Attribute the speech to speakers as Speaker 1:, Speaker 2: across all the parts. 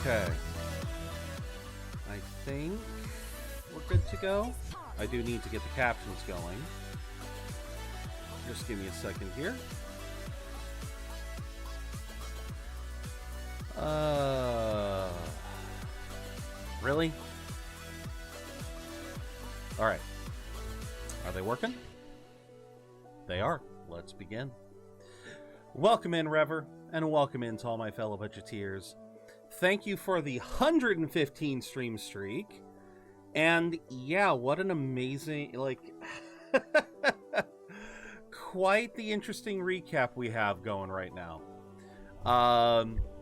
Speaker 1: Okay. I think we're good to go. I do need to get the captions going. Just give me a second here. Really? Alright. Are they working? They are. Let's begin. Welcome in, Rever, and welcome in to all my fellow budgeteers. Thank you for the 115 stream streak. And yeah, what an amazing, like, quite the interesting recap we have going right now.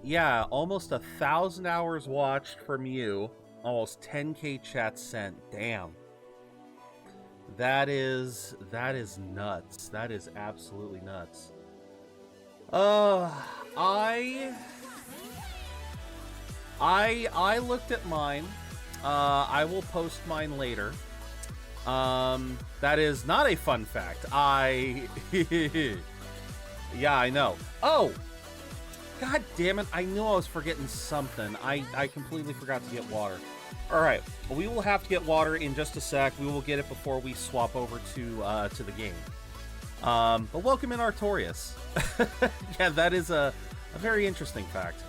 Speaker 1: Yeah, almost 1,000 hours watched from you, almost 10k chats sent. Damn. That is nuts. That is absolutely nuts. I looked at mine. I will post mine later. That is not a fun fact. Yeah, I know. Oh! God damn it, I knew I was forgetting something. I completely forgot to get water. Alright, we will have to get water in just a sec. We will get it before we swap over to the game. But welcome in, Artorias. Yeah, that is a very interesting fact.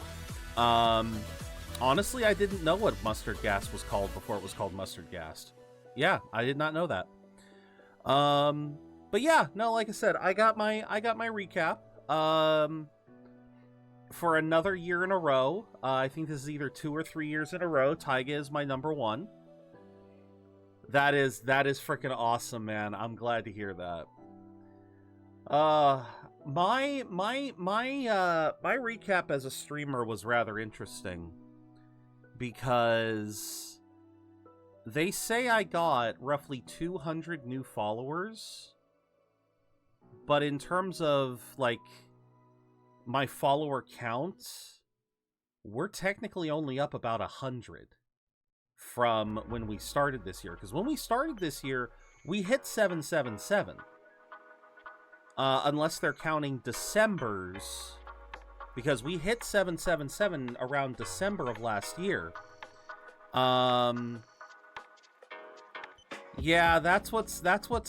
Speaker 1: Honestly, I didn't know what mustard gas was called before it was called mustard gas. Yeah, I did not know that. But yeah, no, like I said, I got my recap. For another year in a row. I think this is either 2 or 3 years in a row. Taiga is my #1. That is freaking awesome, man. I'm glad to hear that. My recap as a streamer was rather interesting because they say I got roughly 200 new followers, but in terms of like my follower count, we're technically only up about 100 from when we started this year. Because when we started this year, we hit 777. Unless they're counting December's, because we hit 777 around December of last year. Yeah, that's what's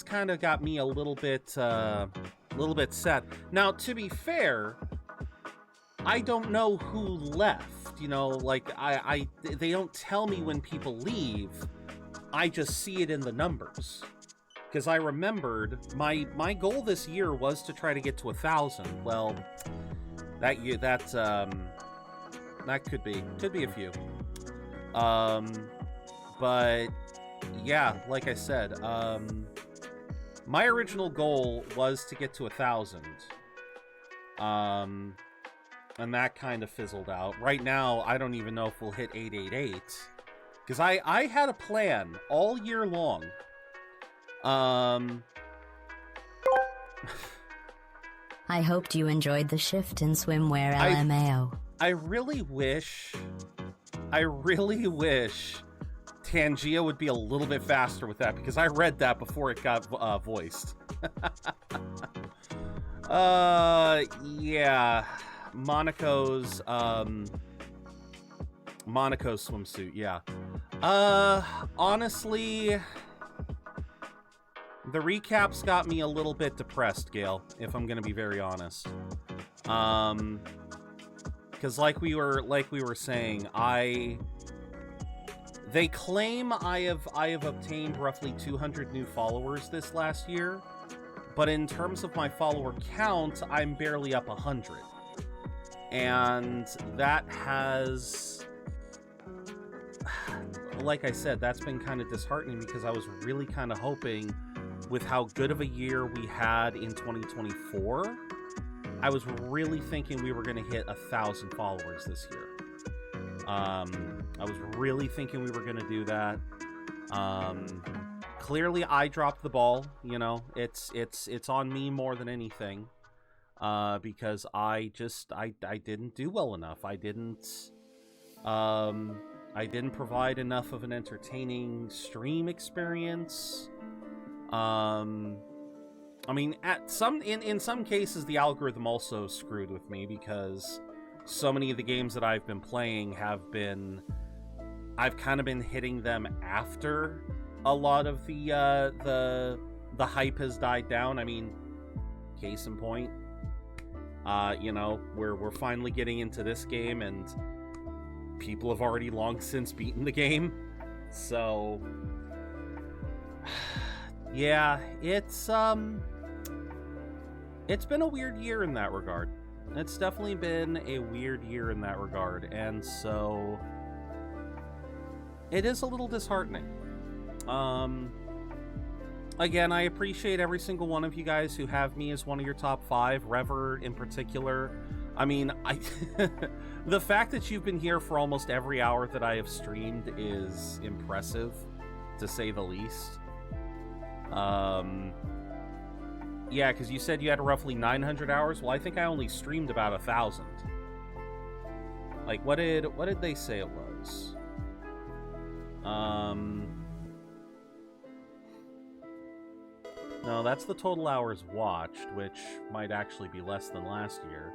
Speaker 1: kind of got me a little bit sad. Now, to be fair, I don't know who left, you know, like, they don't tell me when people leave, I just see it in the numbers. Because I remembered, my goal this year was to try to get to 1,000. Well, that could be a few. But, yeah, like I said, my original goal was to get to 1,000. And that kind of fizzled out. Right now, I don't even know if we'll hit 888. Because I had a plan all year long.
Speaker 2: I hoped you enjoyed the shift in swimwear, LMAO.
Speaker 1: I really wish Tangia would be a little bit faster with that, because I read that before it got voiced. Yeah. Monaco's swimsuit, yeah. Honestly, the recaps got me a little bit depressed, Gail, if I'm gonna be very honest. Because like we were saying, they claim I have obtained roughly 200 new followers this last year, but in terms of my follower count, I'm barely up 100. And that has, like I said, that's been kind of disheartening, because I was really kind of hoping, with how good of a year we had in 2024, I was really thinking we were going to hit 1,000 followers this year. I was really thinking we were going to do that. Clearly, I dropped the ball. You know, it's on me more than anything. Because I didn't do well enough. I didn't provide enough of an entertaining stream experience. I mean, in some cases, the algorithm also screwed with me, because so many of the games that I've been playing I've kind of been hitting them after a lot of the hype has died down. I mean, case in point, we're finally getting into this game, and people have already long since beaten the game. So, yeah, it's been a weird year in that regard. It's definitely been a weird year in that regard, and so it is a little disheartening. Again, I appreciate every single one of you guys who have me as one of your top 5, Rever in particular. I mean, the fact that you've been here for almost every hour that I have streamed is impressive, to say the least. Yeah, because you said you had roughly 900 hours. Well, I think I only streamed about 1,000. Like, what did they say it was? No, that's the total hours watched, which might actually be less than last year.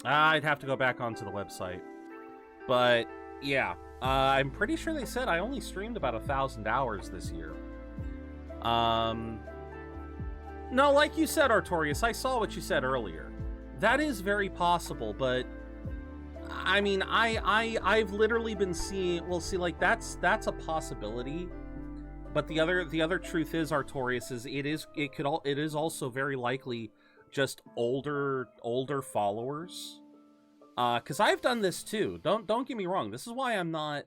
Speaker 1: I'd have to go back onto the website. But, yeah. I'm pretty sure they said I only streamed about 1,000 hours this year. No, like you said, Artorias, I saw what you said earlier. That is very possible, but I mean, I've literally been seeing. Well, see, like that's a possibility, but the other truth is, Artorias, is it is also very likely just older followers. Because I've done this too. Don't get me wrong. This is why I'm not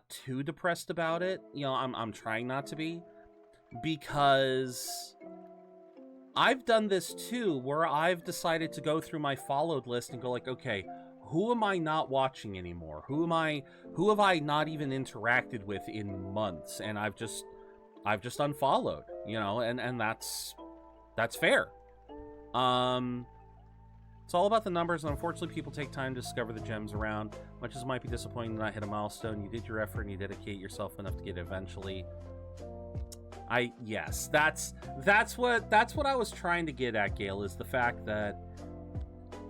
Speaker 1: too depressed about it. You know, I'm trying not to be, because I've done this too, where I've decided to go through my followed list and go like, okay, who am I not watching anymore? Who have I not even interacted with in months? And I've just unfollowed, you know, and that's fair. It's all about the numbers, and unfortunately people take time to discover the gems around. Much as it might be disappointing to not hit a milestone, you did your effort and you dedicate yourself enough to get it eventually. Yes, that's what I was trying to get at, Gale, is the fact that,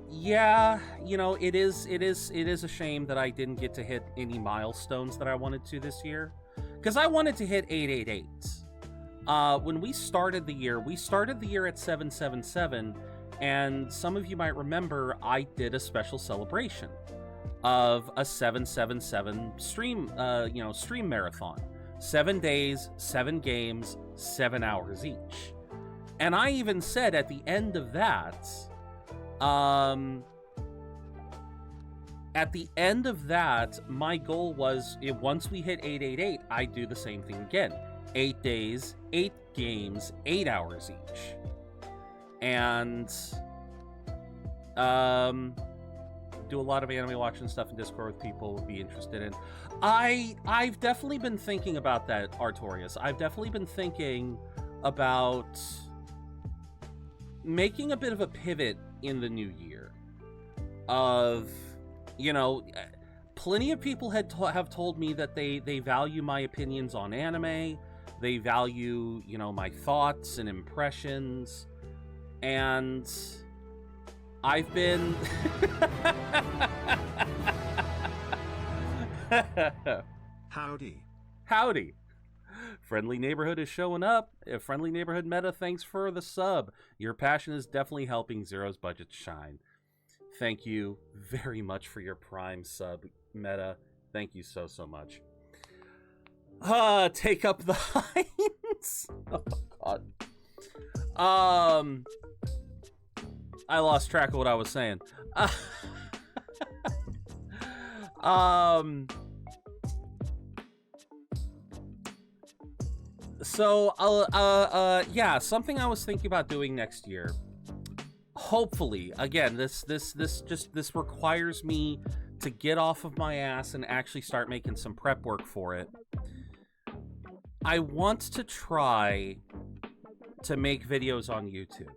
Speaker 1: yeah, you know, it is a shame that I didn't get to hit any milestones that I wanted to this year, because I wanted to hit 888. When we started the year at 777, and some of you might remember I did a special celebration of a 777 stream, stream marathon. 7 days, 7 games, 7 hours each. And I even said at the end of that, my goal was, once we hit 888, I'd do the same thing again. 8 days, 8 games, 8 hours each. And, do a lot of anime watching stuff in Discord with people would be interested in. I've definitely been thinking about that, Artorias. I've definitely been thinking about making a bit of a pivot in the new year. Of, you know, plenty of people have told me that they value my opinions on anime. They value, you know, my thoughts and impressions. And I've been... Howdy. Friendly Neighborhood is showing up. Friendly Neighborhood Meta, thanks for the sub. Your passion is definitely helping Zero's budget shine. Thank you very much for your Prime sub, Meta. Thank you so much. Take up the Heinz. Oh, God. I lost track of what I was saying. Yeah, something I was thinking about doing next year. Hopefully, again, this requires me to get off of my ass and actually start making some prep work for it. I want to try to make videos on YouTube.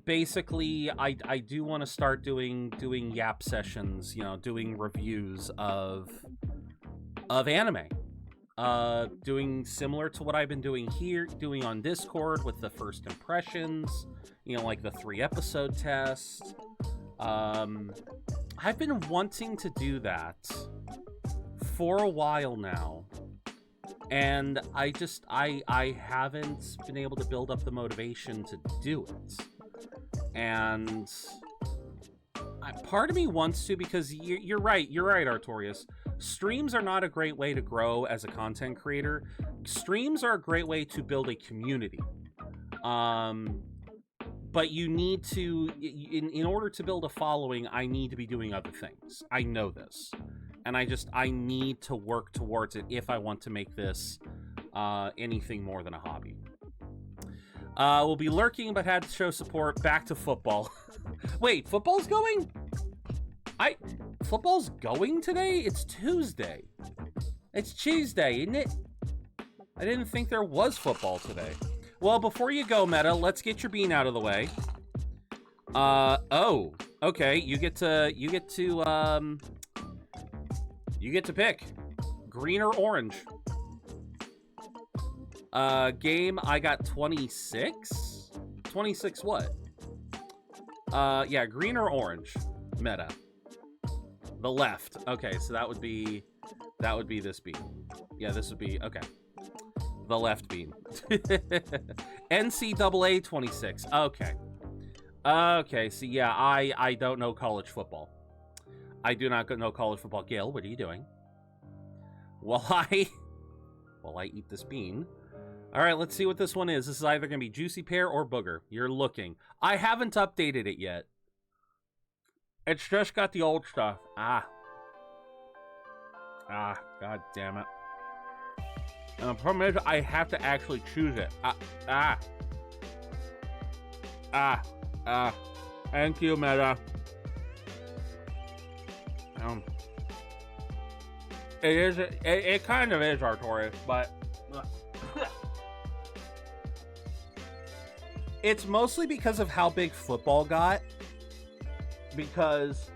Speaker 1: Basically, I do want to start doing yap sessions, you know, doing reviews of anime. doing similar to what I've been doing here, doing on Discord with the first impressions, you know, like the 3-episode test. I've been wanting to do that for a while now, and I haven't been able to build up the motivation to do it. And part of me wants to, because you're right, Artorias. Streams are not a great way to grow as a content creator. Streams are a great way to build a community. But you need to, in order to build a following, I need to be doing other things. I know this. And I need to work towards it if I want to make this anything more than a hobby. We'll be lurking, but had to show support. Back to football. Wait, football's going? Football's going today? It's Tuesday. It's Tuesday, isn't it? I didn't think there was football today. Well, before you go, Meta, let's get your bean out of the way. Oh, okay. You get to pick green or orange. Game, I got 26. 26 what? Yeah, green or orange. Meta. The left. Okay, so that would be this bean. Yeah, this would be okay. The left bean. NCAA 26. Okay. Okay, so yeah, I don't know college football. I do not know college football. Gail, what are you doing? While I eat this bean. All right, let's see what this one is. This is either going to be Juicy Pear or Booger. You're looking. I haven't updated it yet. It's just got the old stuff. Ah, god damn it. And the problem is, I have to actually choose it. Thank you, Meta. It kind of is Artorias, but it's mostly because of how big football got. Because,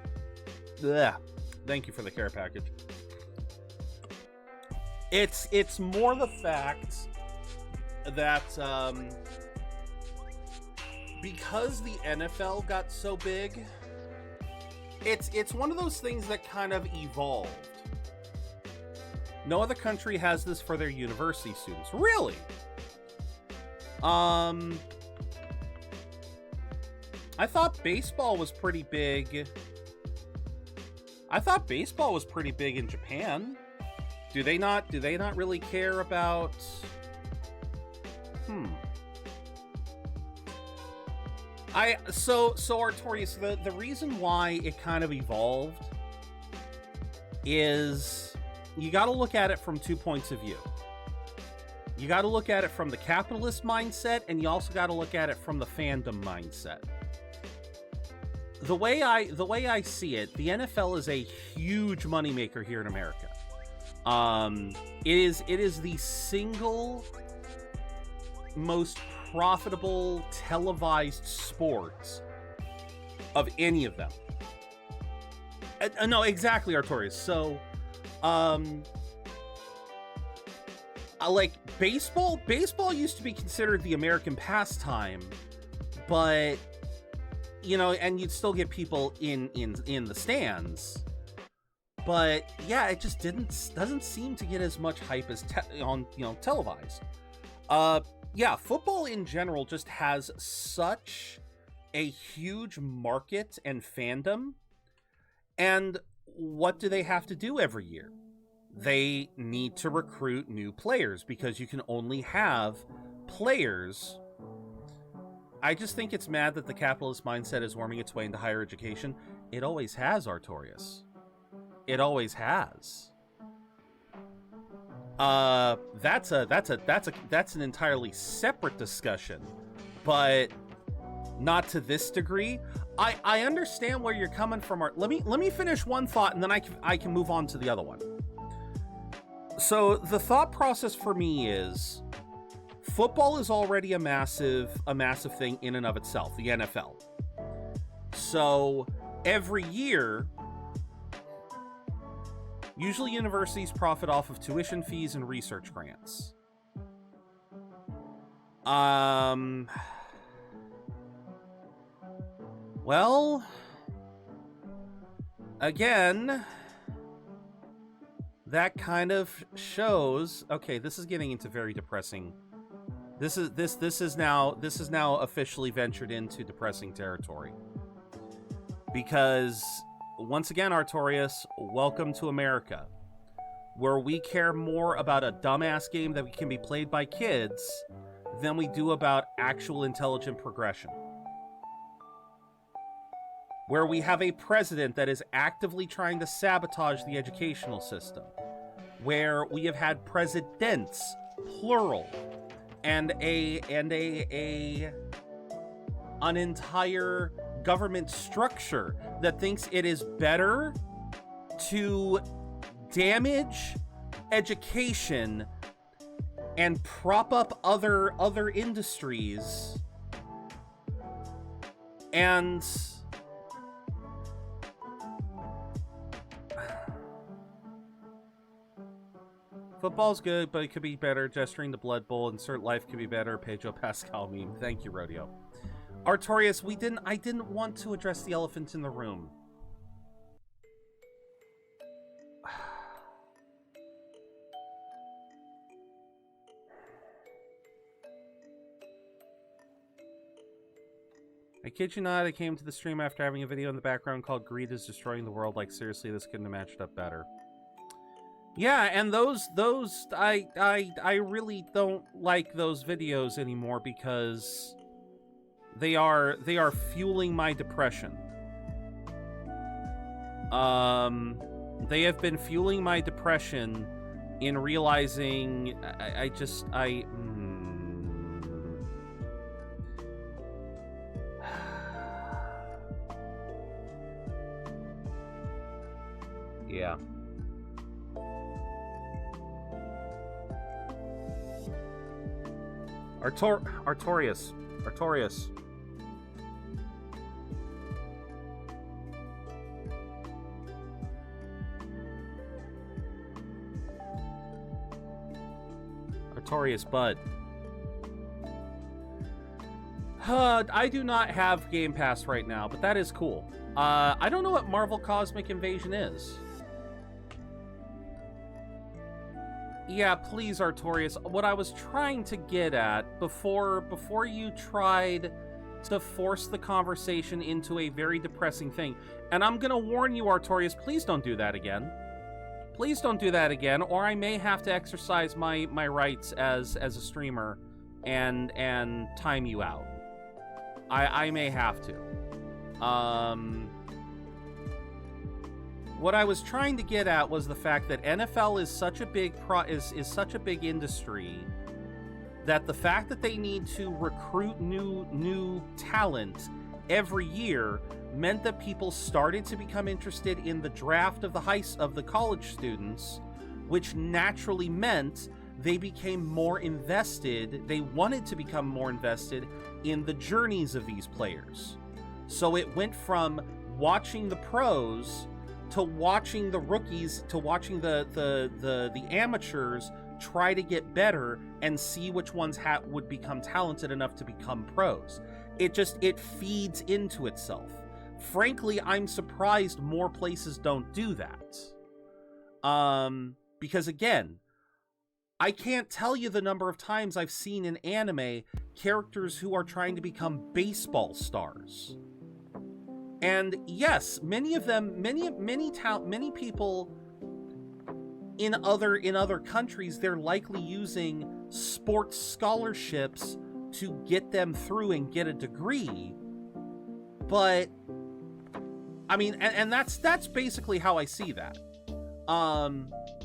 Speaker 1: thank you for the care package. It's more the fact that because the NFL got so big, it's one of those things that kind of evolved. No other country has this for their university students. Really? I thought baseball was pretty big. I thought baseball was pretty big in Japan. Do they not really care about... So Artorias, the reason why it kind of evolved is you got to look at it from 2 points of view. You got to look at it from the capitalist mindset, and you also got to look at it from the fandom mindset. The way I see it, the NFL is a huge moneymaker here in America. It is the single most profitable televised sport of any of them. No, exactly, Artorias. So, like baseball used to be considered the American pastime, but you know, and you'd still get people in the stands, but yeah, it just doesn't seem to get as much hype as televised. Yeah, football in general just has such a huge market and fandom, and what do they have to do every year? They need to recruit new players because you can only have players. I just think it's mad that the capitalist mindset is worming its way into higher education. It always has, Artorias. It always has. That's an entirely separate discussion, but not to this degree. I understand where you're coming from. Let me finish one thought, and then I can move on to the other one. So the thought process for me is, football is already a massive thing in and of itself, the NFL. So every year, Usually universities profit off of tuition fees and research grants. Well, again, that kind of shows. Okay, this is getting into very depressing. This is now officially ventured into depressing territory. Because once again, Artorias, welcome to America, where we care more about a dumbass game that can be played by kids than we do about actual intelligent progression. Where we have a president that is actively trying to sabotage the educational system. Where we have had presidents, plural, and an entire government structure that thinks it is better to damage education and prop up other industries and football's good, but it could be better. Gesturing the Blood Bowl, insert life could be better. Pedro Pascal meme. Thank you, Rodeo. Artorias, I didn't want to address the elephant in the room. I kid you not, I came to the stream after having a video in the background called Greed is Destroying the World. Like, seriously, this couldn't have matched up better. Yeah, and those I really don't like those videos anymore because they are fueling my depression. They have been fueling my depression in realizing yeah. Artorias. Artorias, bud. I do not have Game Pass right now, but that is cool. I don't know what Marvel Cosmic Invasion is. Yeah, please, Artorias. What I was trying to get at before you tried to force the conversation into a very depressing thing, and I'm gonna warn you, Artorias, please don't do that again. Please don't do that again, or I may have to exercise my rights as a streamer and time you out. I may have to. What I was trying to get at was the fact that NFL is such a big is such a big industry that the fact that they need to recruit new talent every year meant that people started to become interested in the draft of the college students, which naturally meant they became more invested. They wanted to become more invested in the journeys of these players. So it went from watching the pros to watching the rookies, to watching the amateurs try to get better and see which ones would become talented enough to become pros. It feeds into itself. Frankly, I'm surprised more places don't do that. Because again, I can't tell you the number of times I've seen in anime characters who are trying to become baseball stars. And yes, many of them, many people in other countries, they're likely using sports scholarships to get them through and get a degree. But I mean, and that's basically how I see that.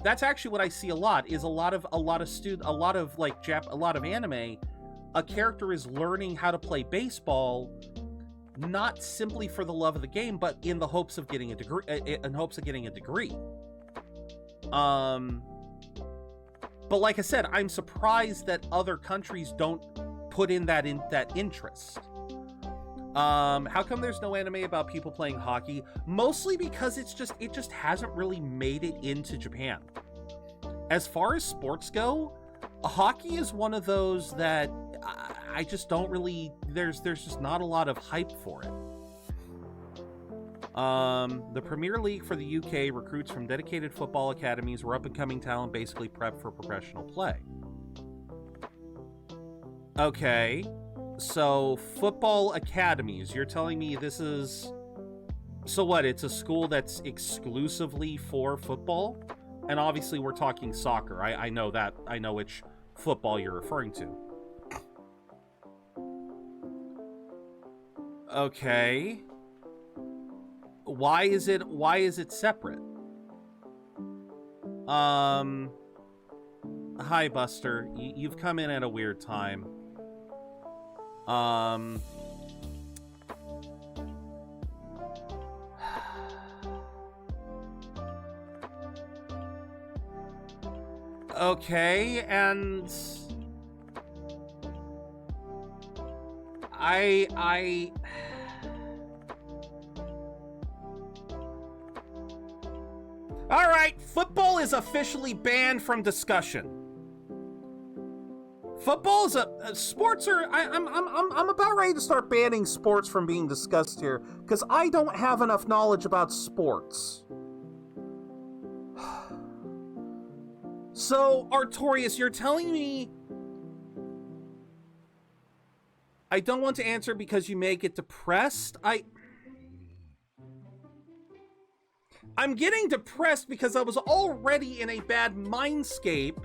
Speaker 1: That's actually what I see a lot is a lot of anime. A character is learning how to play baseball, not simply for the love of the game, but in the hopes of getting a degree. But like I said, I'm surprised that other countries don't put in that interest. How come there's no anime about people playing hockey? Mostly because it just hasn't really made it into Japan. As far as sports go, hockey is one of those that I just don't really, there's just not a lot of hype for it. The Premier League for the UK recruits from dedicated football academies where up-and-coming talent basically prep for professional play. Okay, so football academies, you're telling me this is... So what, it's a school that's exclusively for football? And obviously we're talking soccer. I know that. I know which football you're referring to. Okay. Why is it separate? Hi Buster. You've come in at a weird time. Okay, and I All right, football is officially banned from discussion. Football is sports are. I'm about ready to start banning sports from being discussed here because I don't have enough knowledge about sports. So, Artorias, you're telling me I don't want to answer because you may get depressed? I'm getting depressed because I was already in a bad mindscape,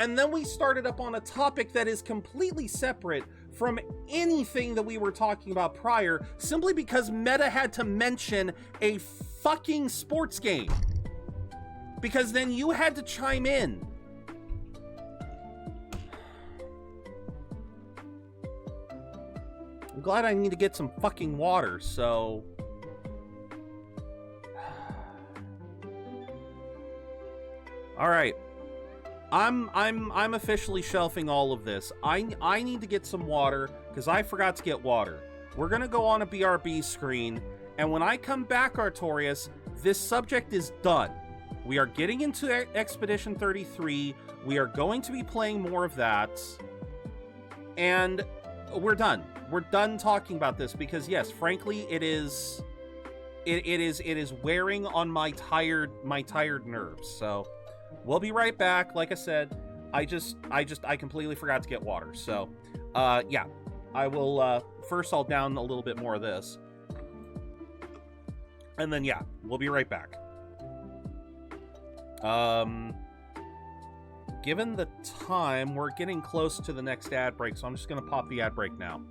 Speaker 1: and then we started up on a topic that is completely separate from anything that we were talking about prior, simply because Meta had to mention a fucking sports game. Because then you had to chime in. I'm glad I need to get some fucking water, so... Alright. I'm officially shelving all of this. I need to get some water, because I forgot to get water. We're gonna go on a BRB screen, and when I come back, Artorias, this subject is done. We are getting into Expedition 33. We are going to be playing more of that. And we're done. We're done talking about this because, yes, frankly, it is wearing on my tired nerves. So we'll be right back. Like I said, I completely forgot to get water. So, yeah, I will, first I'll down a little bit more of this. And then, yeah, we'll be right back. Given the time, we're getting close to the next ad break, so I'm just gonna pop the ad break now.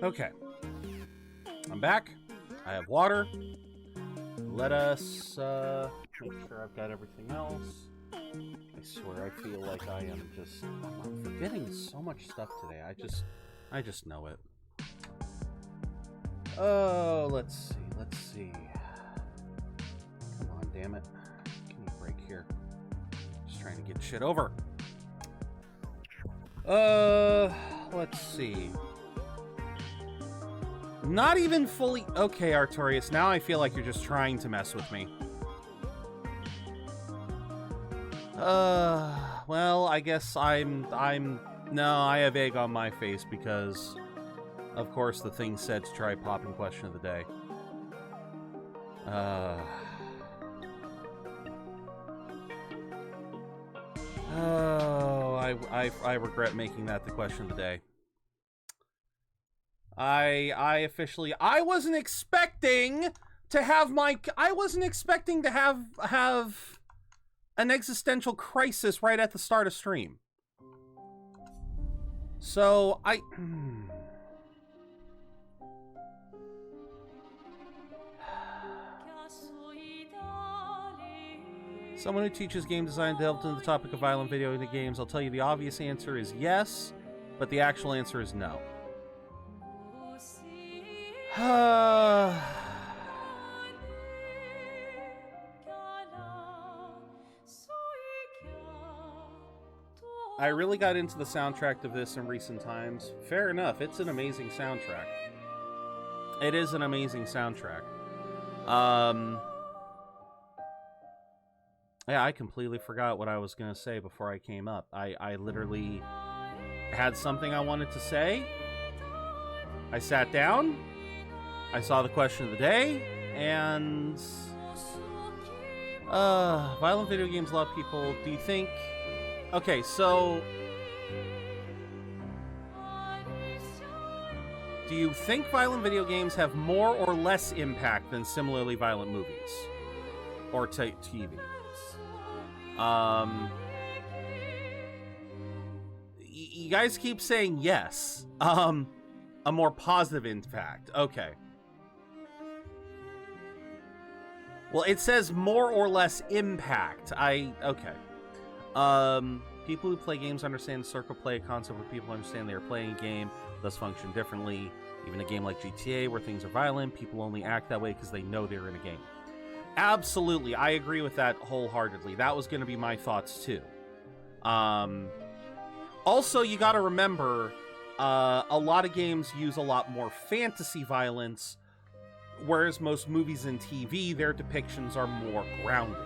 Speaker 1: Okay. I'm back. I have water. Let us make sure I've got everything else. I swear, I feel like I am just... I'm forgetting so much stuff today. I just know it. Oh, let's see. Come on, damn it. Give me a break here. Just trying to get shit over. Let's see. Not even fully... Okay, Artorias, now I feel like you're just trying to mess with me. Well, I guess no, I have egg on my face because, of course, the thing said to try popping question of the day. Oh, I regret making that the question of the day. I officially... I wasn't expecting to have an existential crisis right at the start of stream. So, Someone who teaches game design delved into the topic of violent video games. I'll tell you the obvious answer is yes, but the actual answer is no. I really got into the soundtrack of this in recent times. Fair enough, it's an amazing soundtrack. It is an amazing soundtrack. Yeah, I completely forgot what I was going to say before I came up. I literally had something I wanted to say. I sat down. I saw the question of the day. And... violent video games, a lot of people... Do you think... Okay, so... Do you think violent video games have more or less impact than similarly violent movies? Or TV? You guys keep saying yes. A more positive impact. Okay. Well, it says more or less impact. Okay. People who play games understand the circle play, a concept where people understand they are playing a game, thus function differently. Even a game like GTA, where things are violent, people only act that way because they know they're in a game. Absolutely, I agree with that wholeheartedly. That was going to be my thoughts too. Also, you got to remember, a lot of games use a lot more fantasy violence, whereas most movies and TV, their depictions are more grounded.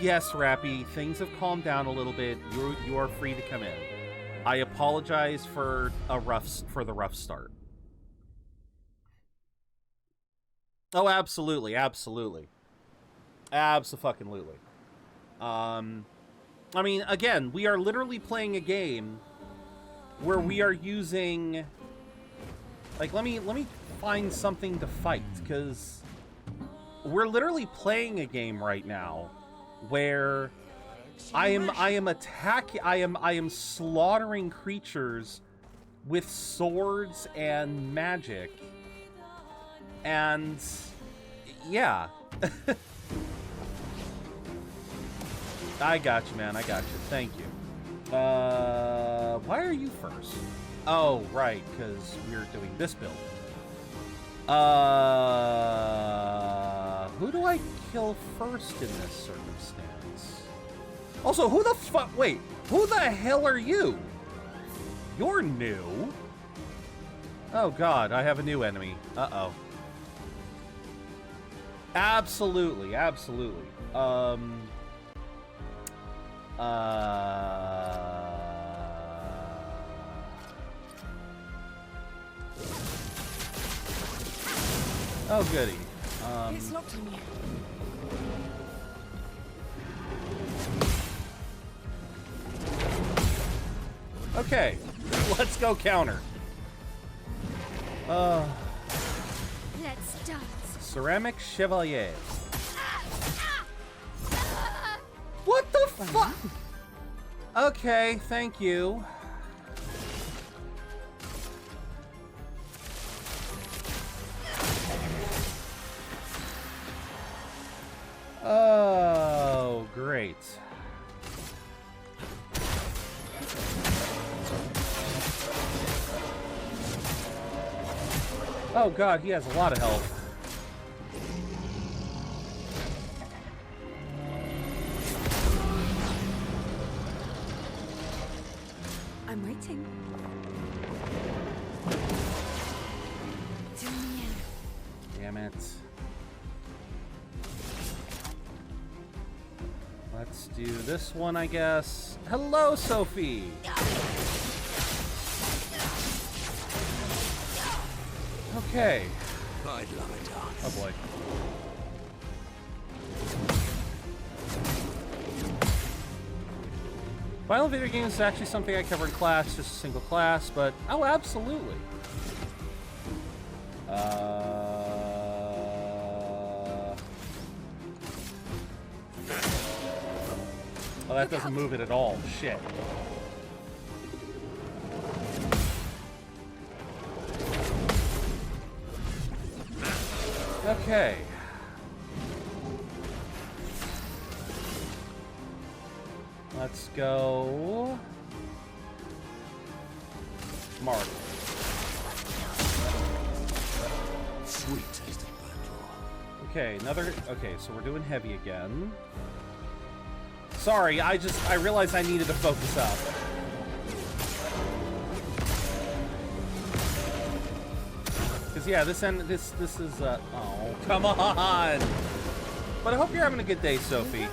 Speaker 1: Yes, Rappy, things have calmed down a little bit. You are free to come in. I apologize for the rough start. Oh, absolutely, absolutely. Abso-fucking-lutely. I mean, again, we are literally playing a game where we are using... Like, let me find something to fight, because we're literally playing a game right now where I am slaughtering creatures with swords and magic. And yeah. I got you, man. I got you. Thank you. Why are you first? Oh, right, because we're doing this build. Who do I kill first in this circumstance? Also, who the fuck? Wait, who the hell are you? You're new. Oh God, I have a new enemy. Uh-oh. Absolutely, absolutely. Oh, goody.
Speaker 3: It's locked on you.
Speaker 1: Okay, let's go counter.
Speaker 3: Let's dance.
Speaker 1: Ceramic Chevalier. What the fuck? Okay, thank you. Oh god, he has a lot of health.
Speaker 3: I'm waiting.
Speaker 1: Damn it. Let's do this one, I guess. Hello, Sophie! Okay.
Speaker 4: I'd love it, darling.
Speaker 1: Oh boy. Violent video games is actually something I cover in class, just a single class, but oh, absolutely. Oh, that doesn't move it at all. Shit. Okay. Let's go. Mark.
Speaker 4: Sweet taste of battle.
Speaker 1: Okay, another. Okay, so we're doing heavy again. Sorry, I realized I needed to focus up. Cause yeah, this is oh, come on! But I hope you're having a good day, Sophie.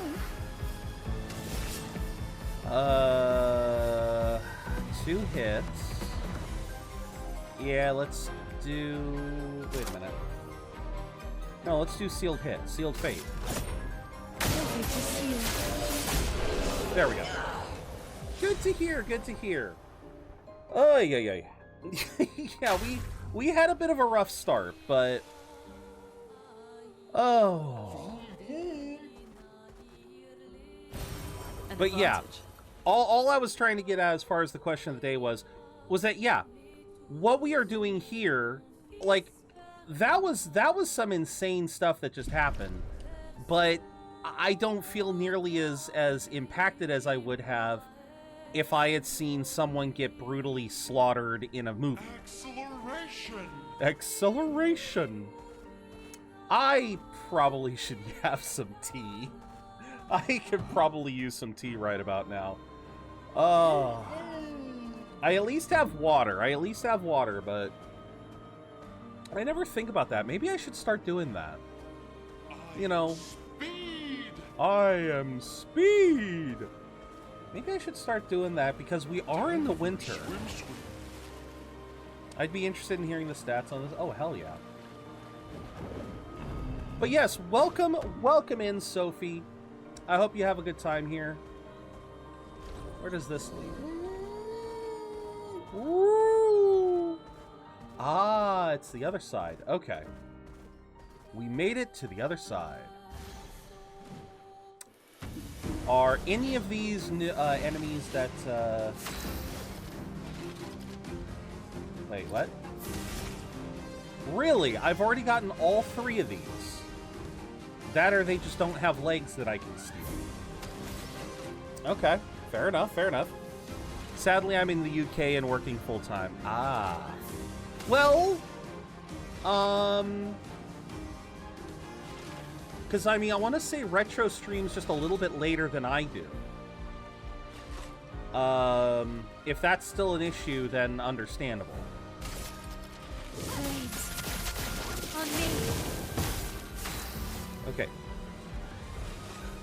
Speaker 1: 2 hits. Yeah, let's do. Wait a minute. No, let's do sealed hit, sealed fate. There we go. Good to hear. Good to hear. Oh yeah. Yeah, we had a bit of a rough start, but oh. But yeah, all I was trying to get at as far as the question of the day was that yeah, what we are doing here, like that was some insane stuff that just happened, but I don't feel nearly as impacted as I would have if I had seen someone get brutally slaughtered in a movie. Acceleration! I probably should have some tea. I could probably use some tea right about now. Oh. I at least have water. But I never think about that. Maybe I should start doing that. You know. I am speed! Maybe I should start doing that because we are in the winter. I'd be interested in hearing the stats on this. Oh, hell yeah. But yes, welcome in, Sophie. I hope you have a good time here. Where does this lead? Ooh. Ah, it's the other side. Okay. We made it to the other side. Are any of these enemies that, Wait, what? Really? I've already gotten all 3 of these. That or they just don't have legs that I can steal. Okay, fair enough, fair enough. Sadly, I'm in the UK and working full-time. Ah. Well, because, I mean, I want to say Retro streams just a little bit later than I do. If that's still an issue, then understandable.
Speaker 3: Blades. On me.
Speaker 1: Okay.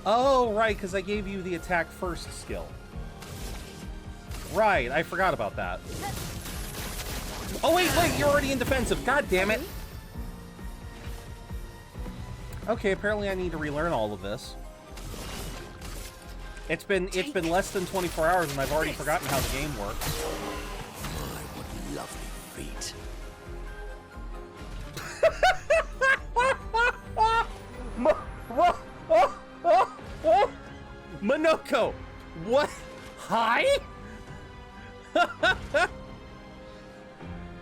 Speaker 1: Oh, right, because I gave you the attack first skill. Right, I forgot about that. Oh, wait, you're already in defensive. God damn it. Okay, apparently I need to relearn all of this. It's been less than 24 hours and I've already forgotten how the game works.
Speaker 4: My, what lovely feet.
Speaker 1: Monoko! What? Hi?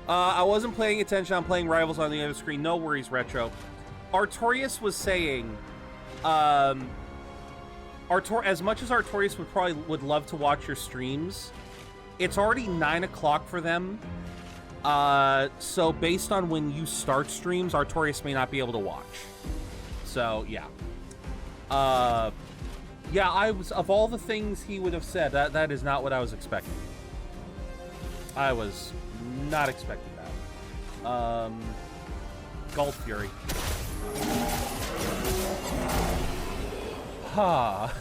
Speaker 1: I wasn't paying attention. I'm playing Rivals on the other screen. No worries, Retro. Artorius was saying, As much as Artorias would love to watch your streams, it's already 9 o'clock for them. So based on when you start streams, Artorias may not be able to watch. So yeah. Yeah, of all the things he would have said, that is not what I was expecting. I was not expecting that. Gulf Fury. Ha.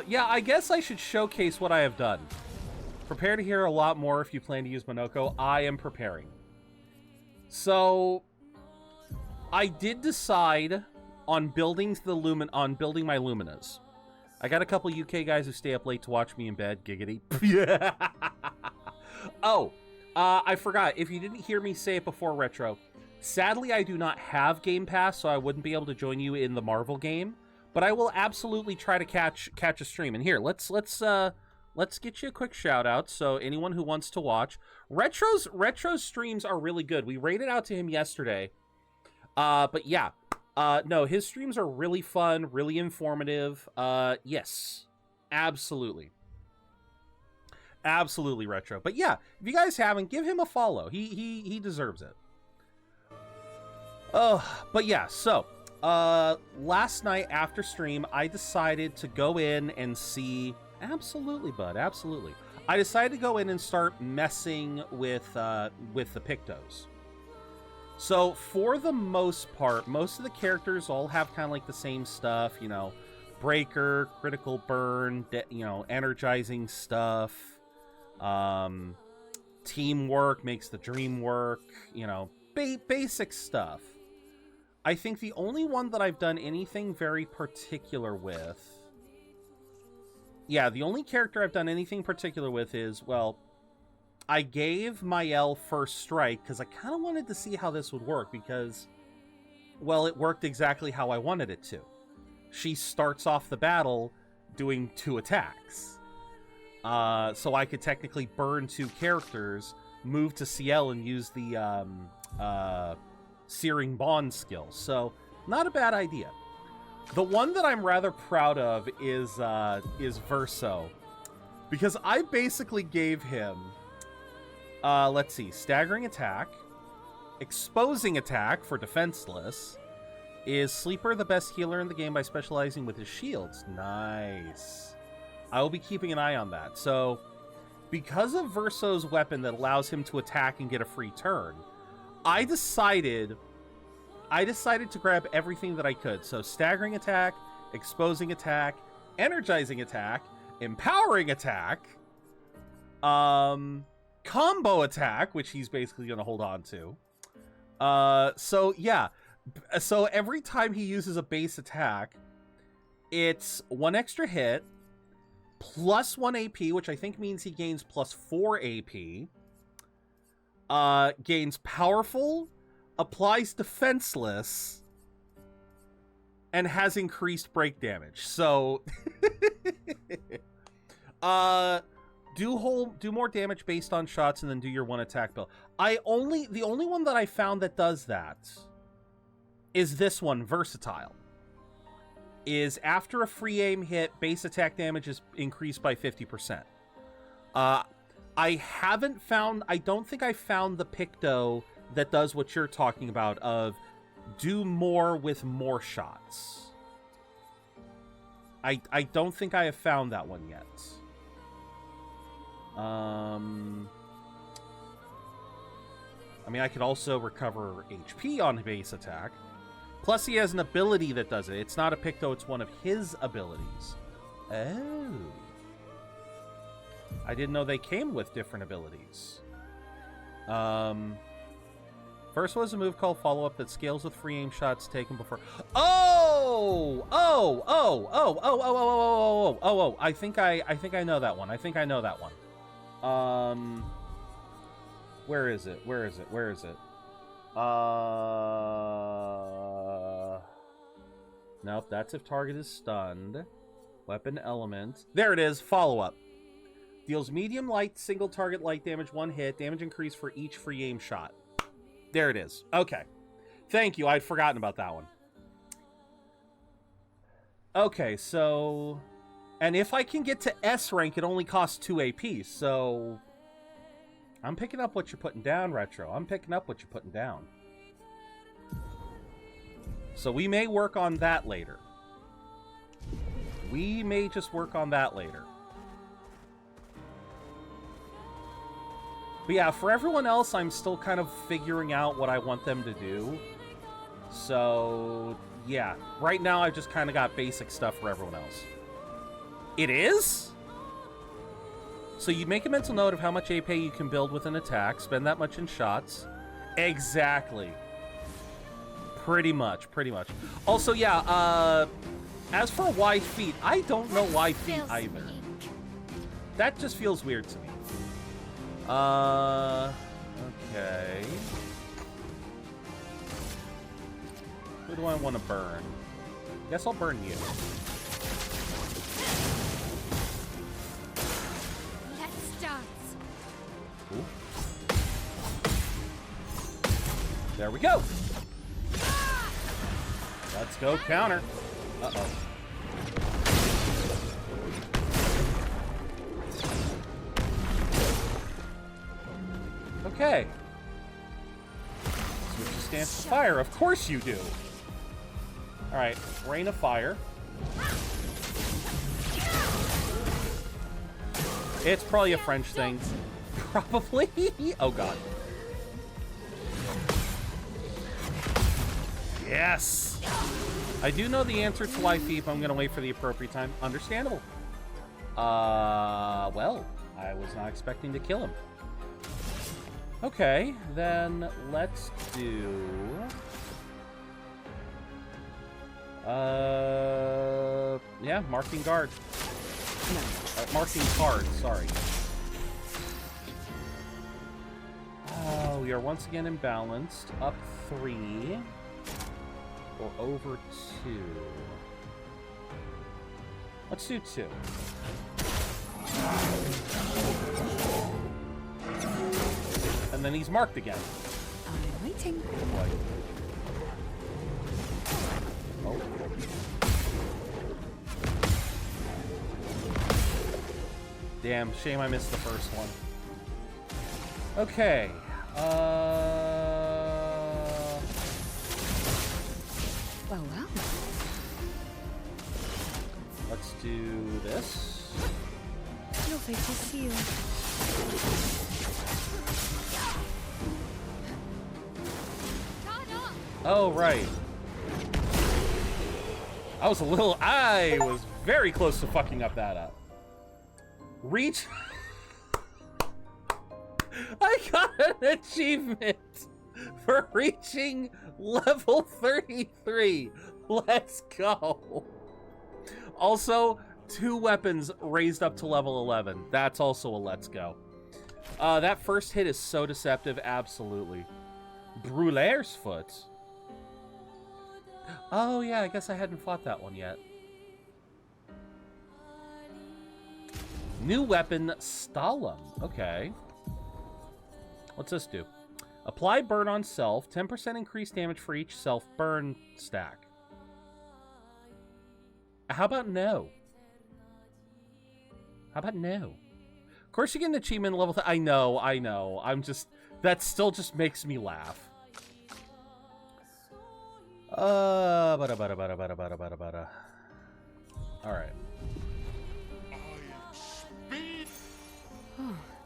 Speaker 1: Yeah, I guess I should showcase what I have done. Prepare to hear a lot more if you plan to use Monoko. I am preparing. So, I did decide on building my Luminas. I got a couple UK guys who stay up late to watch me in bed. Giggity. Oh, I forgot. If you didn't hear me say it before, Retro, sadly I do not have Game Pass, so I wouldn't be able to join you in the Marvel game. But I will absolutely try to catch a stream. And here, let's get you a quick shout out. So anyone who wants to watch, Retro's streams are really good. We rated out to him yesterday. But yeah, no, his streams are really fun, really informative. Yes, absolutely. Absolutely, Retro. But yeah, if you guys haven't, give him a follow. He deserves it. But yeah, so last night after stream, I decided to go in and see. Absolutely, bud. Absolutely. I decided to go in and start messing with the Pictos. So for the most part, most of the characters all have kind of like the same stuff, you know, breaker, critical burn, you know, energizing stuff. Teamwork makes the dream work, you know, basic stuff. I think the only one that I've done anything very particular with... Yeah, the only character I've done anything particular with is, well, I gave Mael first strike because I kind of wanted to see how this would work because, well, it worked exactly how I wanted it to. She starts off the battle doing 2 attacks. So I could technically burn 2 characters, move to CL, and use the Searing Bond skill. So, not a bad idea. The one that I'm rather proud of is Verso. Because I basically gave him, let's see, Staggering Attack, Exposing Attack for Defenseless, is Sleeper the best healer in the game by specializing with his shields. Nice. I will be keeping an eye on that. So, because of Verso's weapon that allows him to attack and get a free turn, I decided to grab everything that I could. So, Staggering Attack, Exposing Attack, Energizing Attack, Empowering Attack, Combo Attack, which he's basically going to hold on to. So, yeah. So, every time he uses a base attack, it's 1 extra hit, plus 1 AP, which I think means he gains plus 4 AP, gains Powerful, applies Defenseless, and has increased break damage. So, do more damage based on shots and then do your 1 attack build. The only one that I found that does that is this one, Versatile. Is after a free aim hit, base attack damage is increased by 50%. I don't think I found the Picto that does what you're talking about of do more with more shots. I don't think I have found that one yet. I mean, I could also recover HP on base attack. Plus, he has an ability that does it. It's not a Picto, it's one of his abilities. Oh. I didn't know they came with different abilities. First was a move called Follow-Up that scales with free aim shots taken before... Oh! I think I know that one. Where is it? Nope, that's if target is stunned. Weapon element. There it is, Follow-Up. Deals medium light, single target light damage, 1 hit, damage increase for each free aim shot. There it is. Okay. Thank you, I'd forgotten about that one. Okay, so... And if I can get to S rank, it only costs 2 AP, so... I'm picking up what you're putting down, Retro. I'm picking up what you're putting down. So we may work on that later. We may just work on that later. But yeah, for everyone else, I'm still kind of figuring out what I want them to do. So, yeah. Right now, I've just kind of got basic stuff for everyone else. It is? So you make a mental note of how much AP you can build with an attack, spend that much in shots. Exactly. Pretty much. Also, yeah, as for why feet, I don't know why feet either. That just feels weird to me. Okay. Who do I want to burn? Guess I'll burn you.
Speaker 3: Let's dance.
Speaker 1: Ooh. There we go. Let's go counter. Uh-oh. Okay. Switch to stance to fire. Of course you do. Alright, Rain of Fire. It's probably a French thing. Probably. Oh god. Yes! I do know the answer to why Thief. I'm gonna wait for the appropriate time. Understandable. Well, I was not expecting to kill him. Okay, then let's do... yeah, marking guard. Marking card, sorry. We are once again imbalanced. Up 3. Or over 2. Let's do 2. And then he's marked again.
Speaker 3: I'm waiting.
Speaker 1: Oh. Damn, shame I missed the first one. Okay.
Speaker 3: Well.
Speaker 1: Let's do this.
Speaker 3: Your fate is sealed.
Speaker 1: Oh, right. I was very close to fucking up that up. Reach. I got an achievement for reaching level 33. Let's go. Also, 2 weapons raised up to level 11. That's also a let's go. That first hit is so deceptive. Absolutely. Brulaire's Foot. Oh, yeah, I guess I hadn't fought that one yet. New weapon, Stalum. Okay. What's this do? Apply burn on self. 10% increased damage for each self burn stack. How about no? How about no? Of course you get an achievement level... I know. I'm just... That still just makes me laugh. Alright.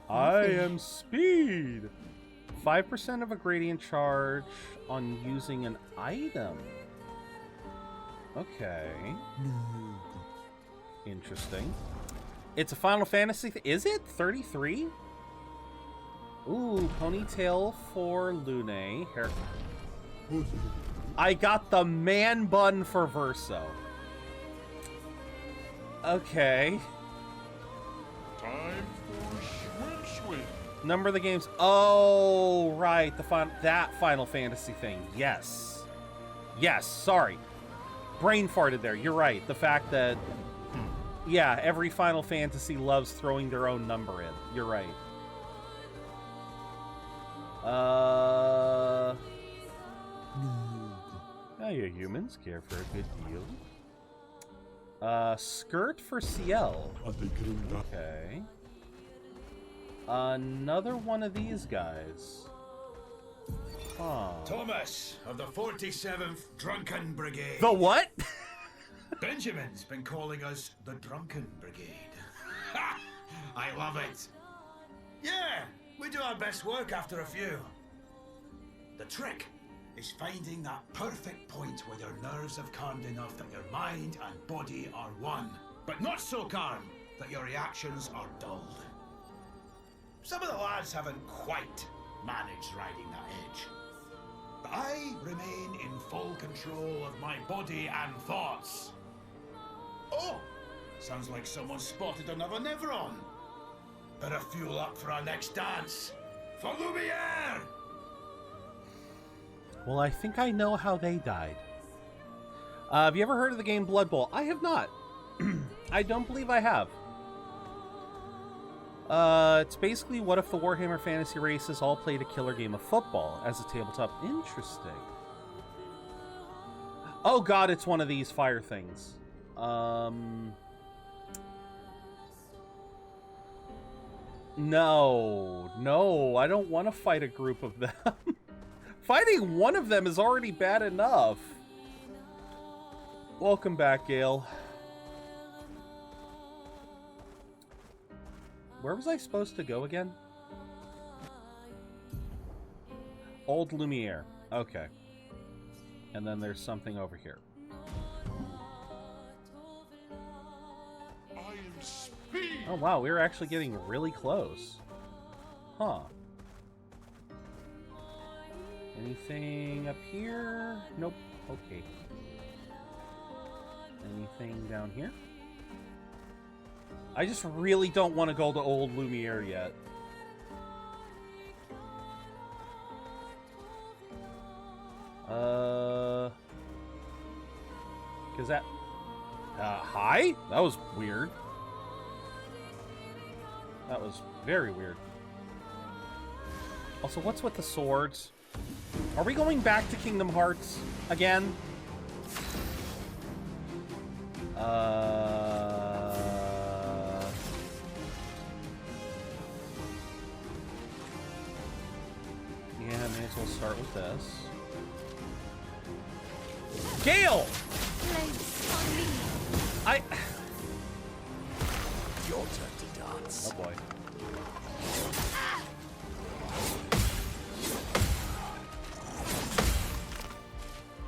Speaker 1: I am speed. 5% of a gradient charge on using an item. Okay. Interesting. It's a Final Fantasy. Is it 33? Ooh, ponytail for Lune. Hair. I got the man bun for Verso. Okay.
Speaker 5: Time for swim.
Speaker 1: Number of the games. Oh, right. That Final Fantasy thing. Yes. Yes, sorry. Brain farted there. You're right. The fact that, yeah, every Final Fantasy loves throwing their own number in. You're right. Oh, yeah, humans care for a good deal. Skirt for CL. Okay. Another one of these guys. Huh.
Speaker 6: Thomas of the 47th Drunken Brigade.
Speaker 1: The what?
Speaker 6: Benjamin's been calling us the Drunken Brigade. Ha! I love it. Yeah, we do our best work after a few. The trick is finding that perfect point where your nerves have calmed enough that your mind and body are one, but not so calm that your reactions are dulled. Some of the lads haven't quite managed riding that edge. But I remain in full control of my body and thoughts. Oh, sounds like someone spotted another Nevron. Better fuel up for our next dance. For Lumière!
Speaker 1: Well, I think I know how they died. Have you ever heard of the game Blood Bowl? I have not. I don't believe I have. It's basically what if the Warhammer Fantasy races all played a killer game of football as a tabletop. Interesting. Oh god, it's one of these fire things. No, I don't want to fight a group of them. Fighting one of them is already bad enough. Welcome back, Gale. Where was I supposed to go again? Old Lumière. Okay. And then there's something over here.
Speaker 5: I am speed.
Speaker 1: Oh wow, we were actually getting really close. Huh. Anything up here? Nope. Okay. Anything down here? I just really don't want to go to Old Lumière yet. Cause that... hi? That was weird. That was very weird. Also, what's with the swords? Are we going back to Kingdom Hearts again? Yeah, may as well start with this. Gale!
Speaker 3: Place on me.
Speaker 4: Your turn to dance.
Speaker 1: Oh boy.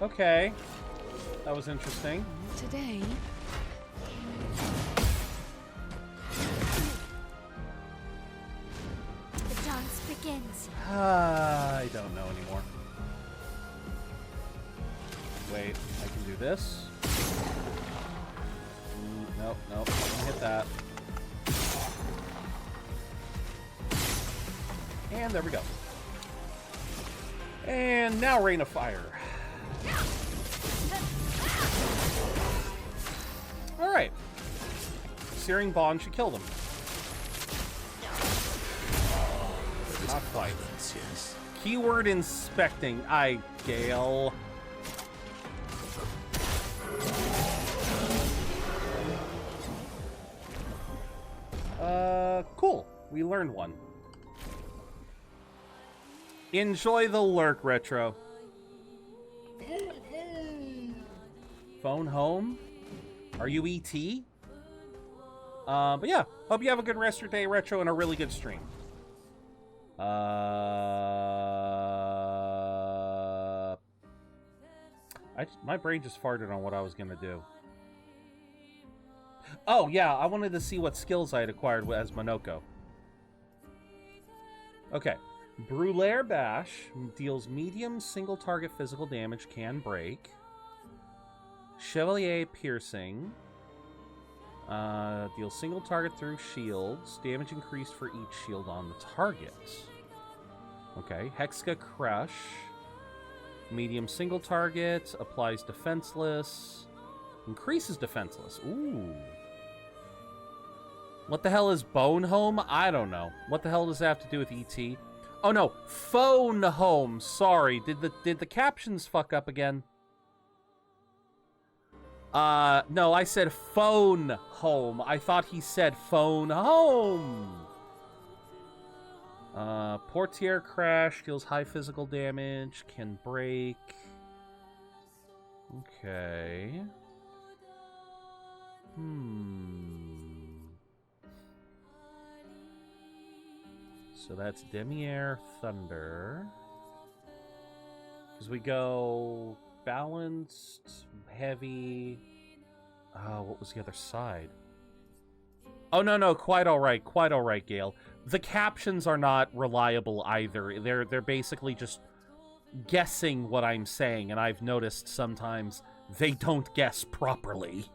Speaker 1: Okay. That was interesting.
Speaker 3: Today. The dance begins.
Speaker 1: I don't know anymore. Wait, I can do this. Nope, nope, I can hit that. And there we go. And now Rain of Fire. Alright. Searing Bond should kill them. Not quite.
Speaker 4: Yes.
Speaker 1: Keyword inspecting. Gale. Cool. We learned one. Enjoy the lurk, Retro. Phone home? Are you ET? But yeah, hope you have a good rest of your day, Retro, and a really good stream. My brain just farted on what I was gonna do. Oh yeah, I wanted to see what skills I had acquired as Monoko. Okay. Brulaire Bash deals medium single target physical damage, can break. Chevalier Piercing deals single target through shields, damage increased for each shield on the target. Okay. Hexka Crush, medium single target, applies defenseless, increases defenseless. Ooh. What the hell is Bone Home? I don't know. What the hell does that have to do with ET? Oh no, Phone Home. Sorry, did the captions fuck up again? No, I said phone home. I thought he said phone home. Portiere crash, deals high physical damage, can break. Okay. So that's Demi-Air Thunder. Because we go balanced, heavy. What was the other side? Oh, no, quite all right, Gale. The captions are not reliable either. They're basically just guessing what I'm saying, and I've noticed sometimes they don't guess properly.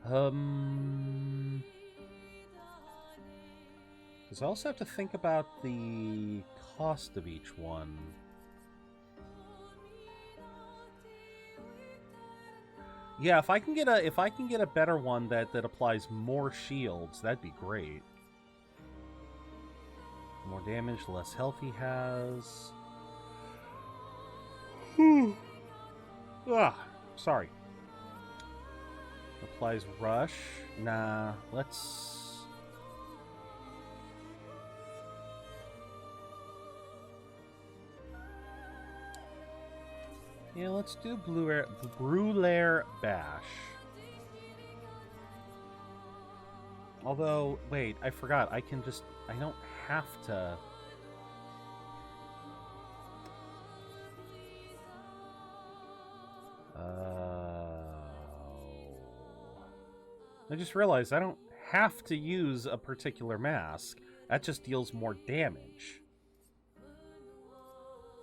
Speaker 1: Because I also have to think about the cost of each one. Yeah, if I can get a better one that applies more shields, that'd be great. More damage, less health he has. Sorry. Applies rush. Nah, let's... Yeah, let's do Brulaire Bash. Although, wait, I forgot. I don't have to... I just realized I don't have to use a particular mask. That just deals more damage.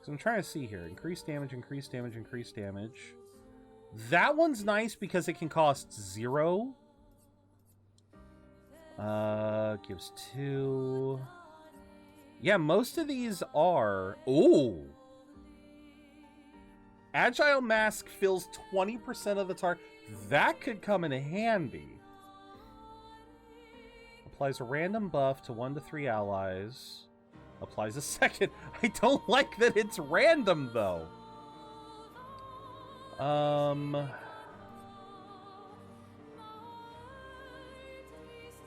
Speaker 1: So I'm trying to see here. Increase damage, increase damage, increase damage. That one's nice because it can cost 0. Gives 2. Yeah, most of these are... Ooh! Agile Mask fills 20% of the target. That could come in handy. Applies a random buff to 1 to 3 allies. Applies a second. I don't like that it's random, though.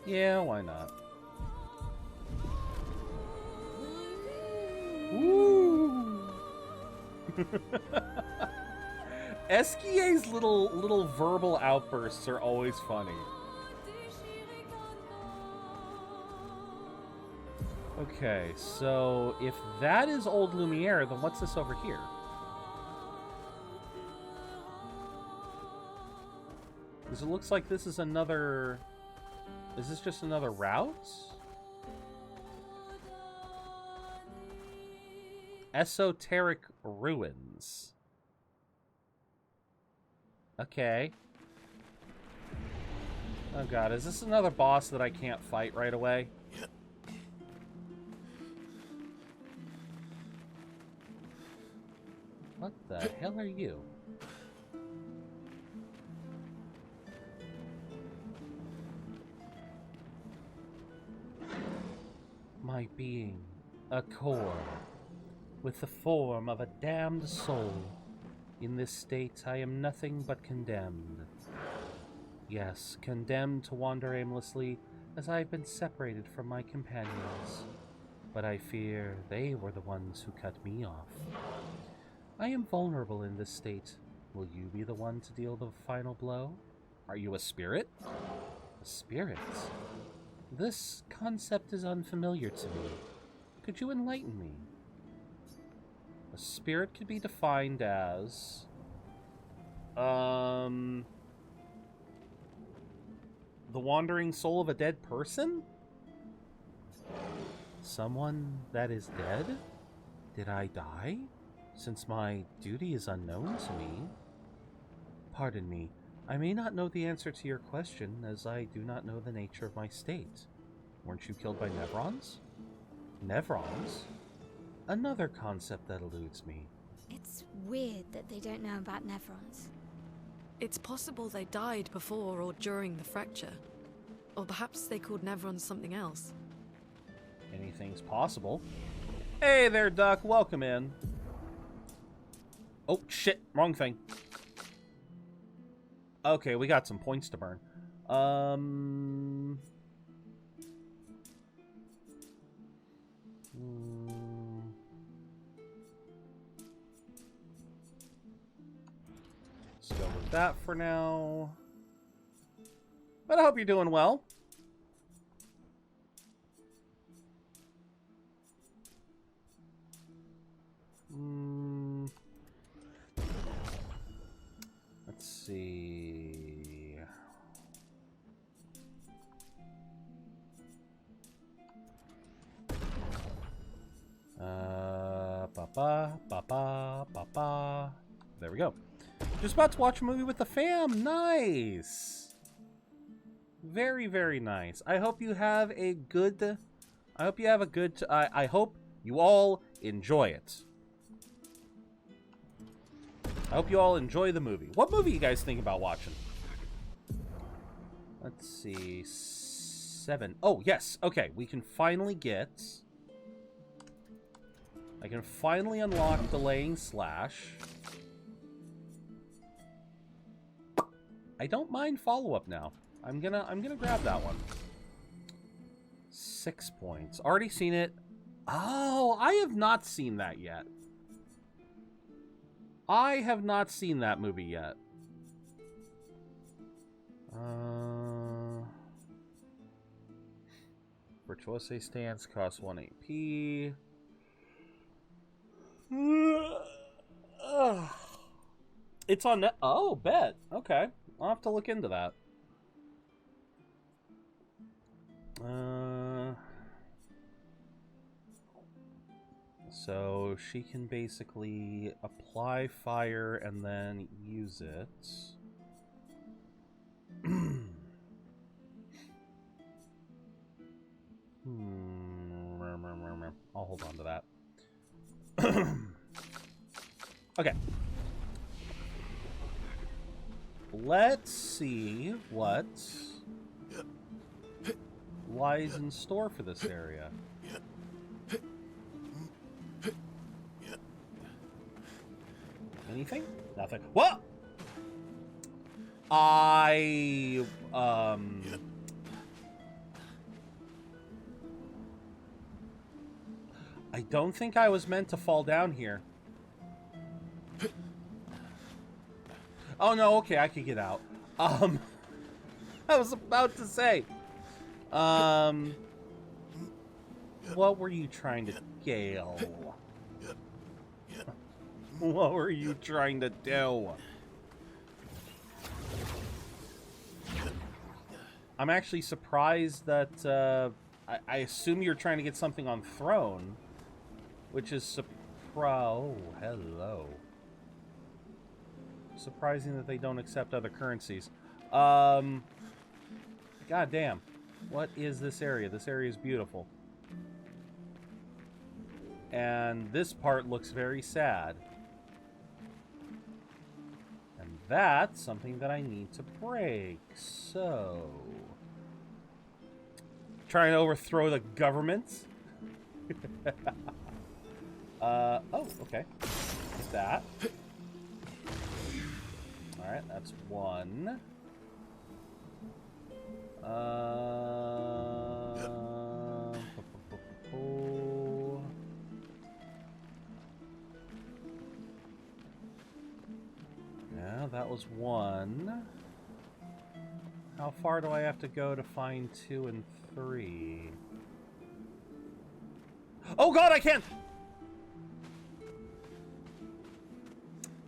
Speaker 1: Yeah, why not? Woo! SKA's little verbal outbursts are always funny. Okay, so if that is old Lumière, then what's this over here? Because it looks like this is another... Is this just another route? Esoteric Ruins. Okay. Oh god, is this another boss that I can't fight right away? What the hell are you? My being, a core, with the form of a damned soul. In this state, I am nothing but condemned. Yes, condemned to wander aimlessly, as I have been separated from my companions. But I fear they were the ones who cut me off. I am vulnerable in this state. Will you be the one to deal the final blow? Are you a spirit? A spirit? This concept is unfamiliar to me. Could you enlighten me? A spirit could be defined as... the wandering soul of a dead person? Someone that is dead? Did I die? Since my duty is unknown to me. Pardon me, I may not know the answer to your question, as I do not know the nature of my state. Weren't you killed by Nevrons? Nevrons? Another concept that eludes me.
Speaker 3: It's weird that they don't know about Nevrons.
Speaker 7: It's possible they died before or during the fracture. Or perhaps they called Nevrons something else.
Speaker 1: Anything's possible. Hey there, Duck. Welcome in. Oh, shit. Wrong thing. Okay, we got some points to burn. Let's go with that for now. But I hope you're doing well. Let's see. There we go. Just about to watch a movie with the fam. Nice. Very, very nice. I hope you have a good... I hope you all enjoy it. I hope you all enjoy the movie. What movie you guys think about watching? Let's see. 7. Oh, yes. Okay, we can finally get... I can finally unlock Delaying Slash. I don't mind follow-up now. I'm gonna grab that one. 6 points. Already seen it. Oh, I have not seen that yet. I have not seen that movie yet. Virtuoso stance costs 1 AP. It's on net. Oh, bet. Okay. I'll have to look into that. So she can basically apply fire and then use it. I'll hold on to that. Okay. Let's see what lies in store for this area. Anything? Nothing. What? I don't think I was meant to fall down here. Oh no, okay, I could get out. I was about to say. What were you trying to scale? What were you trying to do? I'm actually surprised that, I assume you're trying to get something on throne, which is oh, hello. Surprising that they don't accept other currencies. God damn. What is this area? This area is beautiful. And this part looks very sad. And that's something that I need to break. So... trying to overthrow the government. Oh, okay. Get that. Alright, that's one. Yeah, that was one. How far do I have to go to find 2 and 3? Oh god, I can't!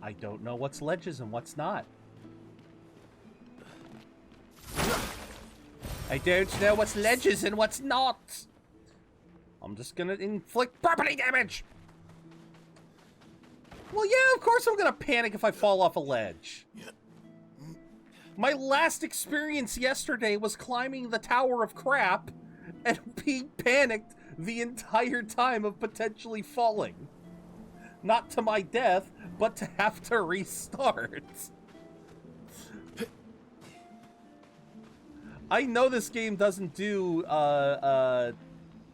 Speaker 1: I don't know what's ledges and what's not. I don't know what's ledges and what's not. I'm just gonna inflict property damage. Well, yeah, of course I'm gonna panic if I fall off a ledge. My last experience yesterday was climbing the Tower of Crap and being panicked the entire time of potentially falling. Not to my death, but to have to restart. I know this game doesn't do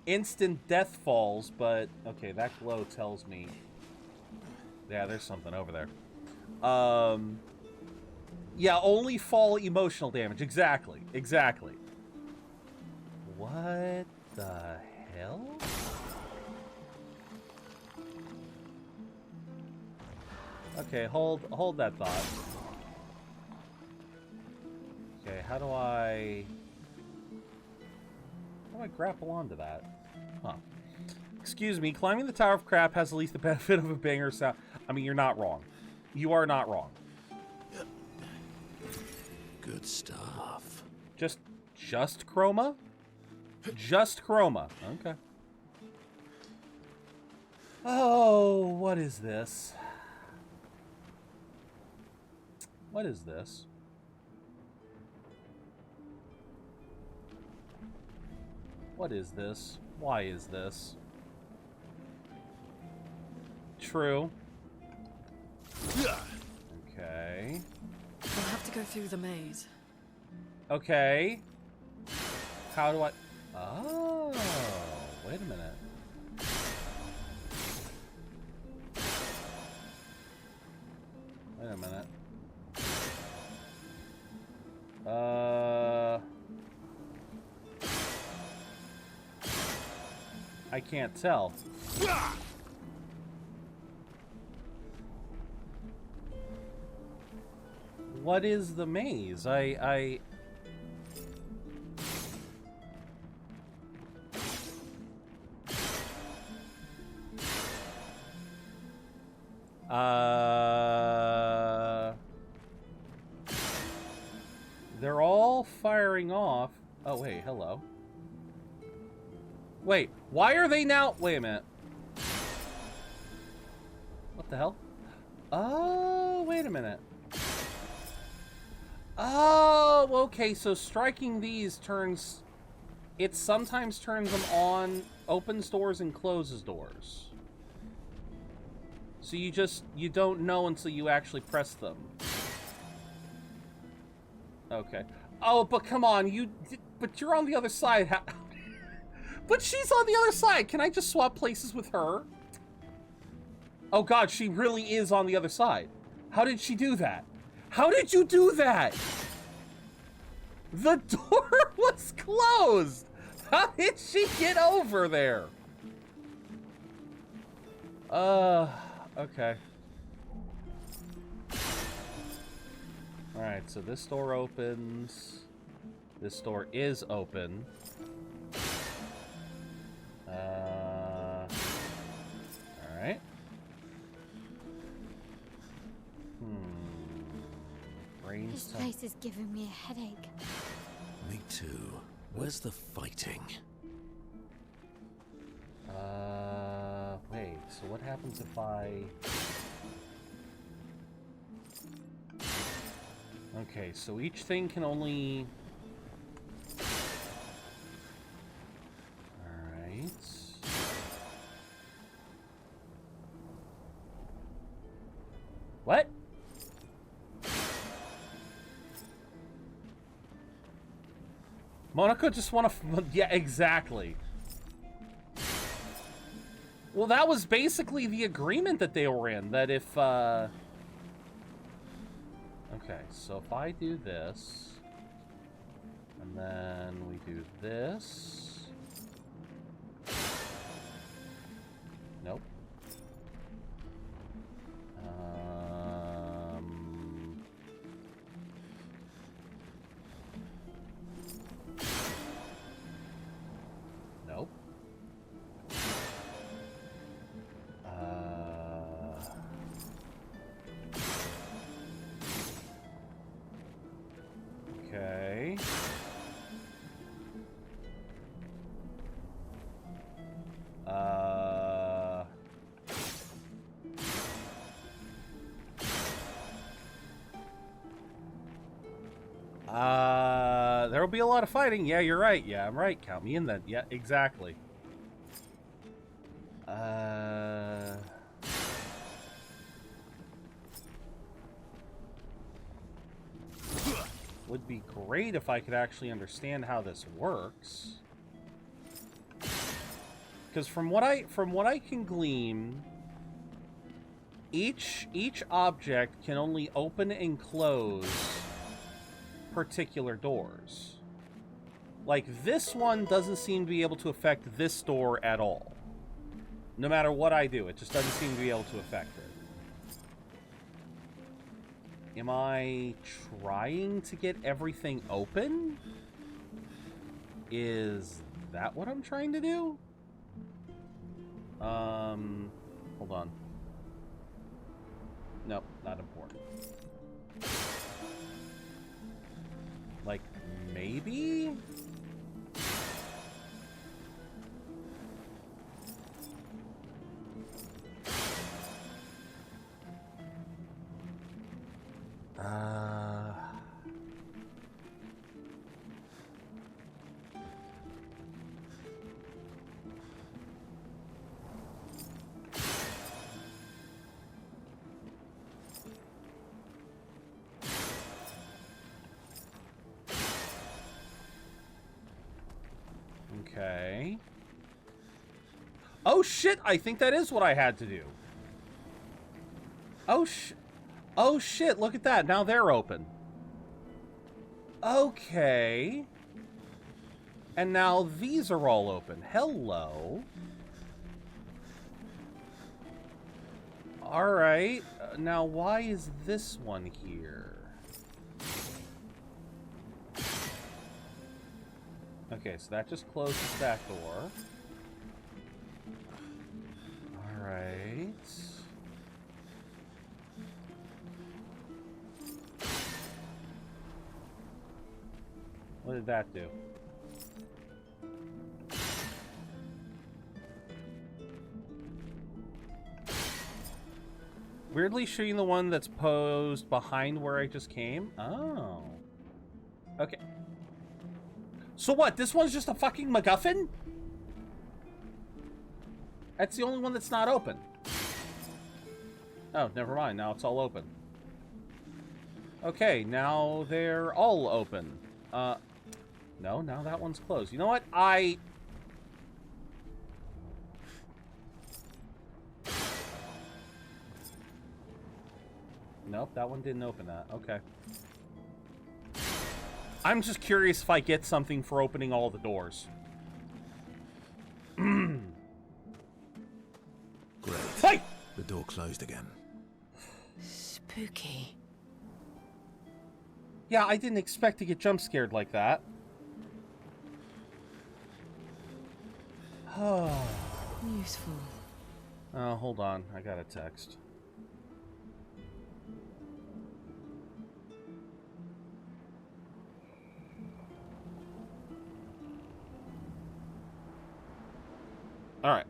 Speaker 1: instant death falls, but okay, that glow tells me. Yeah, there's something over there. Yeah, only fall emotional damage. Exactly. Exactly. What the hell? Okay, hold that thought. Okay, how do I grapple onto that? Huh. Excuse me, climbing the Tower of Crap has at least the benefit of a banger sound. I mean, you're not wrong. You are not wrong.
Speaker 4: Good stuff.
Speaker 1: Just chroma? Just chroma. Okay. Oh, what is this? What is this? What is this? Why is this? True. Okay.
Speaker 7: We'll have to go through the maze.
Speaker 1: Okay. How do I... Oh, wait a minute. Wait a minute. I can't tell. What is the maze? They're all firing off. Oh, wait, hello. Wait, why are they now? Wait a minute. What the hell? Oh, wait a minute. Oh, okay, so striking these turns... It sometimes turns them on, opens doors and closes doors. So you don't know until you actually press them. Okay. Oh, but come on, but you're on the other side. But she's on the other side. Can I just swap places with her? Oh god, she really is on the other side. How did she do that? How did you do that? The door was closed. How did she get over there? Okay. Alright, so this door opens. This door is open. Alright.
Speaker 3: This place is giving me a headache.
Speaker 4: Me too. Where's the fighting?
Speaker 1: Wait, so what happens if I... Okay, so each thing can only... Alright. What? Monaco just want to... Yeah, exactly. Well, that was basically the agreement that they were in, that if, Okay, so if I do this, and then we do this... Nope. Nope. Okay. There'll be a lot of fighting. Yeah, you're right. Yeah, I'm right. Count me in then. Yeah, exactly. Would be great if I could actually understand how this works. Because from what I can glean, each object can only open and close particular doors. Like, this one doesn't seem to be able to affect this door at all. No matter what I do, it just doesn't seem to be able to affect it. Am I trying to get everything open? Is that what I'm trying to do? Hold on. Nope, not important. Like, maybe? Okay. Oh shit, I think that is what I had to do. Oh shit, look at that. Now they're open. Okay. And now these are all open. Hello. Alright. Now why is this one here? Okay, so that just closes that door. Alright. What did that do? Weirdly shooting the one that's posed behind where I just came? Oh. Okay. So what? This one's just a fucking MacGuffin? That's the only one that's not open. Oh, never mind. Now it's all open. Okay, now they're all open. No, now that one's closed. You know what? Nope, that one didn't open that. Okay. I'm just curious if I get something for opening all the doors.
Speaker 4: Great.
Speaker 1: Hey!
Speaker 4: The door closed again.
Speaker 7: Spooky.
Speaker 1: Yeah, I didn't expect to get jump scared like that.
Speaker 7: Useful.
Speaker 1: Oh, hold on. I got a text. Alright.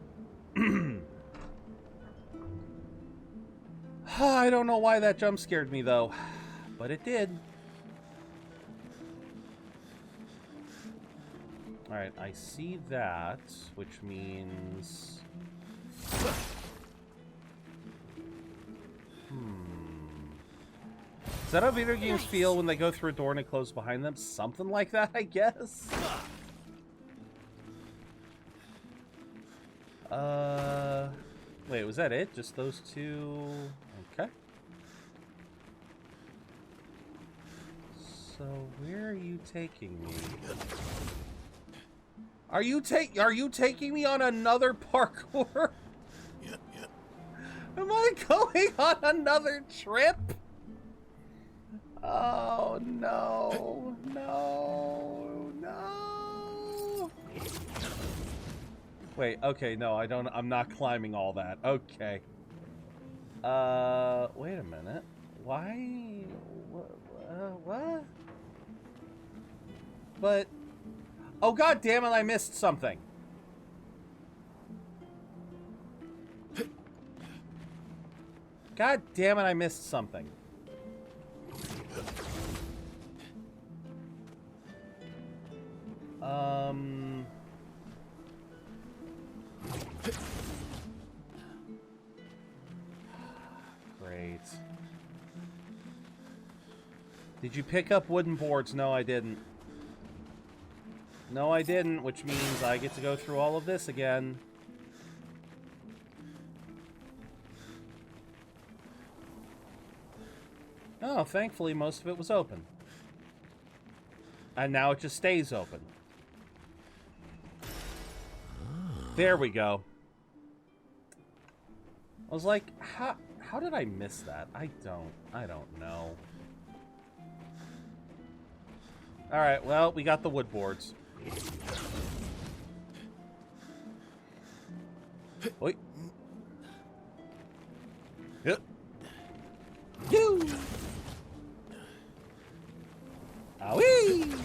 Speaker 1: I don't know why that jump scared me, though. But it did. Alright, I see that, which means... Is that how video games feel when they go through a door and it closes behind them? Something like that, I guess? Wait, was that it? Just those two? Okay. So, where are you taking me? Are you taking me on another parkour?
Speaker 4: Yep.
Speaker 1: Am I going on another trip? Oh, no. No. Wait, okay, no, I'm not climbing all that. Okay. Wait a minute. Why? What? But... Oh, god damn it, I missed something. God damn it, I missed something. Great. Did you pick up wooden boards? No, I didn't. No, I didn't, which means I get to go through all of this again. Oh, thankfully most of it was open. And now it just stays open. There we go. I was like, how did I miss that? I don't know. Alright, well, we got the wood boards. Oi. Yep. You. Owie!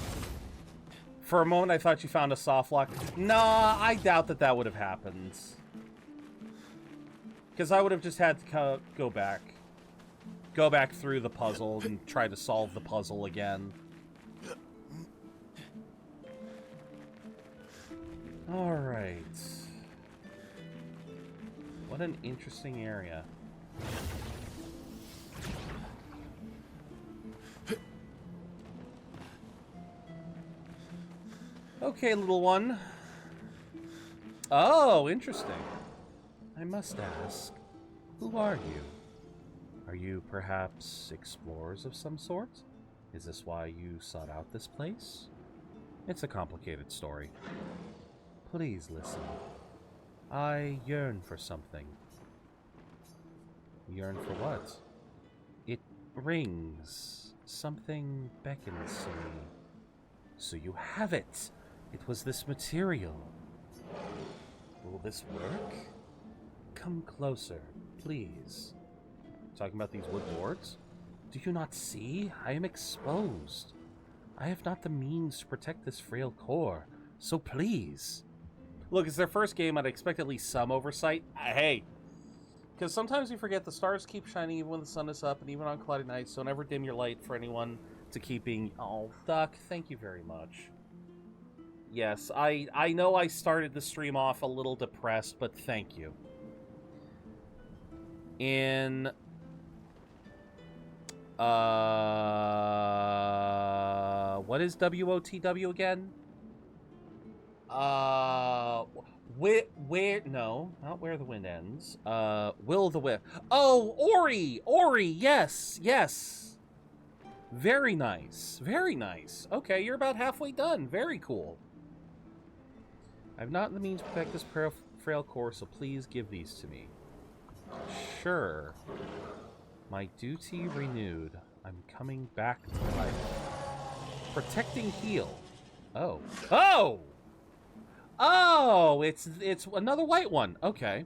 Speaker 1: For a moment, I thought you found a soft lock. Nah, I doubt that would have happened. Because I would have just had to go back. Go back through the puzzle and try to solve the puzzle again. Alright. What an interesting area. Okay, little one. Oh, interesting. I must ask, who are you? Are you perhaps explorers of some sort? Is this why you sought out this place? It's a complicated story. Please listen. I yearn for something. Yearn for what? It rings. Something beckons to me. So you have it! It was this material. Will this work? Come closer, please. Talking about these wood boards? Do you not see? I am exposed. I have not the means to protect this frail core, so please. Look, it's their first game. I'd expect at least some oversight. Hey, because sometimes you forget the stars keep shining even when the sun is up, and even on cloudy nights. Don't ever dim your light for anyone to keeping... Oh, Duck, thank you very much. Yes, I know I started the stream off a little depressed, but thank you. In... what is WOTW again? Where, no, not Where the Wind Ends. Will the Whip. Oh, Ori, yes, yes. Very nice, very nice. Okay, you're about halfway done. Very cool. I've not the means to protect this frail core, so please give these to me. Sure. My duty renewed. I'm coming back to life. Protecting heal. Oh. Oh! Oh! It's another white one. Okay.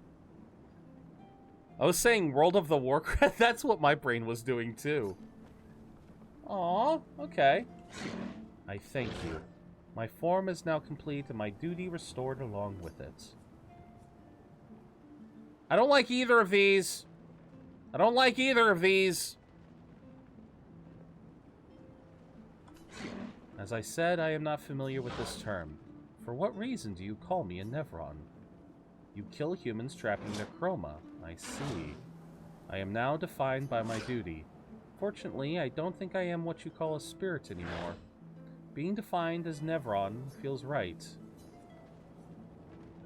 Speaker 1: I was saying World of the Warcraft. That's what my brain was doing too. Aw, okay. I thank you. My form is now complete and my duty restored along with it. I don't like either of these. I don't like either of these. As I said, I am not familiar with this term. For what reason do you call me a Nevron? You kill humans trapping their chroma. I see. I am now defined by my duty. Fortunately, I don't think I am what you call a spirit anymore. Being defined as Nevron feels right.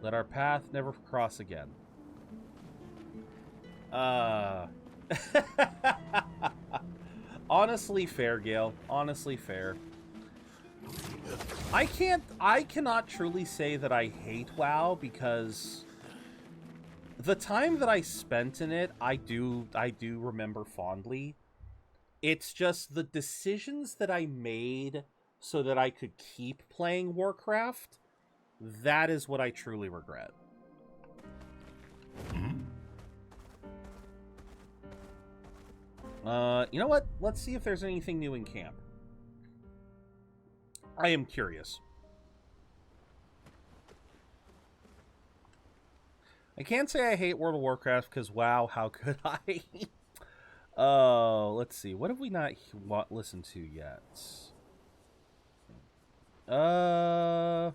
Speaker 1: Let our path never cross again. Honestly fair, Gale. Honestly fair. I cannot truly say that I hate WoW because the time that I spent in it, I do remember fondly. It's just the decisions that I made so that I could keep playing Warcraft, that is what I truly regret. You know what? Let's see if there's anything new in camp. I am curious. I can't say I hate World of Warcraft because, wow, how could I? Let's see. What have we not listened to yet?
Speaker 4: More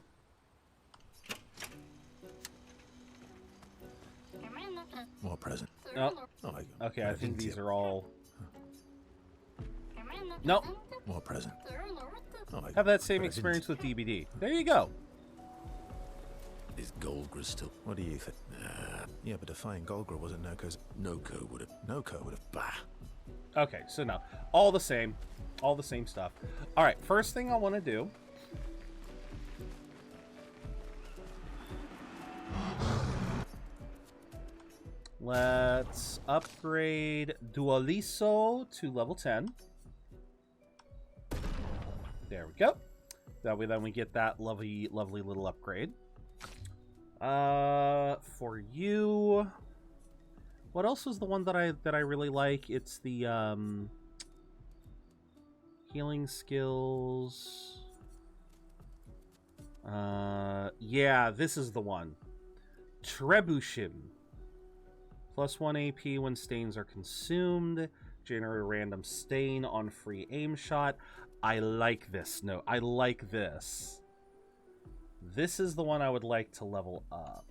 Speaker 4: present.
Speaker 1: Oh,
Speaker 4: Oh,
Speaker 1: okay, I think these are all... Nope.
Speaker 4: More present. Oh,
Speaker 1: Have that same experience with DBD. There you go.
Speaker 4: Is Golgra still? What do you think? Yeah, but defying Golgra wasn't Noco would have. Bah.
Speaker 1: Okay, so no. All the same. All the same stuff. All right, first thing I want to do. Let's upgrade Dualiso to level 10. There we go. That way then we get that lovely, lovely little upgrade. For you... What else was the one that I really like? It's the, healing skills. Yeah, this is the one. Trebuchem. +1 AP when stains are consumed. Generate a random stain on free aim shot. I like this. No, I like this. This is the one I would like to level up.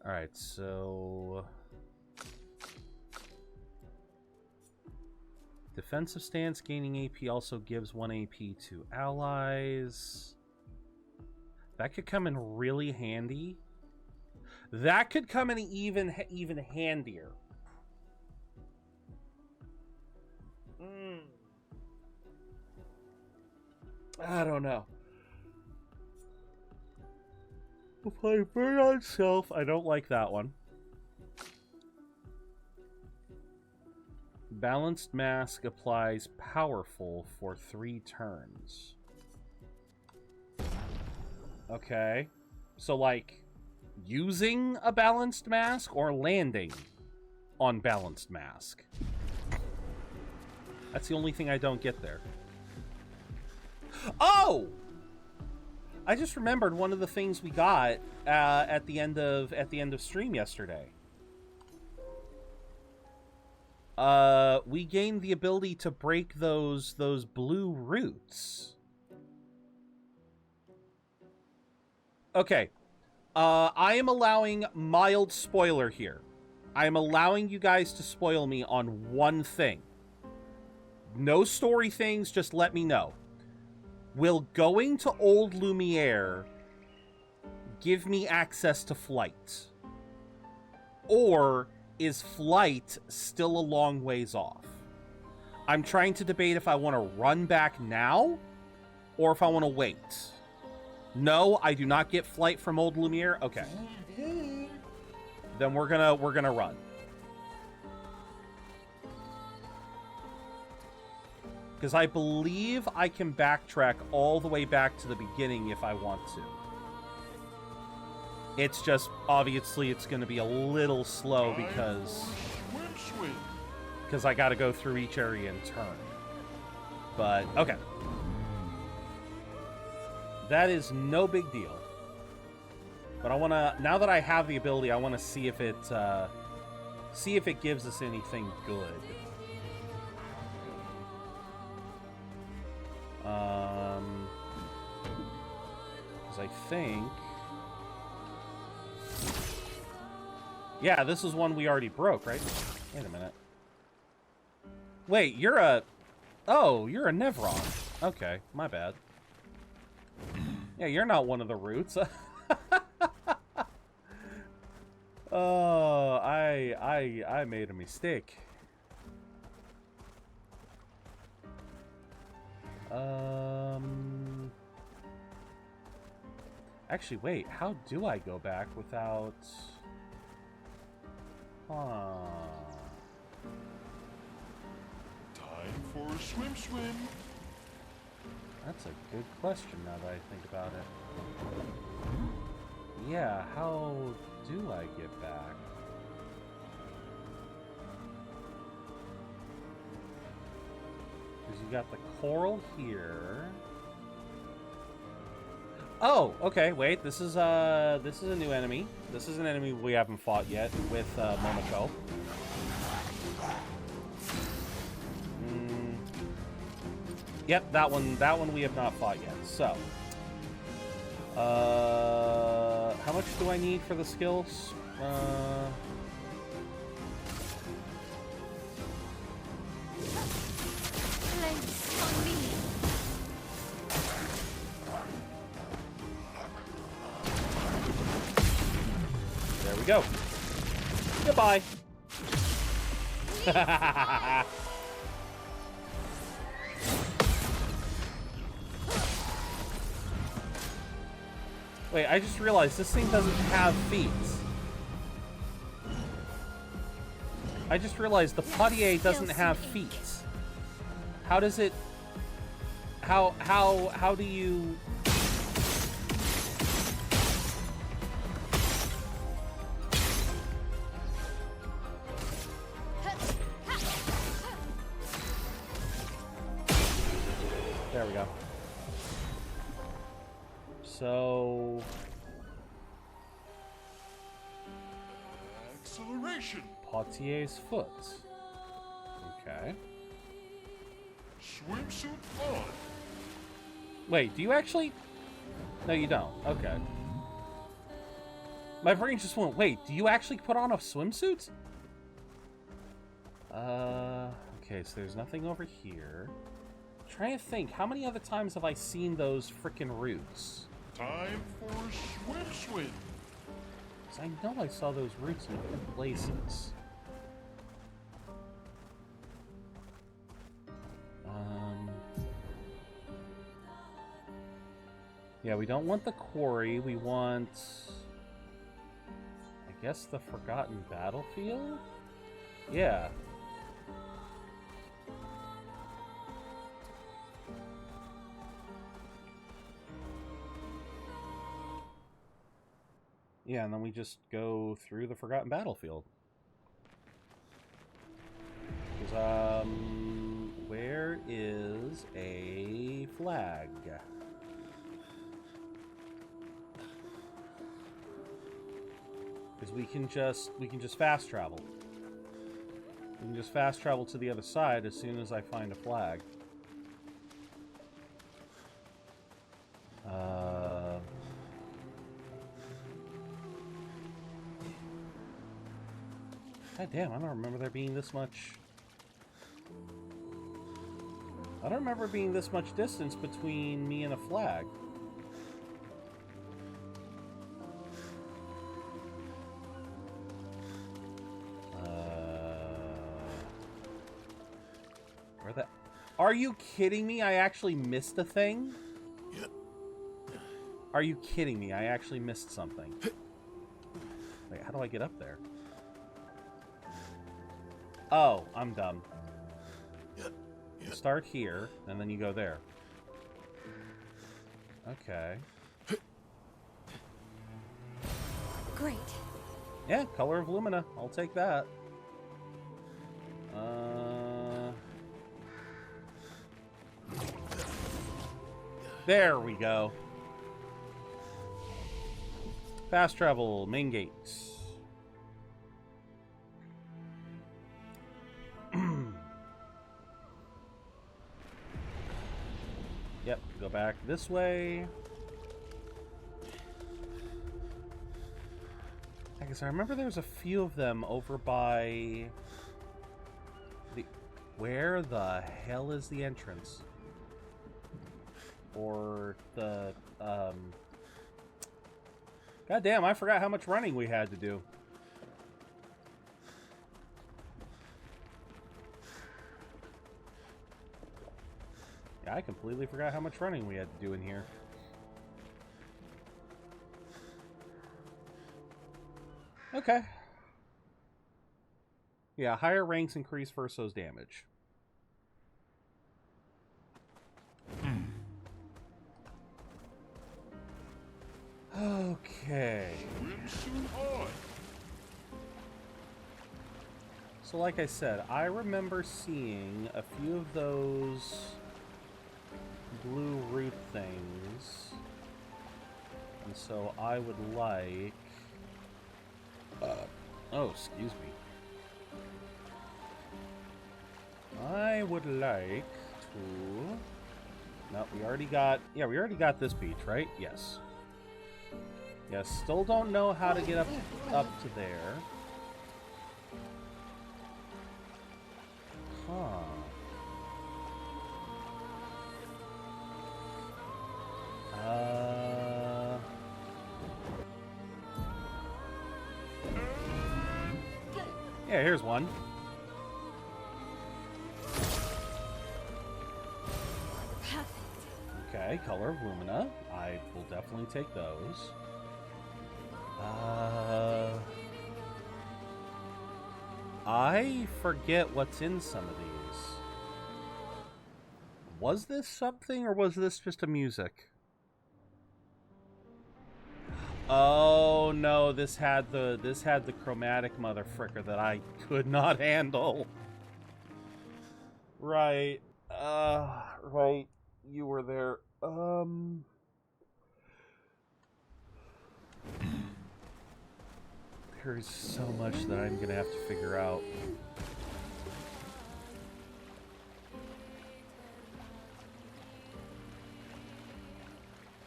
Speaker 1: Alright, so... Defensive stance, gaining AP also gives 1 AP to allies. That could come in really handy. That could come in even handier. I don't know. Apply burn on self. I don't like that one. Balanced Mask applies powerful for 3 turns. Okay. So, like, using a Balanced Mask or landing on Balanced Mask? That's the only thing I don't get there. Oh! I just remembered one of the things we got at the end of stream yesterday. We gained the ability to break those blue roots. Okay. I am allowing mild spoiler here. I am allowing you guys to spoil me on one thing. No story things, just let me know. Will going to Old Lumière give me access to flight? Or is flight still a long ways off? I'm trying to debate if I want to run back now or if I want to wait. No, I do not get flight from Old Lumière. Okay. Then we're gonna run. Because I believe I can backtrack all the way back to the beginning if I want to. It's just, obviously, it's going to be a little slow because I got to go through each area in turn. But, okay. That is no big deal. But I want to, now that I have the ability, I want to see if it gives us anything good. Because I think... Yeah, this is one we already broke, right? Wait a minute. Wait, you're a... Oh, you're a Nevron. Okay, my bad. Yeah, you're not one of the roots. Oh, I made a mistake. Actually, wait. How do I go back without...
Speaker 5: Time for a swim.
Speaker 1: That's a good question now that I think about it. Yeah, how do I get back? Because you got the coral here. Oh, okay, wait, this is a new enemy. This is an enemy we haven't fought yet with Momoko. Yep, that one we have not fought yet. So, how much do I need for the skills? we go. Goodbye. Wait, I just realized this thing doesn't have feet. I just realized the Potier doesn't have feet. How does it... How do you... There we go. So...
Speaker 5: Acceleration.
Speaker 1: Potier's foot. Okay.
Speaker 5: Swimsuit on.
Speaker 1: Wait, do you actually? No, you don't. Okay. My brain just went, wait, do you actually put on a swimsuit? Okay, so there's nothing over here. I'm trying to think, how many other times have I seen those frickin' roots?
Speaker 5: Time for a swim.
Speaker 1: 'Cause I know I saw those roots in different places. Yeah, we don't want the quarry. We want, I guess, the Forgotten Battlefield? Yeah. Yeah, and then we just go through the Forgotten Battlefield. 'Cause, where is a flag? Because we can just fast travel. We can just fast travel to the other side as soon as I find a flag. God damn, I don't remember there being this much... I don't remember being this much distance between me and a flag. Where the... Are you kidding me? I actually missed a thing?
Speaker 4: Yep.
Speaker 1: Are you kidding me? I actually missed something. Wait, how do I get up there? Oh, I'm dumb. You start here, and then you go there. Okay.
Speaker 3: Great.
Speaker 1: Yeah, Color of Lumina. I'll take that. There we go. Fast travel, main gates. Yep, go back this way. I guess I remember there was a few of them over by the... Where the hell is the entrance? Or the, God damn, I forgot how much running we had to do. Yeah, I completely forgot how much running we had to do in here. Okay. Yeah, higher ranks increase Verso's damage. Okay.
Speaker 5: Swimsuit on.
Speaker 1: So like I said, I remember seeing a few of those blue root things. And so I would like... oh, excuse me. I would like to... No, we already got... Yeah, we already got this beach, right? Yes. Yes, still don't know how to get up to there. Huh. Yeah, here's one. Okay, Color of Lumina. I will definitely take those. I forget what's in some of these. Was this something, or was this just a music? Oh no, this had the chromatic motherfricker that I could not handle. Right. Right. You were there. There's so much that I'm gonna have to figure out.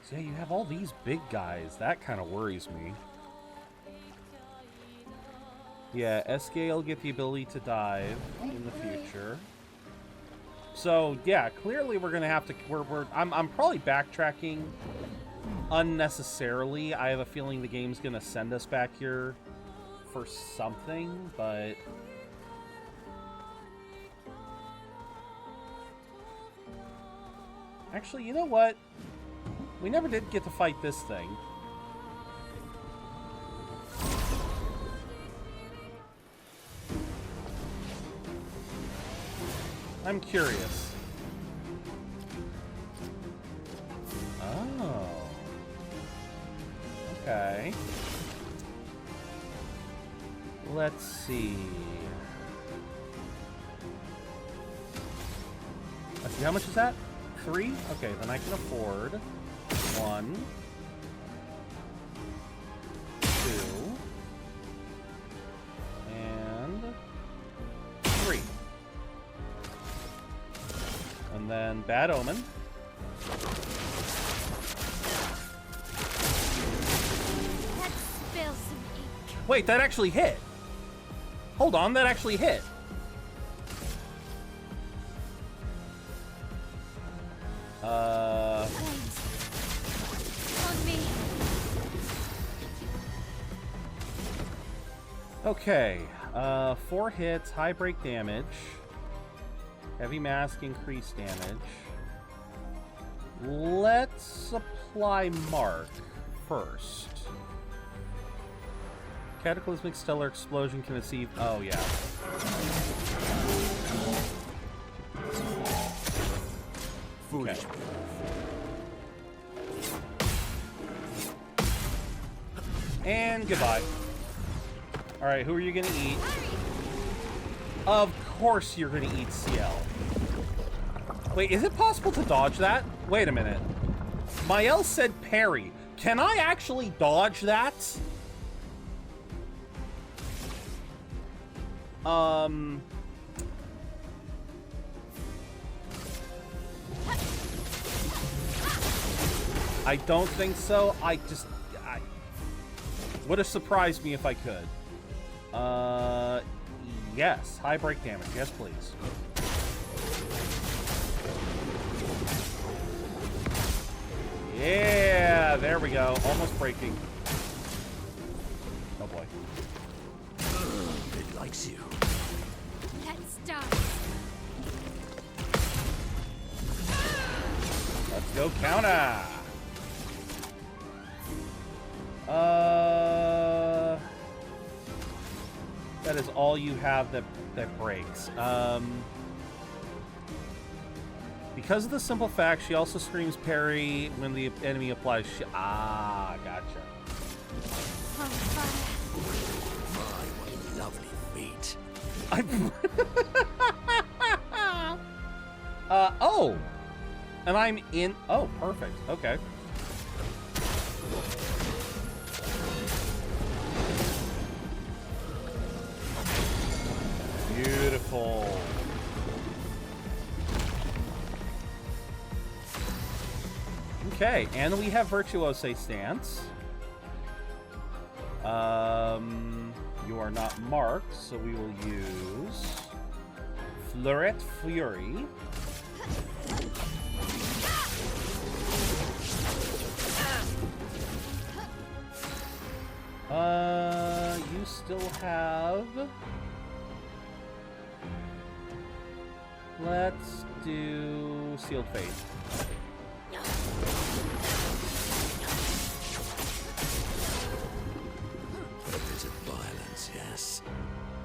Speaker 1: So yeah, you have all these big guys. That kind of worries me. Yeah, SK will get the ability to dive in the future. So yeah, clearly we're gonna have to. I'm probably backtracking unnecessarily. I have a feeling the game's gonna send us back here for something, but actually, you know what? We never did get to fight this thing. I'm curious. Oh. Okay. Let's see. Let's see, how much is that? 3? Okay, then I can afford 1, 2, and 3. And then Bad Omen.
Speaker 3: Let's spill some ink.
Speaker 1: Wait, that actually hit. Hold on, that actually hit.
Speaker 3: On me.
Speaker 1: Okay, 4 hits, high break damage, heavy mask, increased damage. Let's apply Mark first. Cataclysmic Stellar Explosion can receive... Oh, yeah.
Speaker 4: Foolish.
Speaker 1: Okay. And goodbye. Alright, who are you gonna eat? Of course you're gonna eat CL. Wait, is it possible to dodge that? Wait a minute. Mael said parry. Can I actually dodge that? I don't think so. I would have surprised me if I could. Yes. High break damage. Yes, please. Yeah, there we go. Almost breaking. Oh boy.
Speaker 4: It likes you.
Speaker 3: Let's start.
Speaker 1: Let's go counter. That is all you have that breaks. Because of the simple fact, she also screams parry when the enemy applies. Gotcha.
Speaker 3: On fire.
Speaker 4: My, what a lovely feat.
Speaker 1: Oh! And I'm in... Oh, perfect. Okay. Beautiful. Okay, and we have Virtuose stance. You are not marked, so we will use Fleuret Fury. You still have Let's do Sealed Fate.
Speaker 4: A bit of violence, yes.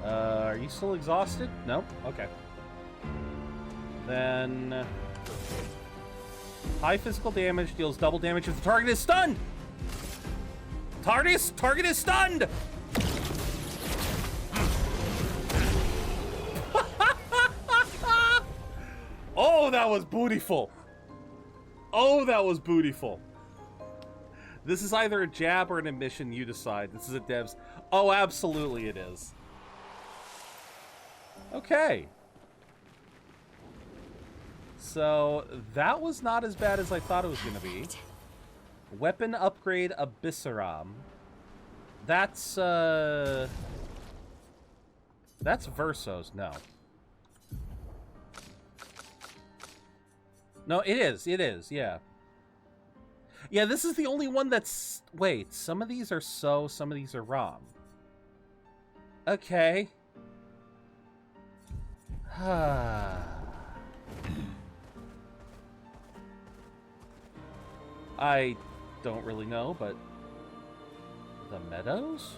Speaker 1: Are you still exhausted? No? Okay. Then... high physical damage deals double damage if the target is stunned! Target is stunned! Oh, that was bootyful. Oh, that was bootyful. This is either a jab or an admission, you decide. This is a devs. Oh, absolutely it is. Okay. So, that was not as bad as I thought it was going to be. Weapon upgrade Abyssaram. That's Verso's, no. No, it is, yeah. Yeah, this is the only one that's... Wait, some of these are So, some of these are Rom. Okay. I don't really know, but... The Meadows?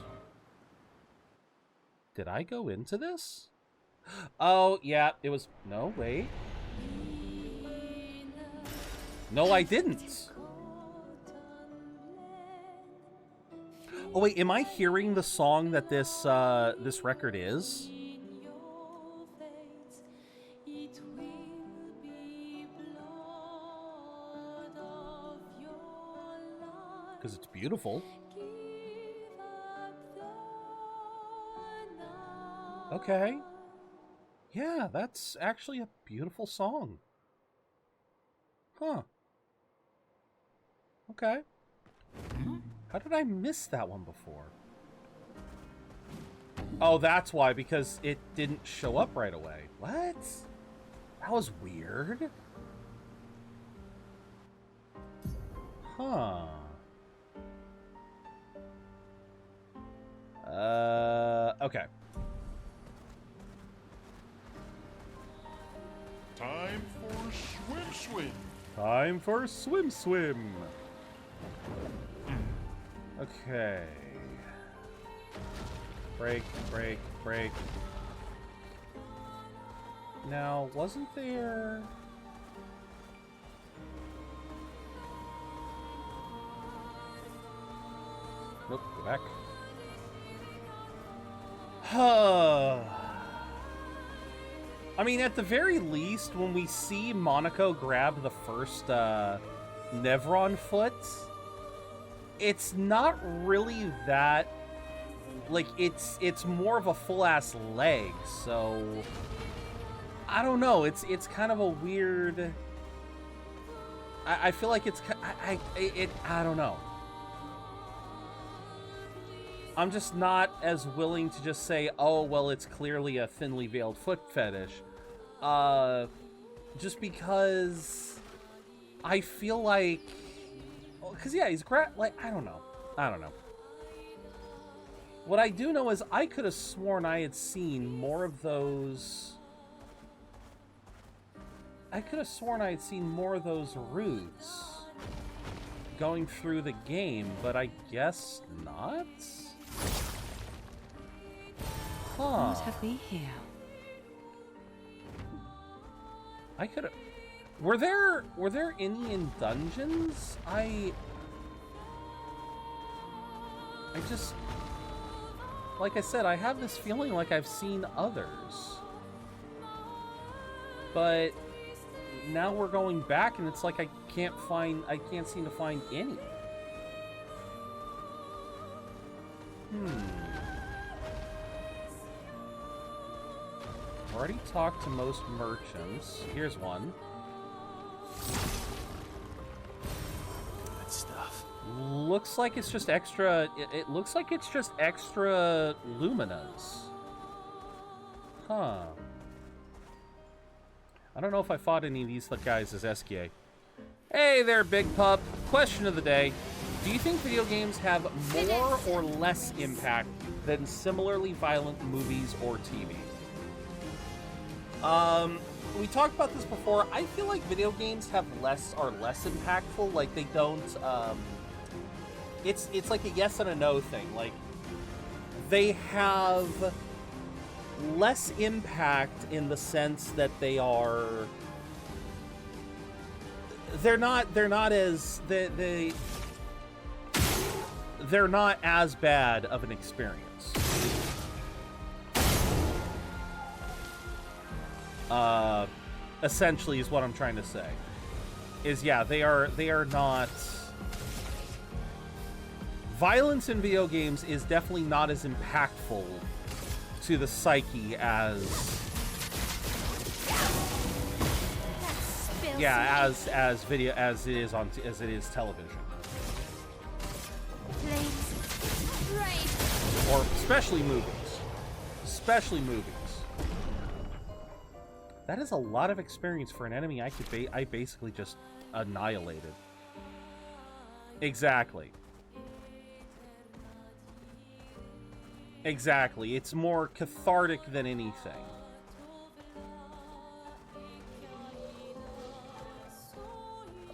Speaker 1: Did I go into this? Oh, yeah, it was... No, wait. No, I didn't. Oh, wait, am I hearing the song that this this record is? Because it's beautiful. Okay. Yeah, that's actually a beautiful song. Huh. Okay. How did I miss that one before? Oh, that's why, because it didn't show up right away. What? That was weird. Huh. Okay.
Speaker 5: Time for swim.
Speaker 1: Time for swim. Okay. Break. Now, wasn't there... Nope, go back. I mean, at the very least, when we see Monaco grab the first Nevron foot, it's not really that... Like, it's more of a full-ass leg, so... I don't know, it's kind of a weird... I feel like it's... I don't know. I'm just not as willing to just say, oh, well, it's clearly a thinly veiled foot fetish. Just because I feel like... Because, yeah, he's... Like, I don't know. What I do know is I could have sworn I had seen more of those... roots going through the game, but I guess not? Huh.
Speaker 8: What have we here?
Speaker 1: I could have... Were there any in dungeons? I just... Like I said, I have this feeling like I've seen others. But now we're going back and it's like I can't seem to find any. Already talked to most merchants. Here's one.
Speaker 4: Good stuff.
Speaker 1: Looks like it's just extra... It looks like it's just extra luminas. Huh. I don't know if I fought any of these guys as SKA. Hey there, Big Pup. Question of the day. Do you think video games have more or less impact than similarly violent movies or TV? we talked about this before. I feel like video games are less impactful. Like they don't. It's like a yes and a no thing. Like they have less impact in the sense that they're not as bad of an experience. Essentially is what I'm trying to say. Is yeah, they are not. Violence in video games is definitely not as impactful to the psyche as as it is television. Or especially movies. That is a lot of experience for an enemy I basically just annihilated. Exactly. Exactly. It's more cathartic than anything.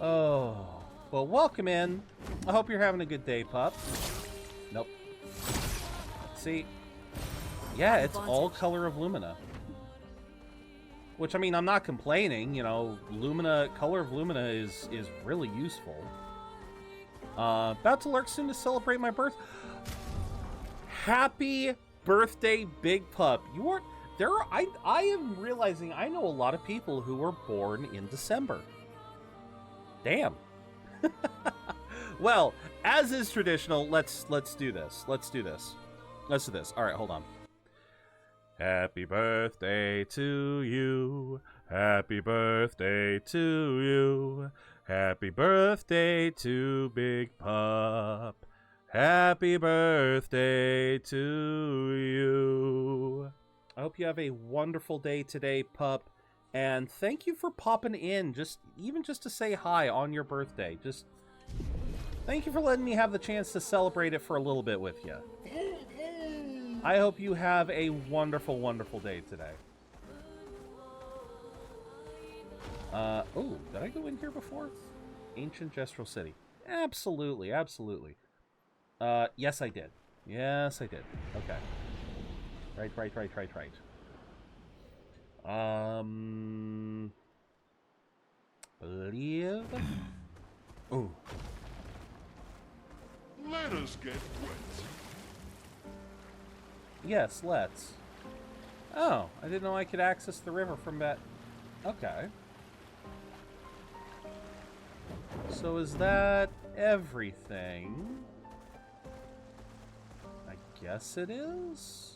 Speaker 1: Oh. Well, welcome in. I hope you're having a good day, pup. Nope. See? Yeah, it's all color of Lumina. Which, I mean, I'm not complaining. You know, color of Lumina is really useful. About to lurk soon to celebrate my birth. Happy birthday, Big Pup. I am realizing I know a lot of people who were born in December. Damn. Well, as is traditional, let's do this. Let's do this. All right, hold on. Happy birthday to you. Happy birthday to you. Happy birthday to Big Pup. Happy birthday to you. I hope you have a wonderful day today, pup. And thank you for popping in, even just to say hi on your birthday. Just thank you for letting me have the chance to celebrate it for a little bit with you. I hope you have a wonderful, wonderful day today. Oh, did I go in here before? Ancient Gestural City. Absolutely, absolutely. Yes, I did. Yes, I did. Okay. Right. Believe. Ooh.
Speaker 5: Let us get wet.
Speaker 1: Yes, let's. Oh, I didn't know I could access the river from that. Okay. So is that everything? I guess it is?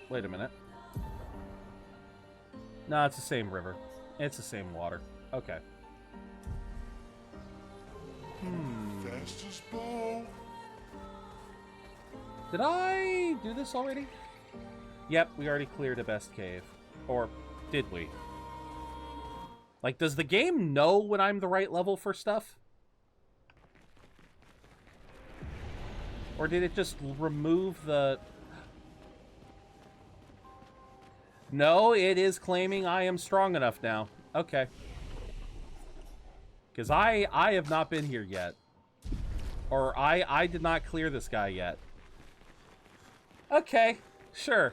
Speaker 1: Wait a minute. No, it's the same river. It's the same water. Okay.
Speaker 5: Fast as ball.
Speaker 1: Did I do this already? Yep, we already cleared a best cave. Or did we? Like, does the game know when I'm the right level for stuff? Or did it just remove the... No, it is claiming I am strong enough now. Okay. Because I have not been here yet. Or I did not clear this guy yet. Okay, sure.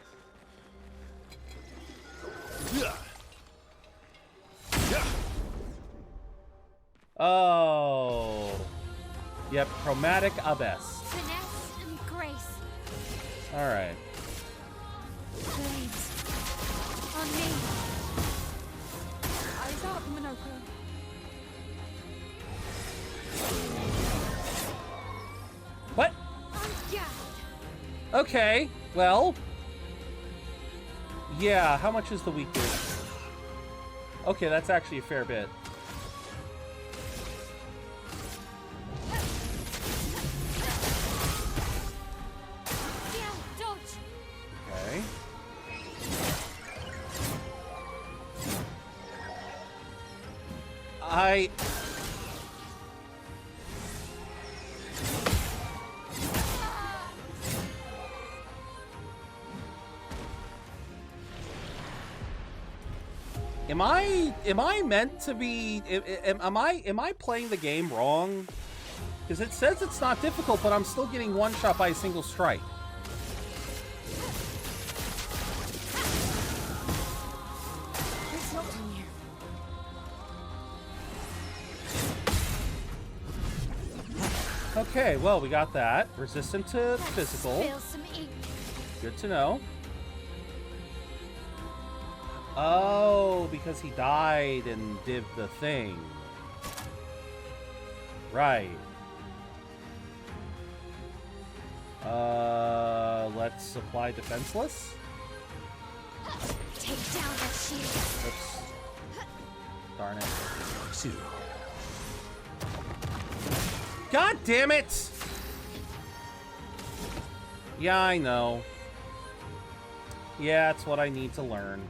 Speaker 1: Oh. Yep, chromatic abyss.
Speaker 3: Finesse and grace.
Speaker 1: Alright.
Speaker 3: Blades. On me. Eyes up, Minoko.
Speaker 1: What?
Speaker 3: Yeah.
Speaker 1: Okay, well. Yeah, how much is the weakness? Okay, that's actually a fair bit.
Speaker 3: Yeah, dodge.
Speaker 1: Okay. Am I meant to be? Am I playing the game wrong? Because it says it's not difficult, but I'm still getting one shot by a single strike.
Speaker 7: It's not on you.
Speaker 1: Okay, well, we got that. Resistant to physical.
Speaker 3: Spill some ink.
Speaker 1: Good to know. Oh, because he died and did the thing. Right. Let's apply defenseless.
Speaker 3: Take down that shield.
Speaker 1: Oops. Darn it.
Speaker 4: Obsur.
Speaker 1: God damn it! Yeah, I know. Yeah, it's what I need to learn.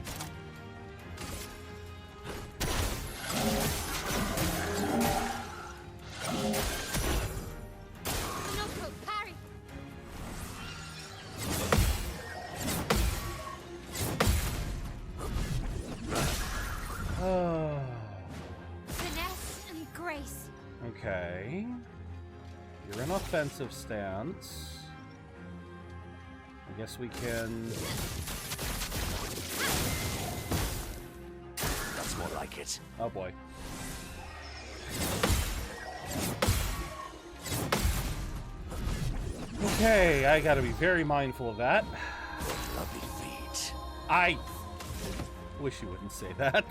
Speaker 3: Knockout, parry. Finesse and grace.
Speaker 1: Okay. You're in offensive stance. I guess we can...
Speaker 4: That's more like it.
Speaker 1: Oh boy. Okay, I gotta be very mindful of that.
Speaker 4: Lovely feet.
Speaker 1: I wish you wouldn't say that.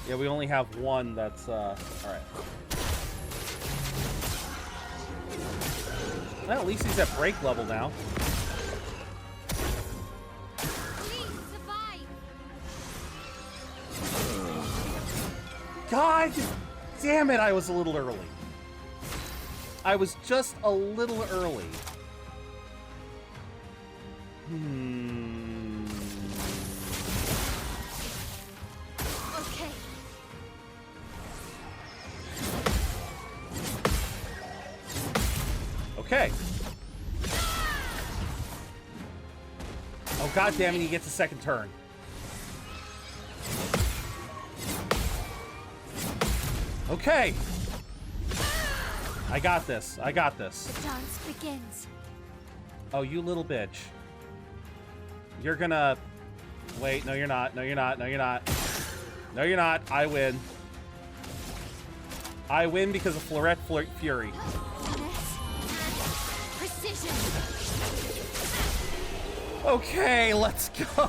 Speaker 1: Yeah, we only have one that's, alright. Well, at least he's at break level now.
Speaker 3: Please survive.
Speaker 1: God damn it, I was a little early. I was just a little early.
Speaker 3: Okay.
Speaker 1: Okay. Oh, god damn it, he gets a second turn. Okay. I got this. I got this.
Speaker 3: The dance begins.
Speaker 1: Oh, you little bitch. You're gonna... Wait, no you're not. No you're not. No you're not. No you're not. I win. I win because of Florette Fury.
Speaker 3: Finesse and precision.
Speaker 1: Okay, let's go.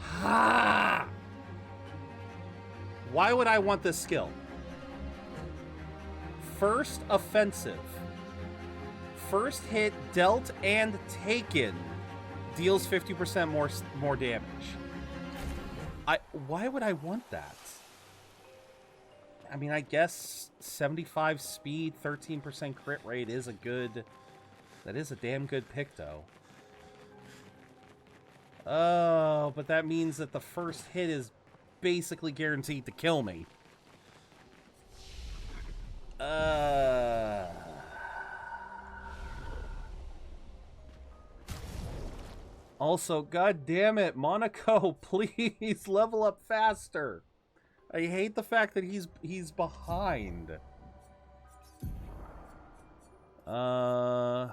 Speaker 1: Ha! Why would I want this skill? First offensive. First hit dealt and taken deals 50% more damage. Why would I want that? I mean, I guess 75 speed, 13% crit rate is a good... That is a damn good pick, though. Oh, but that means that the first hit is basically guaranteed to kill me. Also, god damn it, Monaco, please level up faster. I hate the fact that he's behind. Oh,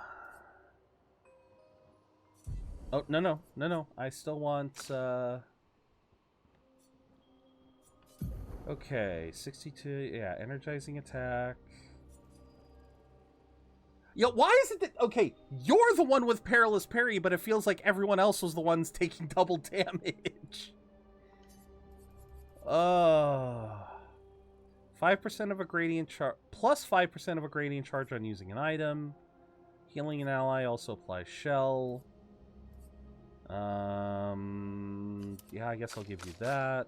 Speaker 1: no. I still want, Okay, 62, yeah, energizing attack. Yo, why is it that... Okay, you're the one with Perilous Parry, but it feels like everyone else was the ones taking double damage. 5% of a gradient charge... Plus 5% of a gradient charge on using an item. Healing an ally also applies shell. Yeah, I guess I'll give you that.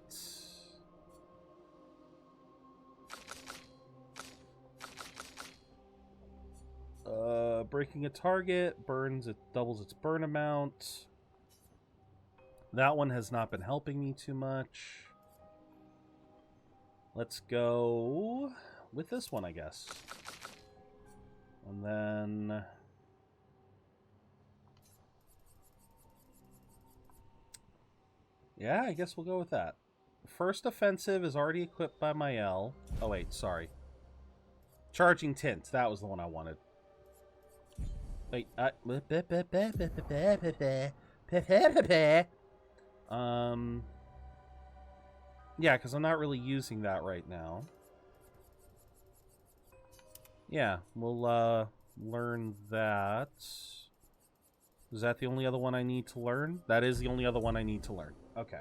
Speaker 1: Breaking a target burns, it doubles its burn amount. That one has not been helping me too much. Let's go with this one, I guess. And then Yeah, I guess we'll go with that. First offensive is already equipped by my L. Oh, wait, sorry. Charging tint. That was the one I wanted. Wait, yeah, because I'm not really using that right now. Yeah, we'll, learn that. Is that the only other one I need to learn? That is the only other one I need to learn. Okay.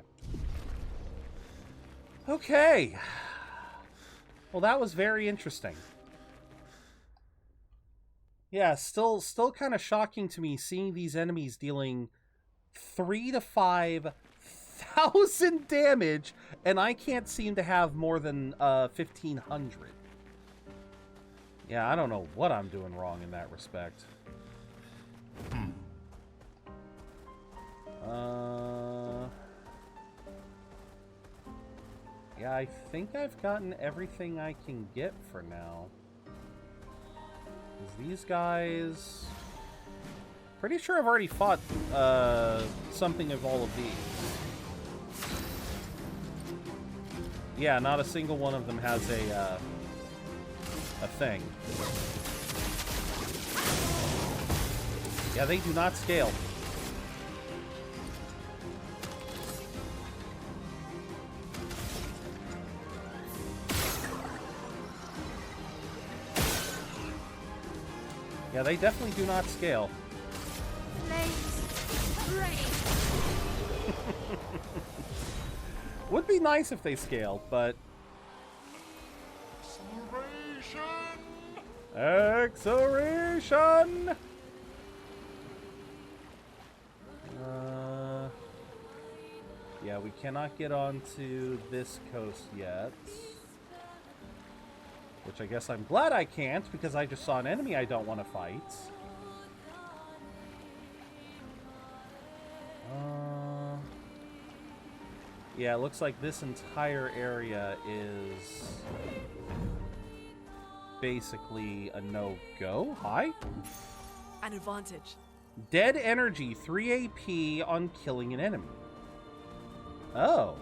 Speaker 1: Okay. Well, that was very interesting. Yeah, still kind of shocking to me seeing these enemies dealing 3,000 to 5,000 damage, and I can't seem to have more than 1,500. Yeah, I don't know what I'm doing wrong in that respect. Yeah, I think I've gotten everything I can get for now. These guys... Pretty sure I've already fought something of all of these. Yeah, not a single one of them has a thing. Yeah, they do not scale. Yeah, they definitely do not scale. Would be nice if they scaled, but... Acceleration! Yeah, we cannot get onto this coast yet. Which I guess I'm glad I can't, because I just saw an enemy I don't want to fight. Yeah, it looks like this entire area is basically a no-go. Hi?
Speaker 7: An advantage.
Speaker 1: Dead energy, 3 AP on killing an enemy. Oh.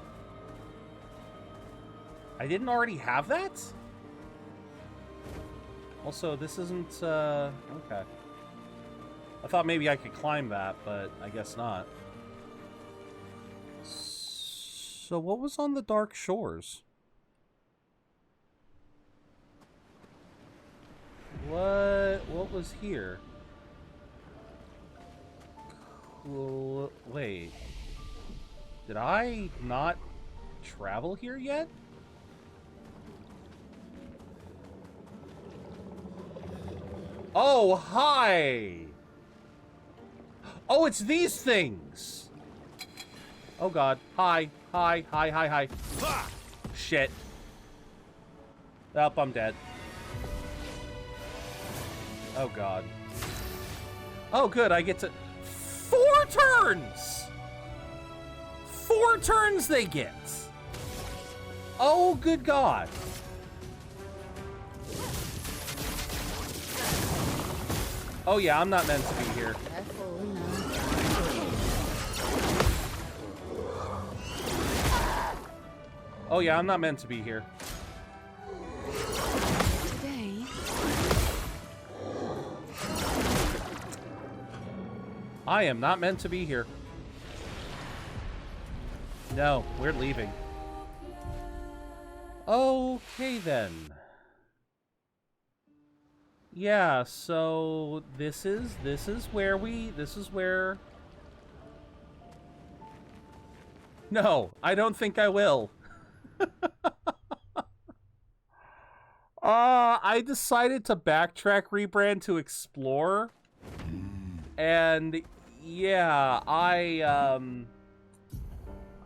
Speaker 1: I didn't already have that? Also, this isn't, okay. I thought maybe I could climb that, but I guess not. So what was on the Dark Shores? What was here? Wait. Did I not travel here yet? Oh, hi! Oh, it's these things! Oh god. Hi. Hi. Hi. Hi. Hi. Ah! Shit. Oh, I'm dead. Oh god. Oh good, I get to... 4 turns! 4 turns they get! Oh good god. Oh yeah, I'm not meant to be here. Oh yeah, I'm not meant to be here.
Speaker 7: Today.
Speaker 1: I am not meant to be here. No, we're leaving. Okay then. Yeah, so this is where No, I don't think I will. I decided to backtrack rebrand to explore. And yeah, I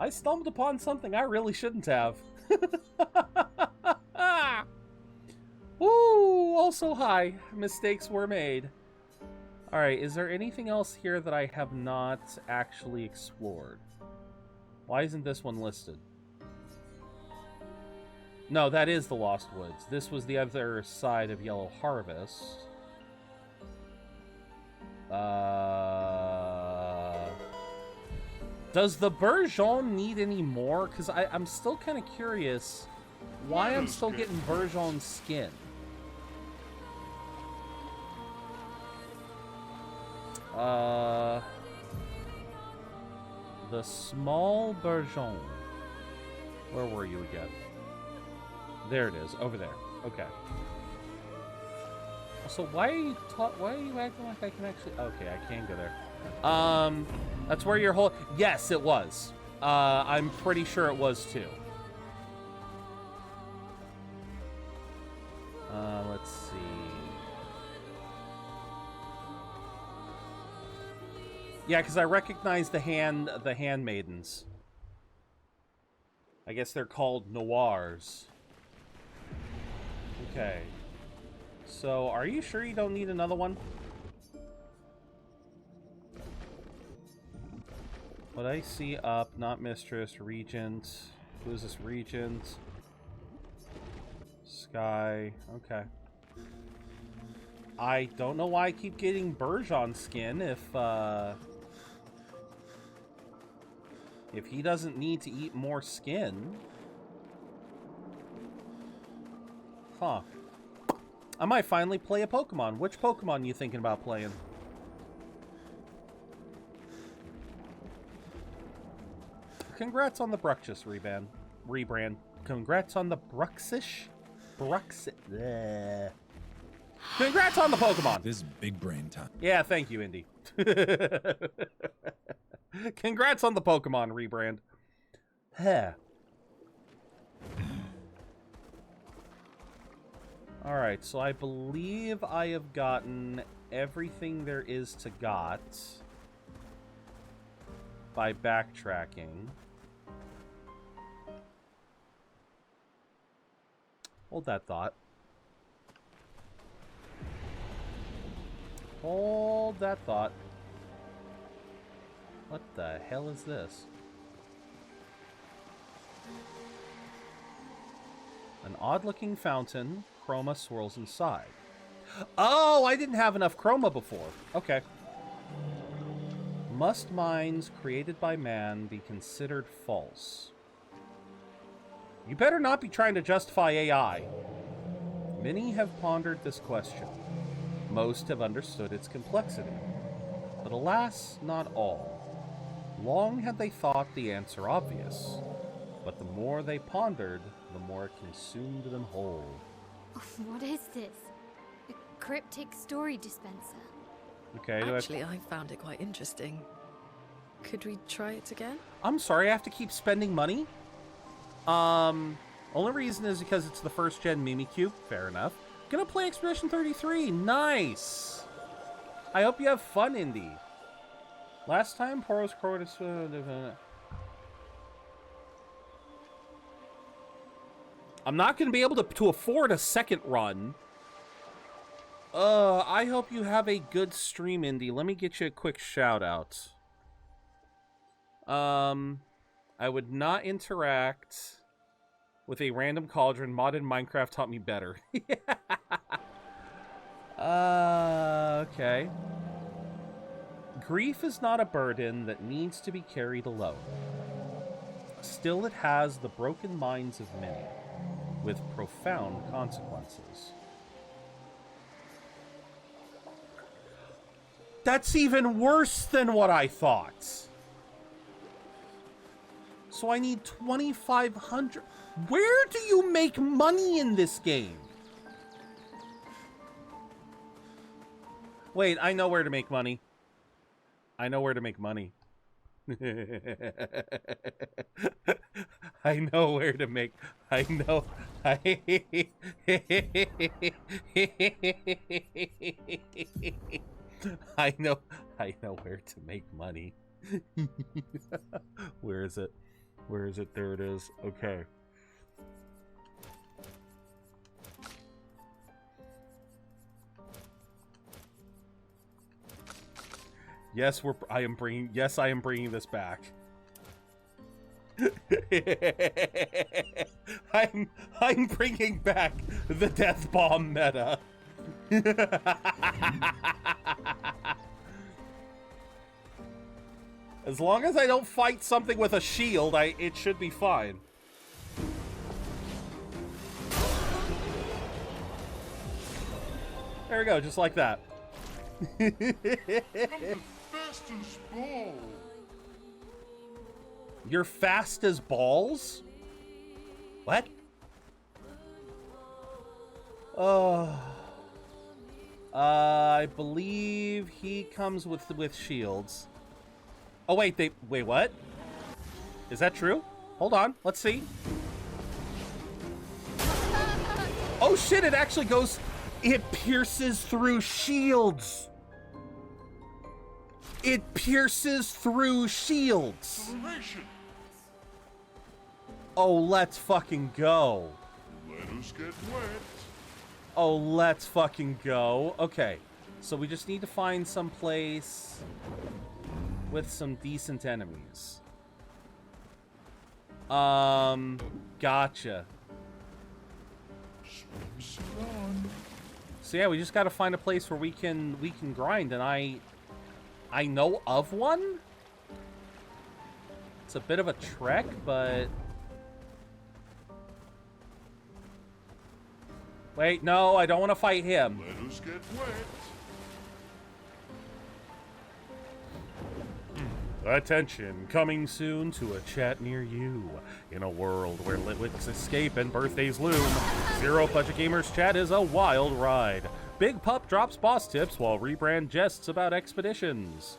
Speaker 1: stumbled upon something I really shouldn't have. Woo! Also hi. Mistakes were made. Alright, is there anything else here that I have not actually explored? Why isn't this one listed? No, that is the Lost Woods. This was the other side of Yellow Harvest. Does the Bourgeon need any more? Because I'm still kind of curious why I'm still getting Bourgeon skin. The small Bourgeon. Where were you again? There it is, over there. Okay. So why are you acting like I can actually? Okay, I can go there. That's where your whole. Yes, it was. I'm pretty sure it was too. Let's see. Yeah, because I recognize the handmaidens. I guess they're called noirs. Okay. So, are you sure you don't need another one? What I see up, not mistress, regent. Who's this regent? Sky. Okay. I don't know why I keep getting Bourgeon skin if he doesn't need to eat more skin. Huh. I might finally play a Pokemon. Which Pokemon you thinking about playing? Congrats on the Bruxish rebrand. Congrats on the Bruxish? Congrats on the Pokemon!
Speaker 8: This big brain time.
Speaker 1: Yeah, thank you, Indy. Congrats on the Pokemon rebrand. Heh. Alright, so I believe I have gotten everything there is to got by backtracking. Hold that thought. Hold that thought. What the hell is this? An odd-looking fountain. Chroma swirls inside. Oh, I didn't have enough chroma before. Okay. Must minds created by man be considered false? You better not be trying to justify AI. Many have pondered this question. Most have understood its complexity. But alas, not all. Long had they thought the answer obvious. But the more they pondered, the more it consumed them whole.
Speaker 3: What is this? A cryptic story dispenser.
Speaker 1: Okay.
Speaker 7: Actually, I found it quite interesting. Could we try it again?
Speaker 1: I'm sorry, I have to keep spending money? Only reason is because it's the first gen Mimikyu. Fair enough. Gonna play Expedition 33. Nice! I hope you have fun, Indy. Last time, Poros Cordis... I'm not going to be able to afford a second run. I hope you have a good stream, Indy. Let me get you a quick shout out. I would not interact with a random cauldron. Modded Minecraft taught me better. Okay. Grief is not a burden that needs to be carried alone. Still, it has the broken minds of many, with profound consequences. That's even worse than what I thought. So I need 2,500. Where do you make money in this game? Wait, I know where to make money. I know where to make money. I know where to make. I know. I know where to make money. Where is it? Where is it? There it is. Okay. Yes, I am bringing this back. I'm bringing back the death bomb meta. As long as I don't fight something with a shield, it should be fine. There we go, just like that.
Speaker 5: I'm the fastest ball.
Speaker 1: You're fast as balls? What? I believe he comes with shields. Oh wait, wait, what? Is that true? Hold on, let's see. Oh shit, it actually goes, it pierces through shields. It pierces through shields.
Speaker 5: Acceleration.
Speaker 1: Oh, let's fucking go.
Speaker 5: Let us get wet.
Speaker 1: Oh, let's fucking go. Okay, so we just need to find some place with some decent enemies. Gotcha. So yeah, we just got to find a place where we can grind, and I know of one. It's a bit of a trek, but wait, no, I don't want to fight him.
Speaker 5: Let us get wet.
Speaker 1: Attention, coming soon to a chat near you. In a world where litwicks escape and birthdays loom, ZeroBudgetGamer's chat is a wild ride. Big Pup drops boss tips while Rebrand jests about expeditions.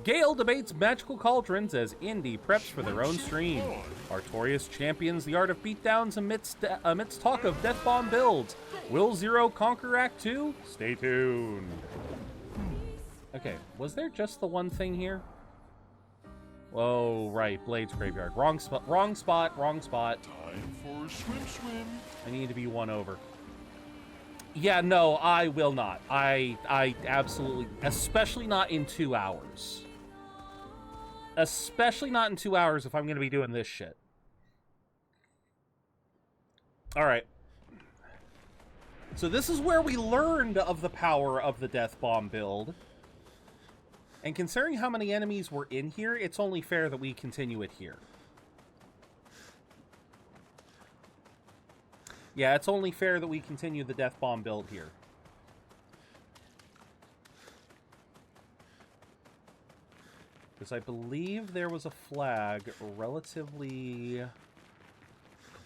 Speaker 1: Gale debates magical cauldrons as Indy preps for their own stream. Artorias champions the art of beatdowns amidst talk of death bomb builds. Will Zero conquer Act 2? Stay tuned. Okay, was there just the one thing here? Oh, right, Blades Graveyard. Wrong spot, wrong spot, wrong spot.
Speaker 5: Time for swim.
Speaker 1: I need to be one over. Yeah, no, I will not. I absolutely, especially not in 2 hours. Especially not in 2 hours if I'm going to be doing this shit. All right. So this is where we learned of the power of the Death Bomb build. And considering how many enemies were in here, it's only fair that we continue it here. Yeah, it's only fair that we continue the Death Bomb build here. Because I believe there was a flag relatively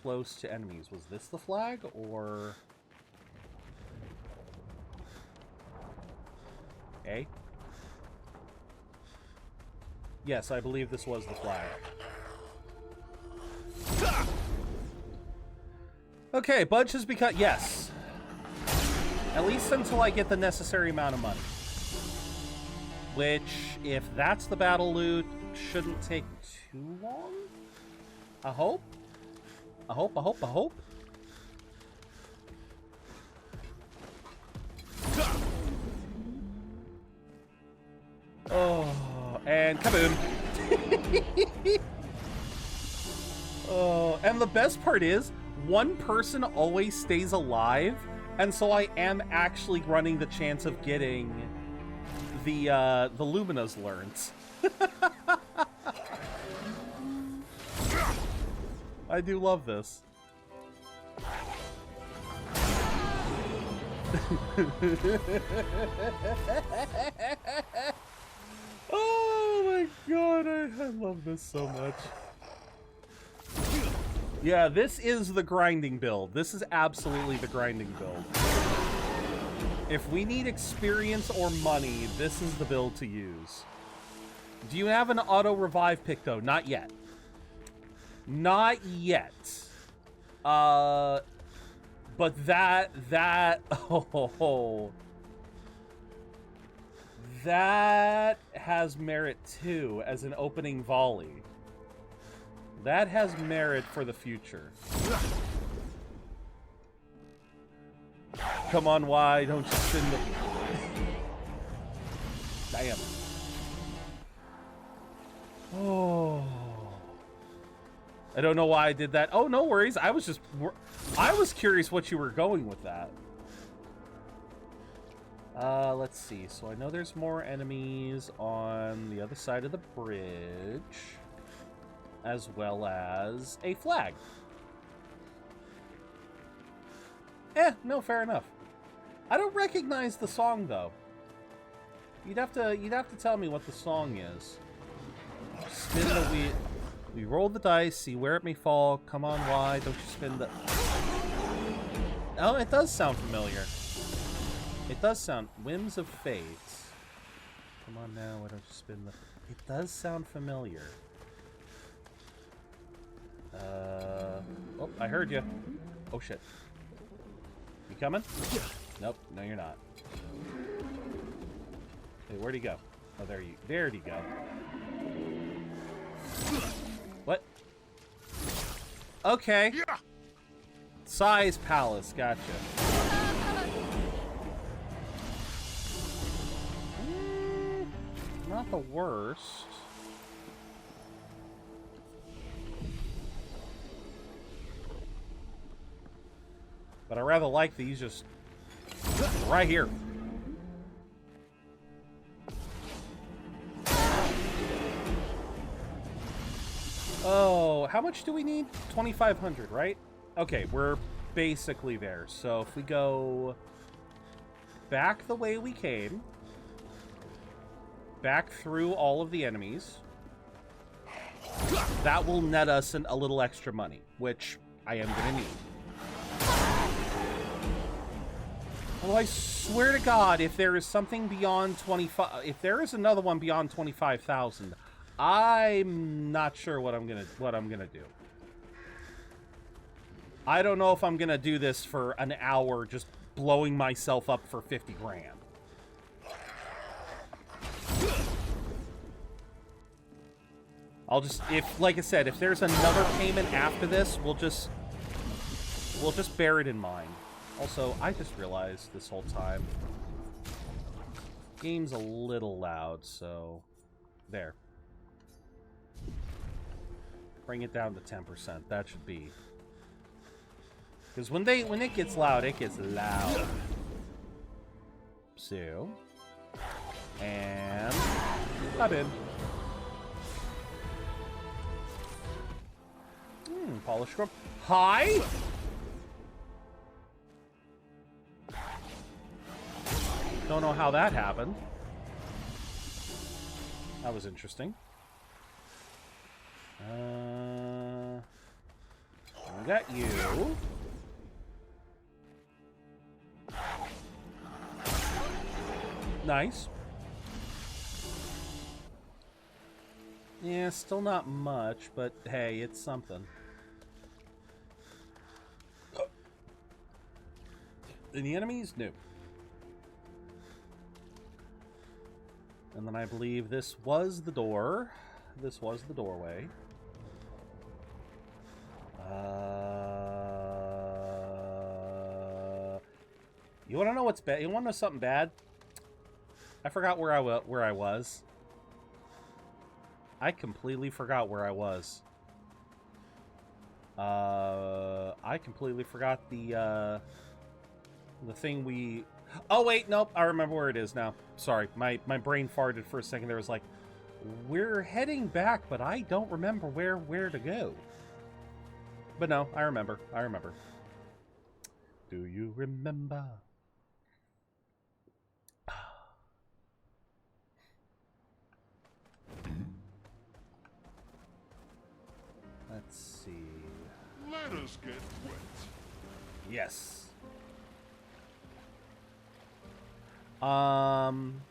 Speaker 1: close to enemies. Was this the flag, or... A? Yes, I believe this was the flag. Okay, Budge has become... Yes. At least until I get the necessary amount of money. Which, if that's the battle loot, shouldn't take too long? I hope? I hope. Oh, and kaboom. Oh, and the best part is, one person always stays alive, and so I am actually running the chance of getting the Lumina's learns. I do love this. Oh my god, I love this so much. Yeah, this is the grinding build. This is absolutely the grinding build. If we need experience or money, this is the build to use. Do you have an auto revive pick though? Not yet. Not yet. But that that has merit too as an opening volley. That has merit for the future. Come on, why don't you spin the... Damn. Oh. I don't know why I did that. Oh, no worries. I was curious what you were going with that. Let's see. So I know there's more enemies on the other side of the bridge, as well as a flag. No, fair enough. I don't recognize the song though. You'd have to tell me what the song is. Spin the wheel. We roll the dice, see where it may fall. Come on, why don't you spin the... Oh, it does sound familiar. It does sound... Whims of Fate. Come on now, why don't you spin the... It does sound familiar. Oh, I heard you. Oh, shit. You coming? Nope, no you're not. Hey, where'd he go? Oh, there'd he go. What? Okay. Size Palace, gotcha. Not the worst. But I rather like these just right here. Oh, how much do we need? 2,500, right? Okay, we're basically there. So if we go back the way we came, back through all of the enemies, that will net us a little extra money, which I am going to need. Oh, I swear to God, if there is something beyond 25, if there is another one beyond 25,000, I'm not sure what I'm gonna do. I don't know if I'm gonna do this for an hour, just blowing myself up for 50 grand. I'll just, like I said, if there's another payment after this, we'll just bear it in mind. Also, I just realized this whole time, game's a little loud, so there. Bring it down to 10%. That should be, because when it gets loud, it gets loud. So, and hop in. Polish scrub. Hi. Don't know how that happened. That was interesting. We got you. Nice. Yeah, still not much, but hey, it's something. Any enemies? No. And then I believe this was the door. This was the doorway. You want to know what's bad? You want to know something bad? I forgot where I was. I completely forgot where I was. I completely forgot the thing we... Oh, wait, nope. I remember where it is now. Sorry, my brain farted for a second. There was like, we're heading back, but I don't remember where to go. But no, I remember. I remember. Do you remember? Let's see.
Speaker 5: Let us get wet.
Speaker 1: Yes. And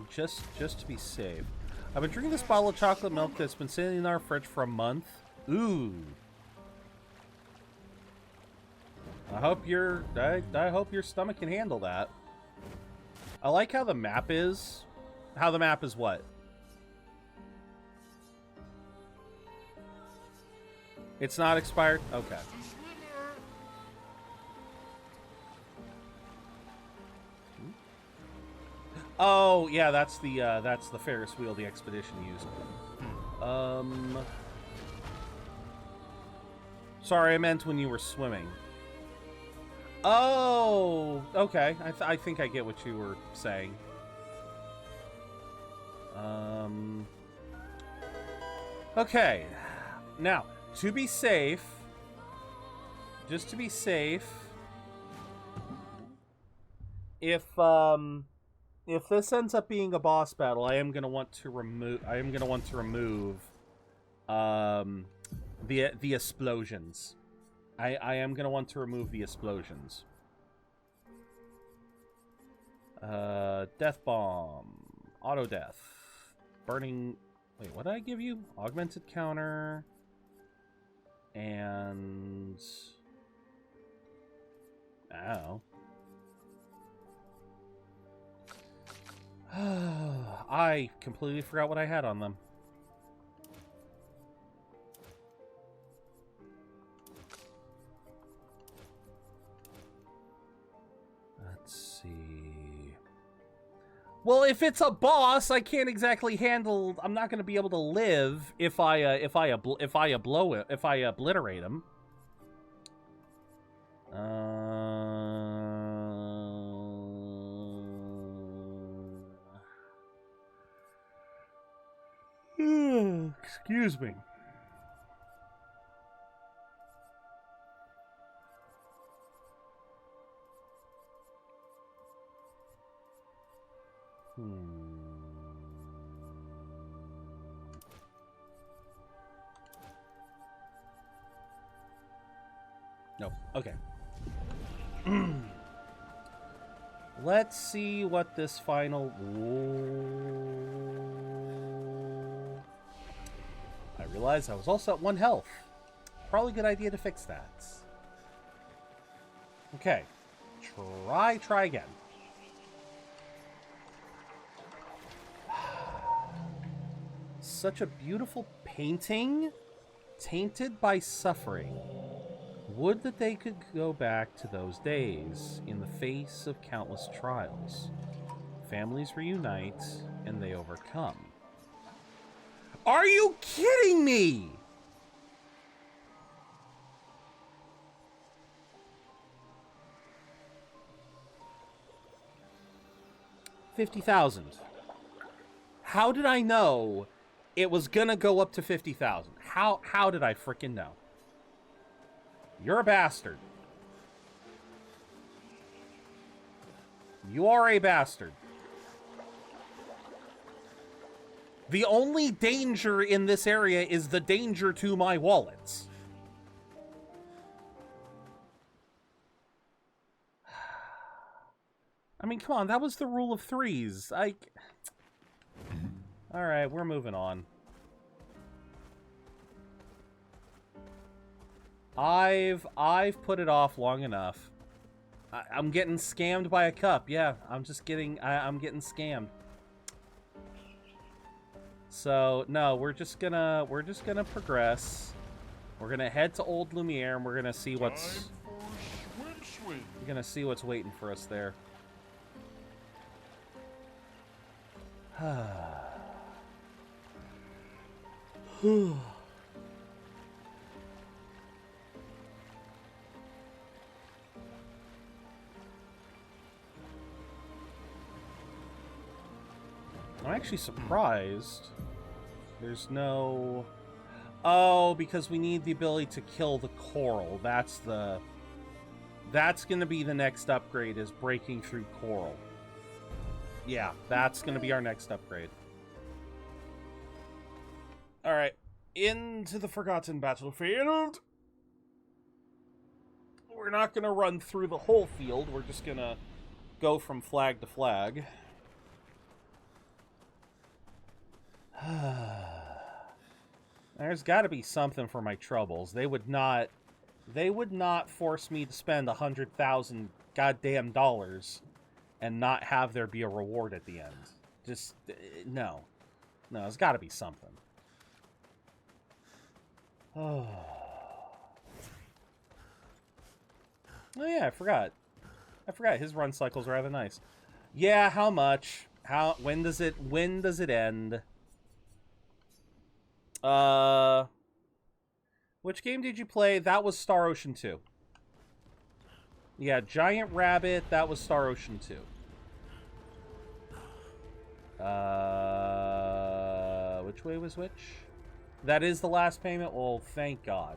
Speaker 1: just to be safe, I've been drinking this bottle of chocolate milk that's been sitting in our fridge for a month. Ooh. I hope your stomach can handle that. I like how the map is. How the map is what? It's not expired? Okay. Oh, yeah, that's the Ferris wheel the expedition used. Sorry, I meant when you were swimming. Oh, okay. I think I get what you were saying. Okay. Now, to be safe, just to be safe, if this ends up being a boss battle, I am gonna want to remove the explosions. I am gonna want to remove the explosions. Death bomb, auto death, burning. Wait, what did I give you? Augmented counter, and ow. I completely forgot what I had on them. Let's see. Well, if it's a boss, I can't exactly handle. I'm not going to be able to live if I obliterate him. Excuse me. No. Okay. Let's see what this final... I realized I was also at 1 health. Probably a good idea to fix that. Okay. Try again. Such a beautiful painting, tainted by suffering. Would that they could go back to those days in the face of countless trials. Families reunite, and they overcome. Are you kidding me? $50,000. How did I know it was gonna go up to 50,000? How did I frickin' know? You're a bastard. You are a bastard. The only danger in this area is the danger to my wallets. I mean, come on, that was the rule of threes. Alright, we're moving on. I've put it off long enough. I'm getting scammed by a cup. Yeah, I'm getting scammed. So no, we're just gonna progress. We're gonna head to Old Lumière and we're gonna see what's We're gonna see what's waiting for us there. I'm actually surprised there's no... Oh, because we need the ability to kill the coral. That's gonna be the next upgrade, is breaking through coral. Yeah, that's gonna be our next upgrade. Alright, into the Forgotten Battlefield. We're not gonna run through the whole field, we're just gonna go from flag to flag. There's got to be something for my troubles. They would not force me to spend 100,000 goddamn dollars and not have there be a reward at the end. Just no, there's got to be something. Oh yeah, I forgot his run cycle's rather nice. Yeah, how much? When does it end? Which game did you play? That was Star Ocean 2. Yeah, Giant Rabbit, that was Star Ocean 2. Which way was which? That is the last payment? Well, thank God.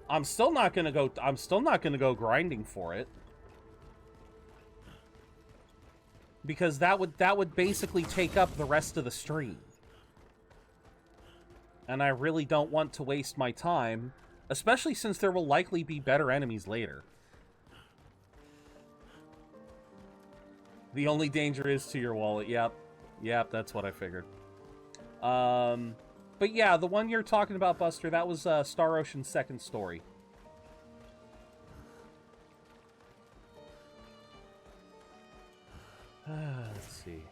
Speaker 1: I'm still not gonna go grinding for it. Because that would basically take up the rest of the stream. And I really don't want to waste my time, especially since there will likely be better enemies later. The only danger is to your wallet. Yep. Yep, that's what I figured. But yeah, the one you're talking about, Buster, that was Star Ocean's second story. Let's see.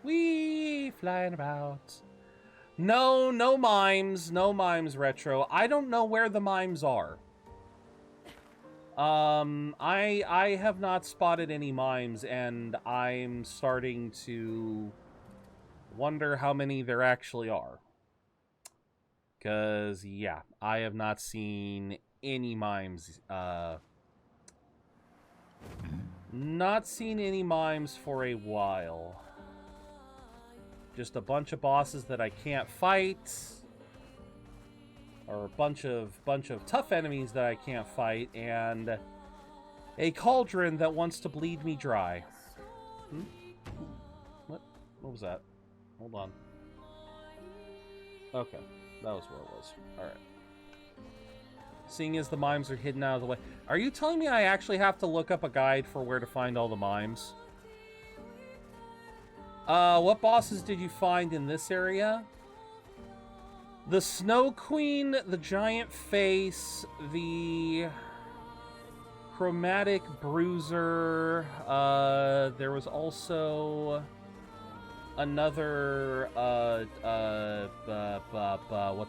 Speaker 1: Wee, flying about. No mimes. No mimes, Retro. I don't know where the mimes are. I have not spotted any mimes, and I'm starting to wonder how many there actually are. Because, yeah, I have not seen any mimes, not seen any mimes for a while. Just a bunch of bosses that I can't fight. Or a bunch of tough enemies that I can't fight, and a cauldron that wants to bleed me dry. What was that? Hold on. Okay, that was where it was. Alright. Seeing as the mimes are hidden out of the way. Are you telling me I actually have to look up a guide for where to find all the mimes? What bosses did you find in this area? The Snow Queen, the Giant Face, the Chromatic Bruiser, there was also another, what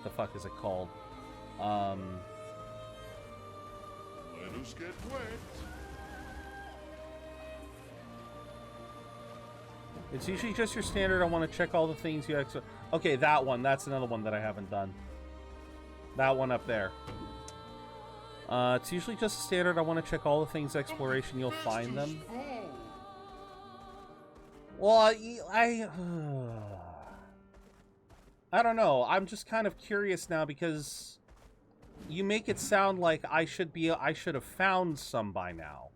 Speaker 1: the fuck is it called?
Speaker 5: Let us get wet.
Speaker 1: It's usually just your standard, I want to check all the things you extra... Okay, that one. That's another one that I haven't done. That one up there. It's usually just a standard, I want to check all the things exploration, you'll find them. Well, I don't know. I'm just kind of curious now because you make it sound like I should have found some by now.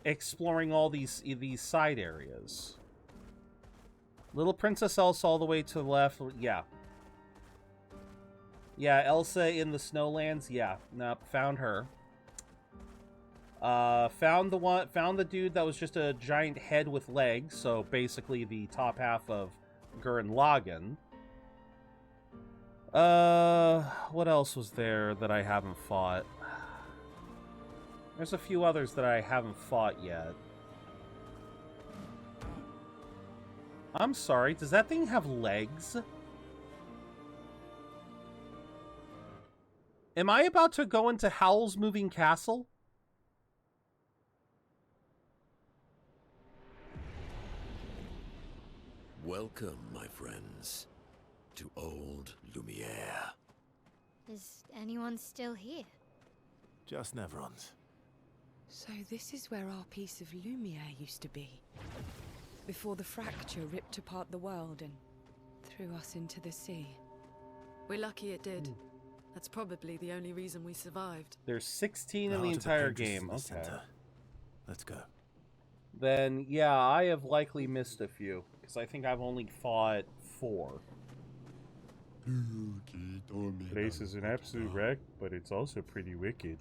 Speaker 1: Exploring all these side areas. Little Princess Elsa all the way to the left. Yeah. Yeah, Elsa in the Snowlands. Yeah. Nope, found her. Found the dude that was just a giant head with legs, so basically the top half of Gurren Lagann. What else was there that I haven't fought? There's a few others that I haven't fought yet. I'm sorry, does that thing have legs? Am I about to go into Howl's Moving Castle?
Speaker 4: Welcome, my friends, to old Lumière.
Speaker 3: Is anyone still here?
Speaker 4: Just Neverons.
Speaker 7: So this is where our piece of Lumière used to be. Before the fracture ripped apart the world and threw us into the sea. We're lucky it did. That's probably the only reason we survived.
Speaker 1: There's 16 in the entire game. Okay.
Speaker 4: Let's go.
Speaker 1: Then, yeah, I have likely missed a few. Because I think I've only fought 4. Place is an absolute wreck, but it's also pretty wicked.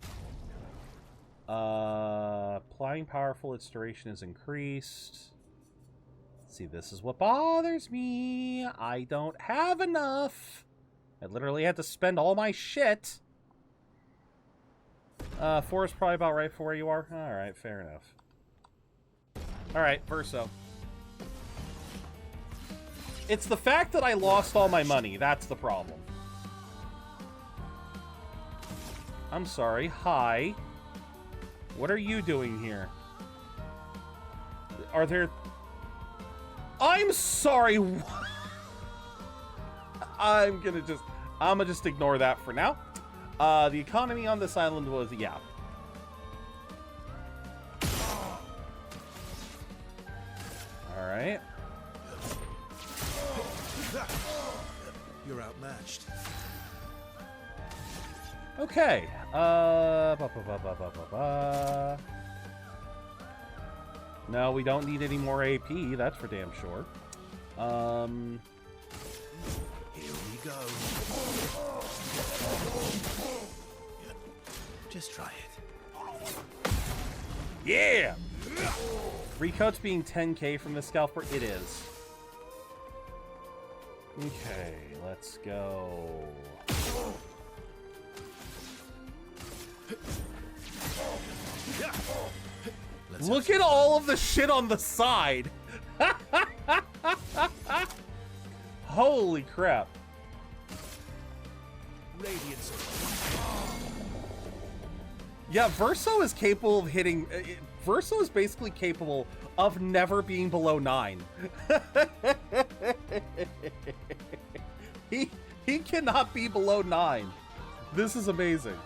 Speaker 1: Applying powerful, its duration is increased. See, this is what bothers me. I don't have enough. I literally had to spend all my shit. 4 is probably about right for where you are. Alright, fair enough. Alright, Verso. It's the fact that I lost all my money. That's the problem. I'm sorry. Hi. What are you doing here? Are there... I'm sorry. I'm gonna just ignore that for now. The economy on this island was, yeah. Alright.
Speaker 4: You're outmatched.
Speaker 1: Okay. No, we don't need any more AP, that's for damn sure.
Speaker 4: Here we go. Just try it.
Speaker 1: Yeah! Recoat's being 10k from the scalper? It is. Okay, let's go. Look at all of the shit on the side! Holy crap.
Speaker 4: Radiance.
Speaker 1: Yeah, Verso is capable of hitting... Verso is basically capable of never being below 9. He cannot be below 9. This is amazing.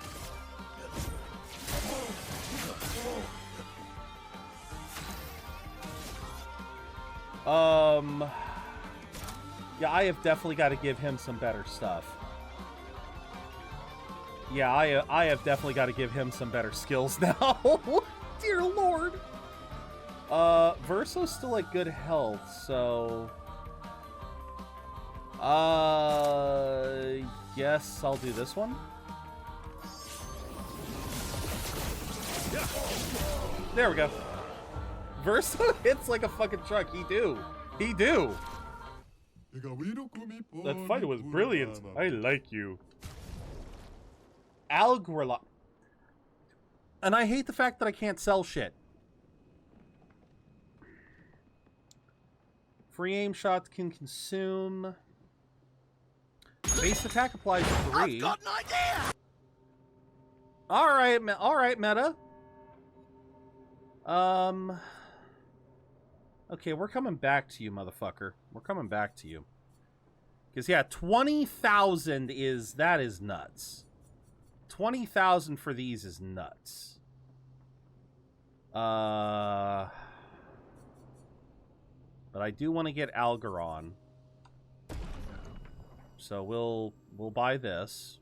Speaker 1: Yeah, I have definitely got to give him some better stuff. Yeah, I have definitely got to give him some better skills now. Dear Lord. Verso's still at good health, so... Yes, I'll do this one. There we go. Verso hits like a fucking truck. He do. He do. That fight was brilliant. I like you. Algorla. And I hate the fact that I can't sell shit. Free aim shots can consume. Base attack applies 3.
Speaker 4: I've got an idea.
Speaker 1: All right, meta. Okay, we're coming back to you, motherfucker. We're coming back to you. Because, yeah, 20,000 is... That is nuts. 20,000 for these is nuts. But I do want to get Algaron. So we'll buy this.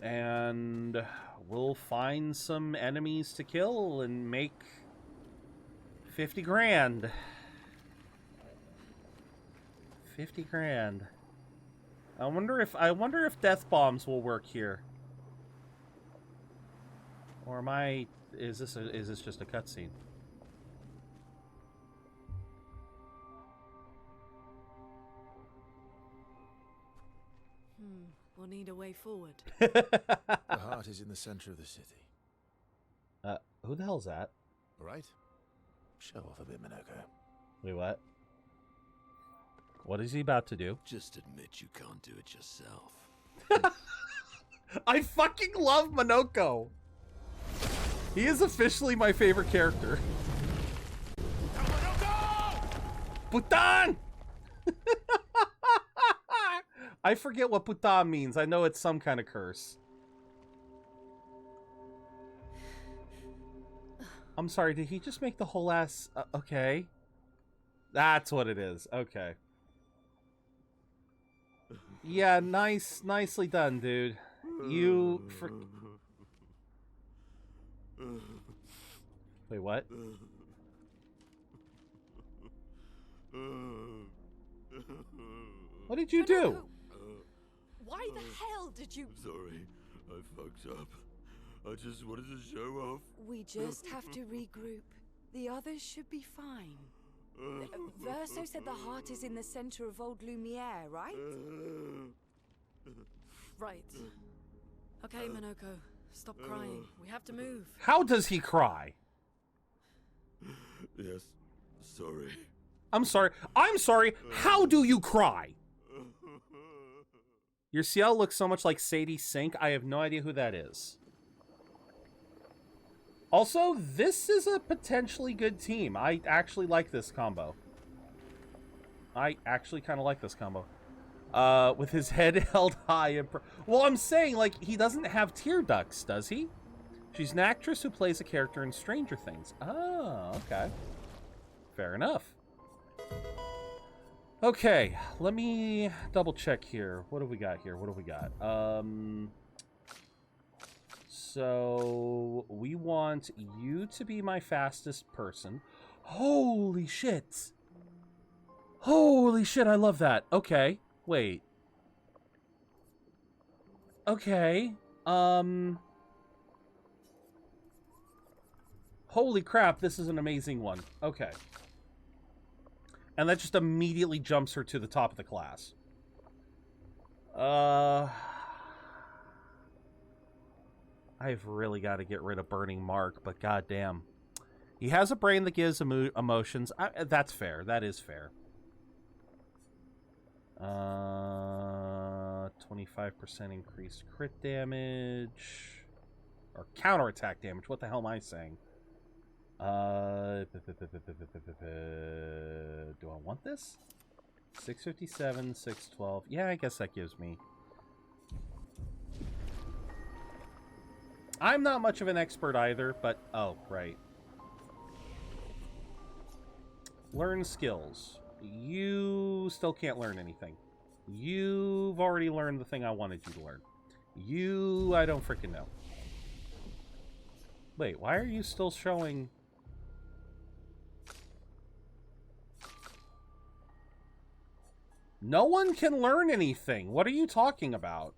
Speaker 1: And we'll find some enemies to kill and make 50 grand. 50 grand. I wonder if death bombs will work here. Or am I... Is this just a cutscene?
Speaker 7: We'll need a way forward.
Speaker 4: The heart is in the center of the city.
Speaker 1: Who the hell's that?
Speaker 4: All right? Show off a bit, Minoko.
Speaker 1: Wait, what? What is he about to do?
Speaker 4: Just admit you can't do it yourself.
Speaker 1: I fucking love Minoko. He is officially my favorite character. Putan! I forget what putan means. I know it's some kind of curse. I'm sorry, did he just make the whole ass... okay. That's what it is. Okay. Yeah, nicely done, dude. You... Wait, what? What did you do?
Speaker 7: Why the hell did you...
Speaker 5: Sorry, I fucked up. I just wanted to show off.
Speaker 7: We just have to regroup. The others should be fine. Verso said the heart is in the center of old Lumière, right? Right. Okay, Minoko. Stop crying. We have to move.
Speaker 1: How does he cry?
Speaker 5: Yes, sorry.
Speaker 1: I'm sorry. I'm sorry. How do you cry? Your CL looks so much like Sadie Sink. I have no idea who that is. Also, this is a potentially good team. I actually like this combo. I actually kind of like this combo. With his head held high. Well, I'm saying, like, he doesn't have tear ducts, does he? She's an actress who plays a character in Stranger Things. Oh, okay. Fair enough. Okay, let me double check here. What have we got here? What have we got? So we want you to be my fastest person. Holy shit. Holy shit, I love that. Okay, wait. Okay, holy crap, this is an amazing one. Okay. And that just immediately jumps her to the top of the class. I've really got to get rid of Burning Mark, but goddamn. He has a brain that gives emotions. That's fair. That is fair. 25% increased crit damage. Or counterattack damage. What the hell am I saying? Do I want this? 657, 612. Yeah, I guess that gives me. I'm not much of an expert either, but oh, right. Learn skills. You still can't learn anything. You've already learned the thing I wanted you to learn. You, I don't freaking know. Wait, why are you still showing? No one can learn anything. What are you talking about?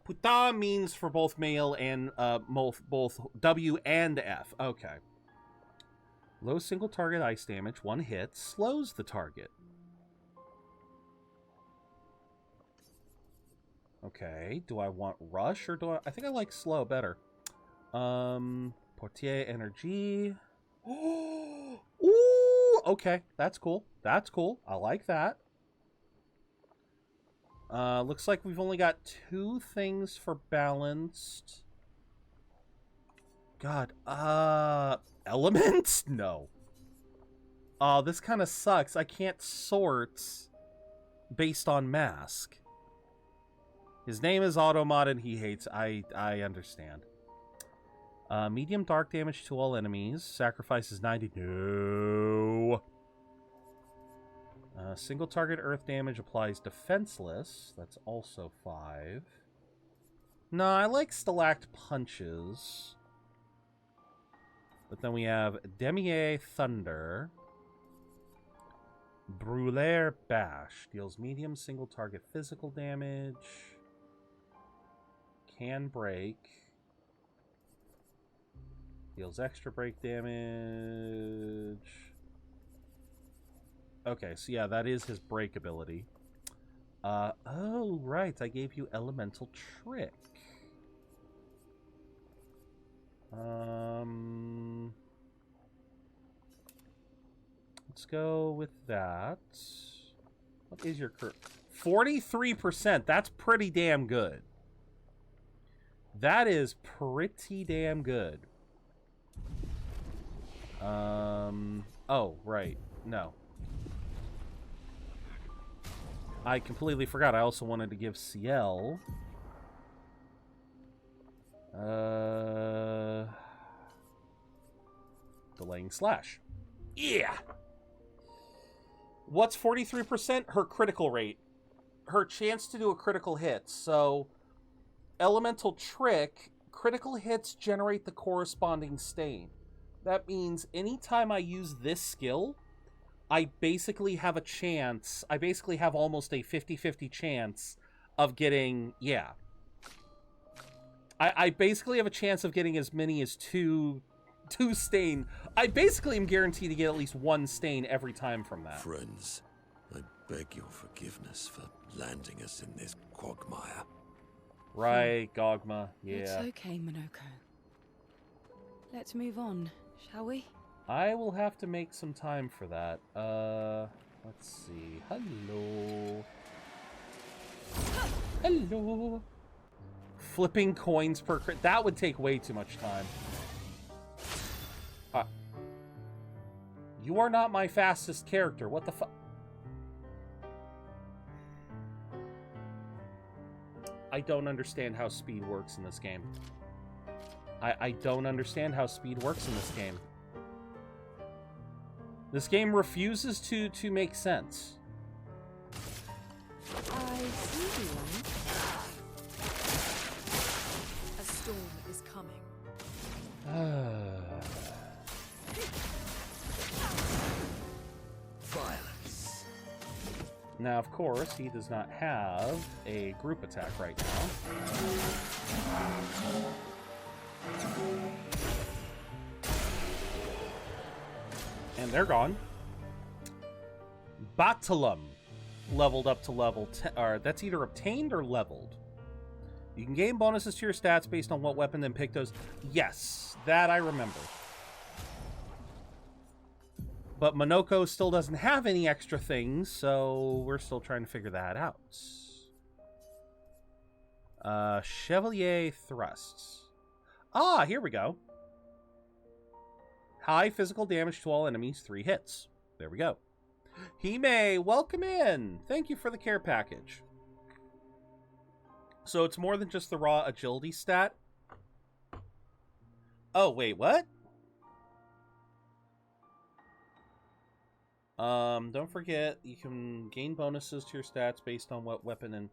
Speaker 1: Puta means for both male and both W and F. Okay. Low single target ice damage, 1 hit, slows the target. Okay, do I want rush or do I think I like slow better. Portier energy. Ooh, okay, that's cool. That's cool. I like that. Looks like we've only got 2 things for balanced. God, elements? No. Oh, this kind of sucks. I can't sort based on mask. His name is Automod and he hates. I understand. Medium dark damage to all enemies. Sacrifices 90. No. Single target earth damage applies defenseless. That's also 5. No, I like Stalact punches. But then we have Demier Thunder. Brûlère Bash. Deals medium single target physical damage. Can break. Deals extra break damage. Okay, so yeah, that is his break ability. Oh, right. I gave you Elemental Trick. Let's go with that. What is your crit? 43%. That's pretty damn good. That is pretty damn good. Oh, right. No. I completely forgot. I also wanted to give CL. Delaying slash. Yeah! What's 43%? Her critical rate. Her chance to do a critical hit. So, Elemental Trick, critical hits generate the corresponding stain. That means anytime I use this skill, I basically have a chance, I basically have almost a 50-50 chance of getting, yeah. I basically have a chance of getting as many as two stain. I basically am guaranteed to get at least 1 stain every time from that.
Speaker 5: Friends, I beg your forgiveness for landing us in this quagmire.
Speaker 1: Right, Gogma, yeah.
Speaker 7: It's okay, Monoko. Let's move on, shall we?
Speaker 1: I will have to make some time for that. Let's see. Hello. Hello. Flipping coins per crit. That would take way too much time. You are not my fastest character. What the fuck? I don't understand how speed works in this game. I don't understand how speed works in this game. This game refuses to make sense.
Speaker 7: I see you. A storm is coming.
Speaker 5: Violence.
Speaker 1: Now, of course, he does not have a group attack right now. And they're gone. Batalum leveled up to level 10, or that's either obtained or leveled. You can gain bonuses to your stats based on what weapon then pick those. Yes, that I remember. But Monoko still doesn't have any extra things, so we're still trying to figure that out. Chevalier Thrusts. Ah, here we go. High physical damage to all enemies, 3 hits. There we go. Hime, welcome in. Thank you for the care package. So it's more than just the raw agility stat. Oh, wait, what? Don't forget, you can gain bonuses to your stats based on what weapon and...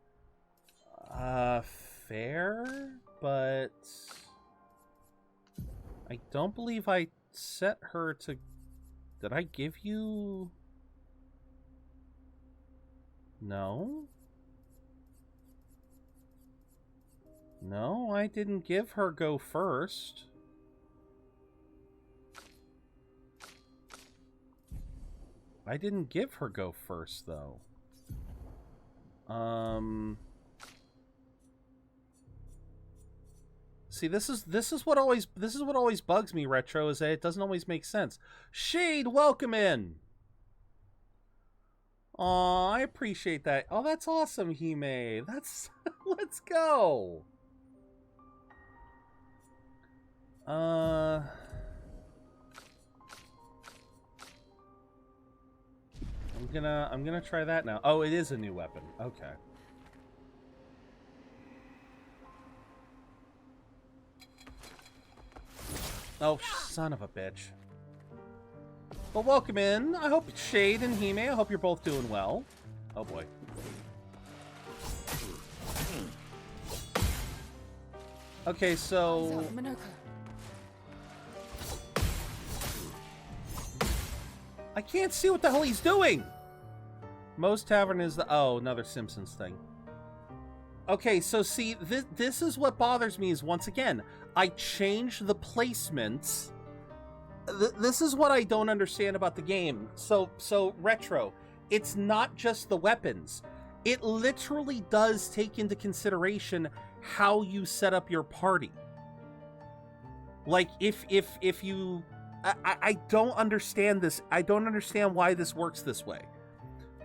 Speaker 1: fair, but... I don't believe I set her to... Did I give you... No? No, I didn't give her go first. I didn't give her go first, though. See, this is what always bugs me, Retro, is that it doesn't always make sense. Shade, welcome in. Aw, I appreciate that. Oh, that's awesome, Hime. That's let's go. I'm gonna try that now. Oh, it is a new weapon. Okay. Oh, son of a bitch. Well, welcome in. I hope Shade and Hime, I hope you're both doing well. Oh boy. Okay, so... I can't see what the hell he's doing! Most Tavern is the... Oh, another Simpsons thing. Okay, so see, this is what bothers me is, once again, I changed the placements. This is what I don't understand about the game. So Retro, it's not just the weapons. It literally does take into consideration how you set up your party. Like, if you... I don't understand this. I don't understand why this works this way.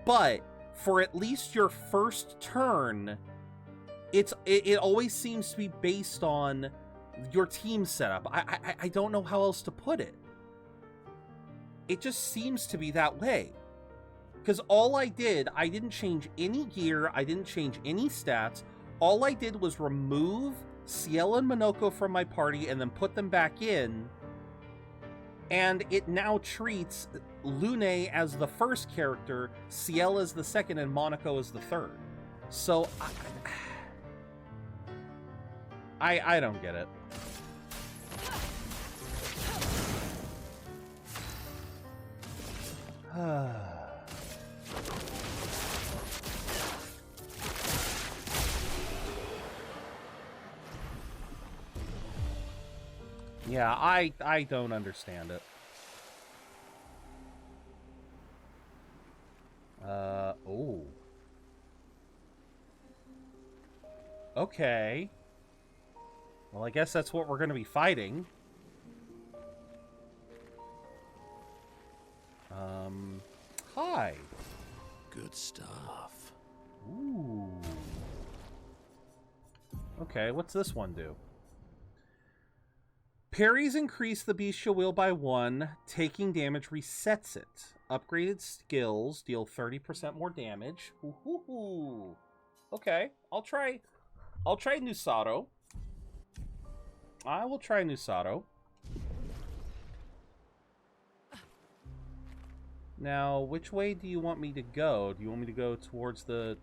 Speaker 1: But for at least your first turn, it always seems to be based on your team setup. I don't know how else to put it. It just seems to be that way. Because all I didn't change any gear. I didn't change any stats. All I did was remove Ciel and Monoko from my party and then put them back in. And it now treats Lune as the first character, Ciel as the second, and Monaco as the third. So, I don't get it. Yeah, I don't understand it. Oh. Okay. Well, I guess that's what we're going to be fighting. Hi.
Speaker 5: Good stuff.
Speaker 1: Ooh. Okay, what's this one do? Parries increase the bestial wheel by 1. Taking damage resets it. Upgraded skills deal 30% more damage. Ooh. Okay, I'll try Nusato. I will try Nusato. Now, which way do you want me to go? Do you want me to go towards the...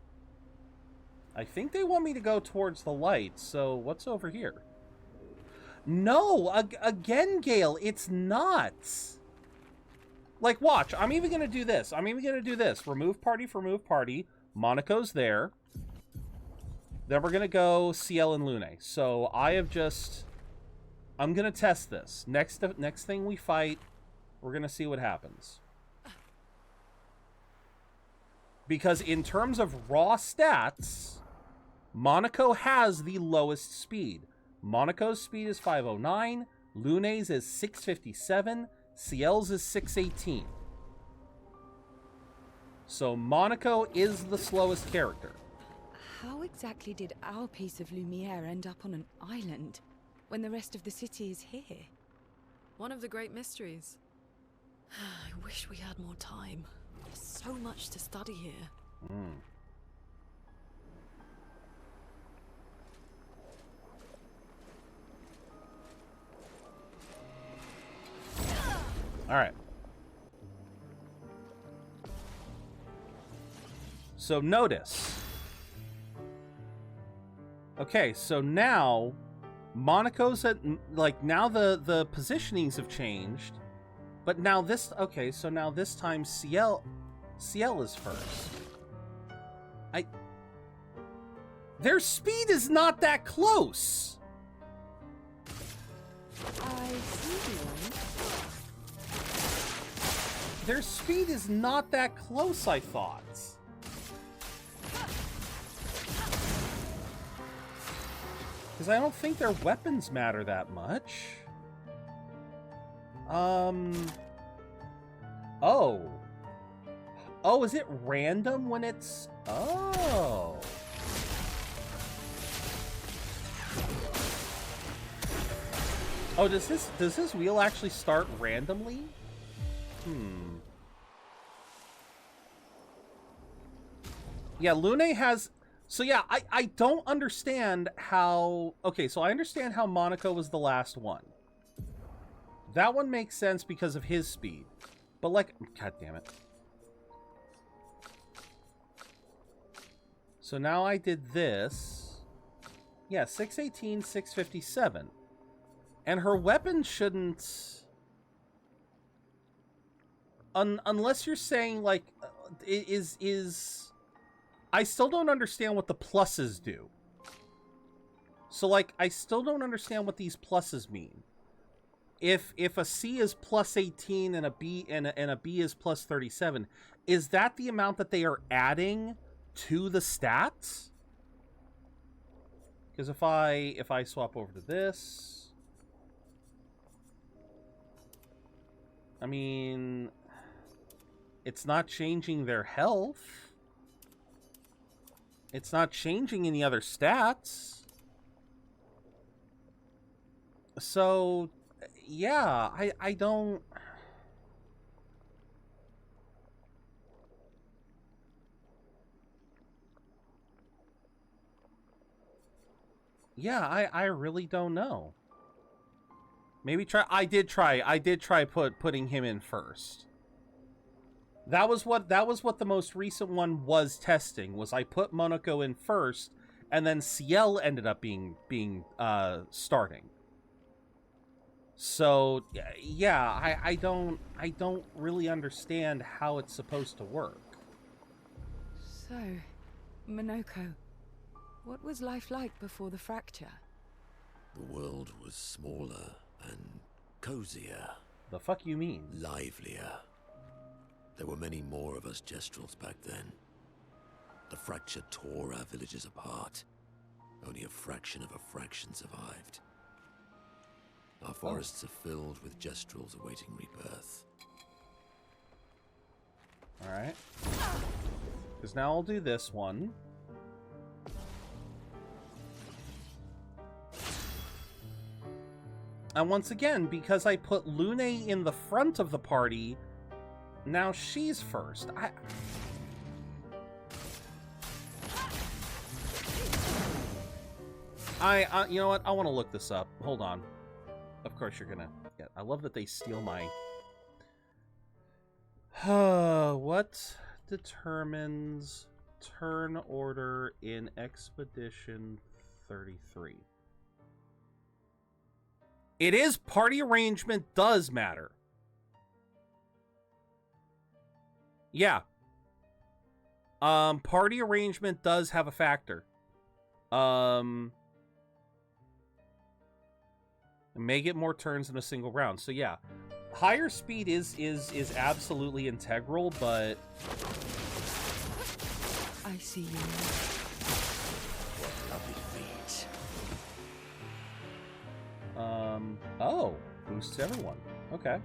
Speaker 1: I think they want me to go towards the light, so what's over here? No! Again, Gale, it's not! Like, watch, I'm even gonna do this. Remove party for remove party. Monaco's there. Then we're gonna go CL and Lune. So I have just... I'm gonna test this. Next thing we fight, we're gonna see what happens. Because in terms of raw stats, Monaco has the lowest speed. Monaco's speed is 509, Lune's is 657, CL's is 618. So Monaco is the slowest character.
Speaker 7: How exactly did our piece of Lumière end up on an island when the rest of the city is here?
Speaker 8: One of the great mysteries. I wish we had more time. There's so much to study here.
Speaker 1: All right. So notice. Okay, so now Monaco's at, like, now the positionings have changed. But now this, okay, so now this time CL is first. Their speed is not that close.
Speaker 7: I see one.
Speaker 1: Their speed is not that close, I thought. Because I don't think their weapons matter that much. Oh, is it random when it's... Oh. Oh, does his wheel actually start randomly? Yeah, Lune has... So yeah, I don't understand how... Okay, so I understand how Monaco was the last one. That one makes sense because of his speed. But like... God damn it. So now I did this. Yeah, 618, 657. And her weapon shouldn't... Unless you're saying, like... I still don't understand what the pluses do. So, like, I still don't understand what these pluses mean. If a C is plus 18 and a B and a B is plus 37, is that the amount that they are adding to the stats? Because if I swap over to this, I mean, it's not changing their health. It's not changing any other stats. So, yeah, I don't... Yeah, I really don't know. Maybe try... I did try putting him in first. That was what the most recent one was testing, was I put Monaco in first, and then CL ended up being starting. So yeah, I don't really understand how it's supposed to work.
Speaker 7: So, Monoko, what was life like before the fracture?
Speaker 5: The world was smaller and cozier.
Speaker 1: The fuck you mean?
Speaker 5: Livelier. There were many more of us Gestrels back then. The fracture tore our villages apart. Only a fraction of a fraction survived. Our forests are filled with Gestrels awaiting rebirth.
Speaker 1: Alright. Because now I'll do this one. And once again, because I put Lune in the front of the party, now she's first. You know what? I want to look this up. Hold on. Of course you're gonna. Yeah, I love that they steal my. What determines turn order in Expedition 33? It is party arrangement does matter. Yeah. Party arrangement does have a factor. May get more turns in a single round. So yeah, higher speed is absolutely integral, but
Speaker 7: I see you.
Speaker 5: Lovely feet.
Speaker 1: Oh, boosts everyone. Okay.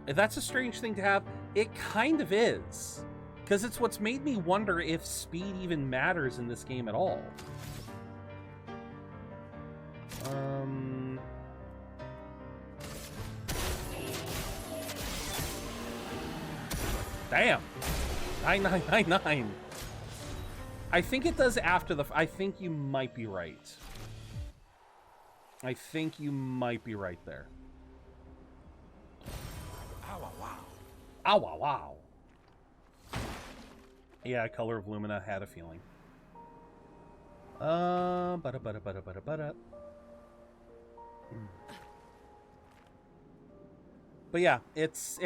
Speaker 1: If that's a strange thing to have, it kind of is. Because it's what's made me wonder if speed even matters in this game at all. Damn. 9999. I think it does after the... I think you might be right. I think you might be right there.
Speaker 5: Ow, wow.
Speaker 1: Ow, wow, wow. Yeah, Color of Lumina had a feeling. But yeah, it's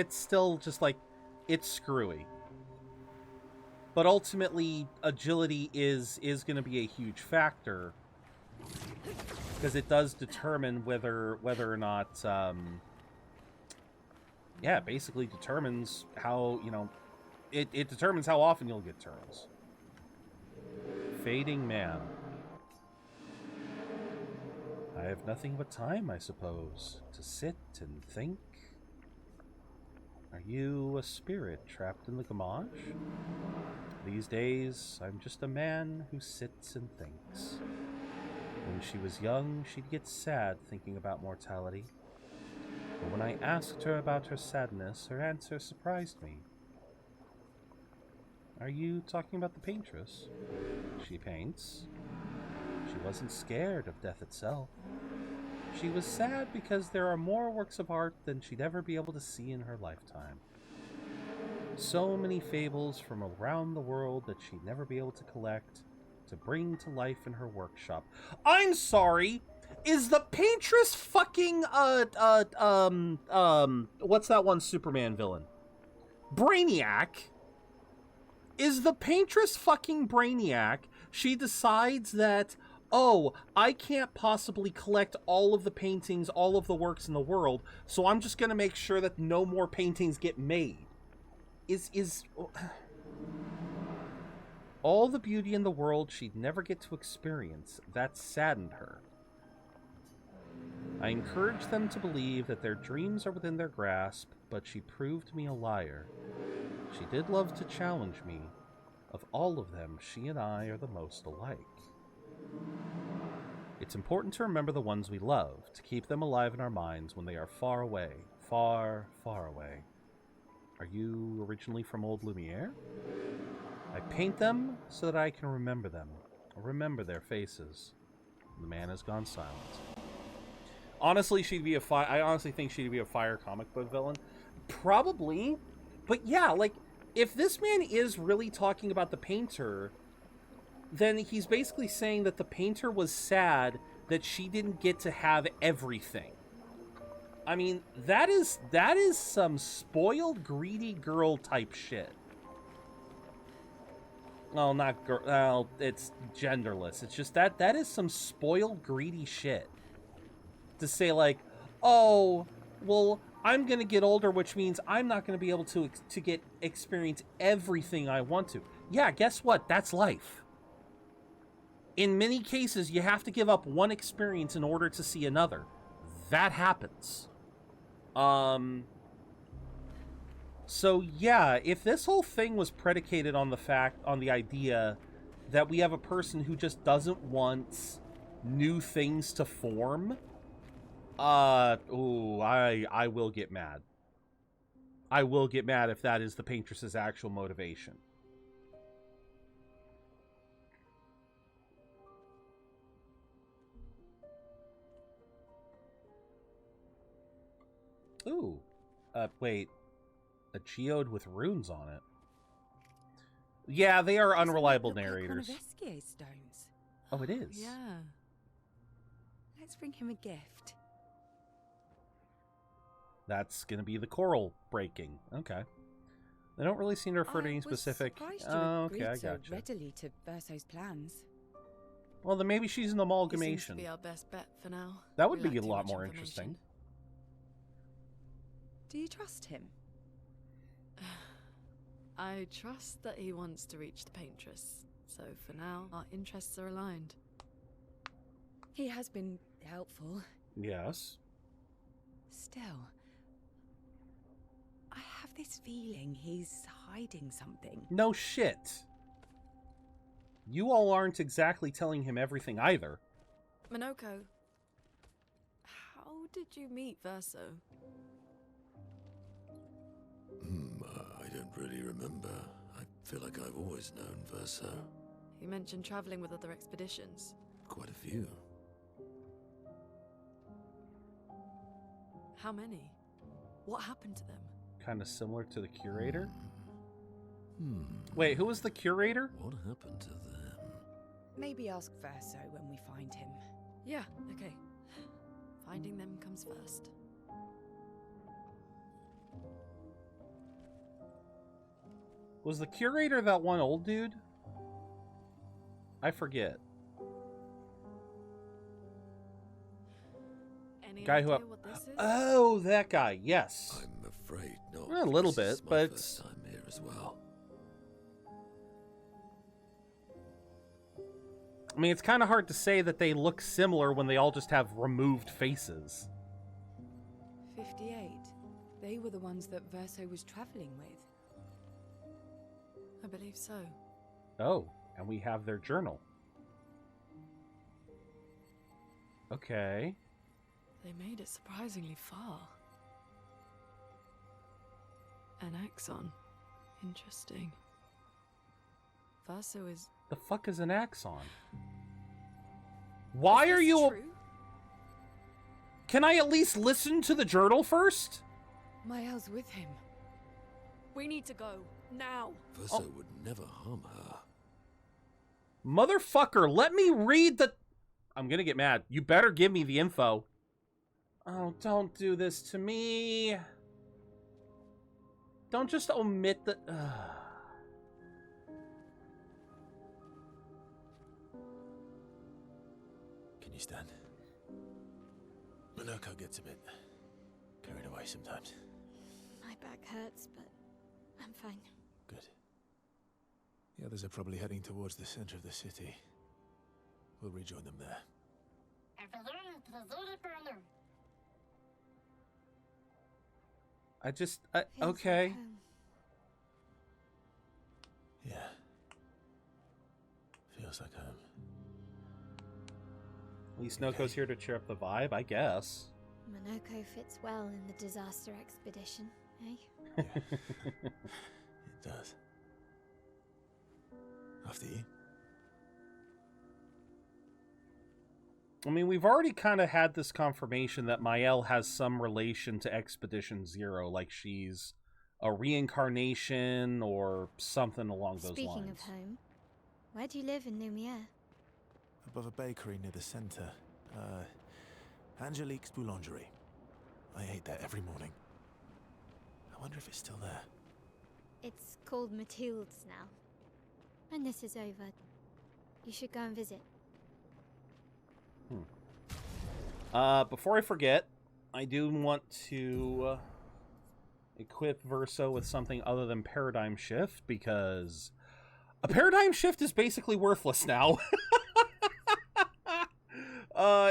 Speaker 1: still just like, it's screwy. But ultimately, agility is going to be a huge factor, because it does determine whether or not, yeah, it basically determines how, you know, it determines how often you'll get turns. Fading Man. I have nothing but time, I suppose, to sit and think. Are you a spirit trapped in the Gamage? These days, I'm just a man who sits and thinks. When she was young, she'd get sad thinking about mortality. But when I asked her about her sadness, her answer surprised me. Are you talking about the paintress? She paints. She wasn't scared of death itself. She was sad because there are more works of art than she'd ever be able to see in her lifetime. So many fables from around the world that she'd never be able to collect, to bring to life in her workshop. I'm sorry! Is the paintress fucking, what's that one Superman villain? Brainiac? Is the paintress fucking Brainiac? She decides that, oh, I can't possibly collect all of the paintings, all of the works in the world, so I'm just gonna make sure that no more paintings get made. All the beauty in the world she'd never get to experience, that saddened her. I encouraged them to believe that their dreams are within their grasp, but she proved me a liar. She did love to challenge me. Of all of them, she and I are the most alike. It's important to remember the ones we love, to keep them alive in our minds when they are far away, far, far away. Are you originally from old Lumière? I paint them so that I can remember them, remember their faces. The man has gone silent. Honestly, I honestly think she'd be a fire comic book villain. Probably. But yeah, like, if this man is really talking about the painter, then he's basically saying that the painter was sad that she didn't get to have everything. I mean, that is some spoiled, greedy girl type shit. Well, not girl. Well, it's genderless. It's just that is some spoiled, greedy shit. To say like, oh, well, I'm gonna get older, which means I'm not gonna be able to experience everything I want to. Yeah, guess what? That's life. In many cases, you have to give up one experience in order to see another. That happens. So yeah, if this whole thing was predicated on the idea that we have a person who just doesn't want new things to form, ooh, I will get mad. I will get mad if that is the paintress's actual motivation. Ooh. Wait. A geode with runes on it. Yeah, they are unreliable narrators.
Speaker 7: Like one of Eskier's stones.
Speaker 1: Oh, it is?
Speaker 7: Yeah. Let's bring him a gift.
Speaker 1: That's going to be the coral breaking. Okay. They don't really seem to refer to any specific...
Speaker 7: Oh,
Speaker 1: okay, I
Speaker 7: so
Speaker 1: gotcha.
Speaker 7: readily to Verso's plans.
Speaker 1: Well, then maybe she's an amalgamation.
Speaker 8: He seems to be our best bet for now.
Speaker 1: That would
Speaker 8: We
Speaker 1: be
Speaker 8: lack
Speaker 1: a
Speaker 8: too
Speaker 1: lot
Speaker 8: much
Speaker 1: more
Speaker 8: information.
Speaker 1: interesting.
Speaker 7: Do you trust him?
Speaker 8: I trust that he wants to reach the paintress. So for now, our interests are aligned.
Speaker 7: He has been helpful.
Speaker 1: Yes.
Speaker 7: Still, I have this feeling he's hiding something.
Speaker 1: No shit. You all aren't exactly telling him everything either.
Speaker 8: Minoko, how did you meet Verso?
Speaker 5: I don't really remember. I feel like I've always known Verso.
Speaker 8: You mentioned traveling with other expeditions.
Speaker 5: Quite a few.
Speaker 8: How many? What happened to them?
Speaker 1: Kind of similar to the curator? Wait, who was the curator?
Speaker 5: What happened to them?
Speaker 7: Maybe ask Verso when we find him.
Speaker 8: Yeah, okay. Finding them comes first.
Speaker 1: Was the curator that one old dude? I forget.
Speaker 8: Any
Speaker 1: Guy
Speaker 8: idea
Speaker 1: who...
Speaker 8: what this is?
Speaker 1: Oh, that guy, yes.
Speaker 5: I'm afraid not.
Speaker 1: A little
Speaker 5: This is
Speaker 1: bit,
Speaker 5: my
Speaker 1: but...
Speaker 5: first time here as well.
Speaker 1: I mean, it's kind of hard to say that they look similar when they all just have removed faces.
Speaker 7: 58. They were the ones that Verso was traveling with.
Speaker 8: I believe so.
Speaker 1: Oh, and we have their journal. Okay.
Speaker 8: They made it surprisingly far. An axon. Interesting. Verso is...
Speaker 1: The fuck is an axon? Why are you...
Speaker 8: True?
Speaker 1: Can I at least listen to the journal first?
Speaker 7: Mael's with him.
Speaker 8: We need to go. Now.
Speaker 5: Verso would never harm her.
Speaker 1: Motherfucker, let me read the... I'm gonna get mad. You better give me the info. Oh, don't do this to me. Don't just omit the...
Speaker 4: Can you stand? Minoko gets a bit carried away sometimes.
Speaker 3: My back hurts, but I'm fine.
Speaker 4: Good. The others are probably heading towards the center of the city. We'll rejoin them there.
Speaker 1: okay.
Speaker 4: Yeah. Feels like home.
Speaker 1: At least Noko's here to cheer up the vibe, I guess.
Speaker 3: Minoko fits well in the disaster expedition, eh?
Speaker 4: Yeah. It does. After you.
Speaker 1: I mean, we've already kind of had this confirmation that Mael has some relation to Expedition Zero, like she's a reincarnation or something along those lines.
Speaker 3: Speaking of home, where do you live in Lumière?
Speaker 4: Above a bakery near the center. Angelique's Boulangerie. I ate there every morning. I wonder if it's still there.
Speaker 3: It's called Mathilde's now. When this is over, you should go and visit.
Speaker 1: Before I forget, I do want to equip Verso with something other than Paradigm Shift, because a Paradigm Shift is basically worthless now.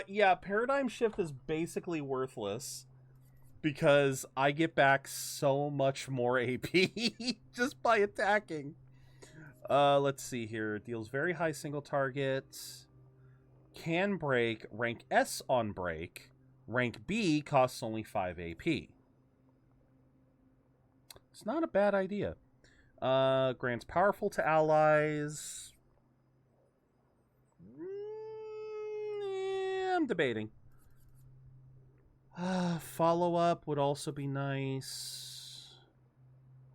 Speaker 1: Yeah, Paradigm Shift is basically worthless because I get back so much more AP just by attacking. Let's see here. Deals very high single target. can break, rank S on break, rank B costs only 5 AP. It's not a bad idea. Grants powerful to allies. I'm debating. Follow-up would also be nice.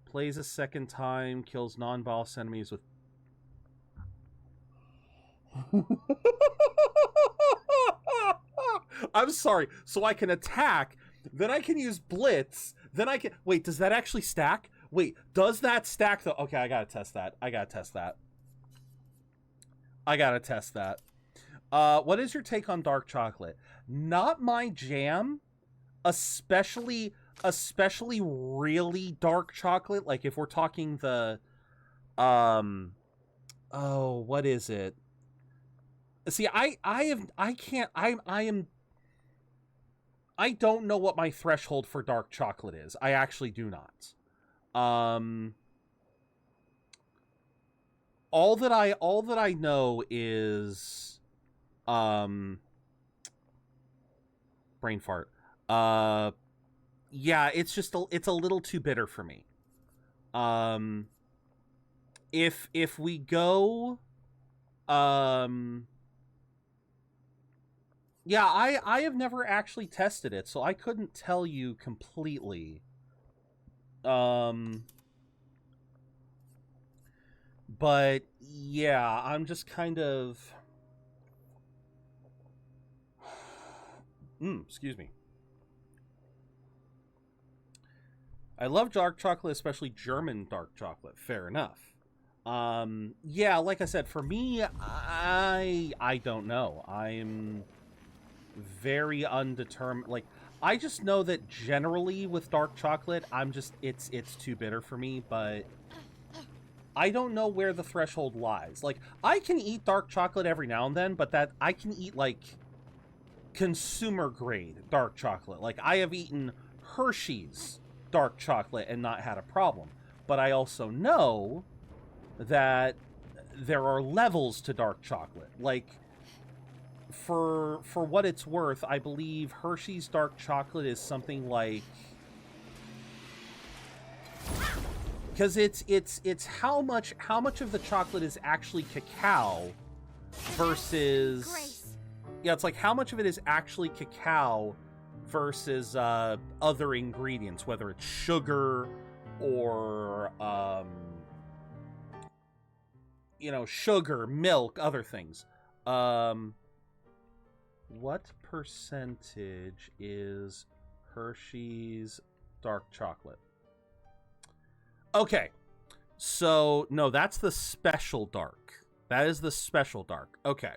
Speaker 1: Plays a second time, kills non-boss enemies with... I'm sorry. So I can attack, then I can use Blitz, then I can... Wait, does that actually stack? Wait, does that stack though? Okay, I gotta test that. I gotta test that. What is your take on dark chocolate? Not my jam, especially really dark chocolate. Like if we're talking the, oh, what is it? See, I don't know what my threshold for dark chocolate is. I actually do not. All that I know is brain fart. Yeah, it's just it's a little too bitter for me. If we go yeah, I have never actually tested it, so I couldn't tell you completely. But yeah, I'm just kind of excuse me. I love dark chocolate, especially German dark chocolate. Fair enough. Yeah, like I said, for me, I don't know. I'm very undetermined. Like, I just know that generally with dark chocolate, it's too bitter for me, but I don't know where the threshold lies. Like, I can eat dark chocolate every now and then, but that I can eat like consumer grade dark chocolate. Like, I have eaten Hershey's dark chocolate and not had a problem. But I also know that there are levels to dark chocolate. Like, for what it's worth, I believe Hershey's dark chocolate is something like, because it's how much of the chocolate is actually cacao versus
Speaker 3: Grace.
Speaker 1: Yeah, it's like how much of it is actually cacao versus other ingredients, whether it's sugar or you know, sugar, milk, other things. What percentage is Hershey's dark chocolate? Okay, so no, that's the special dark. That is the special dark. Okay.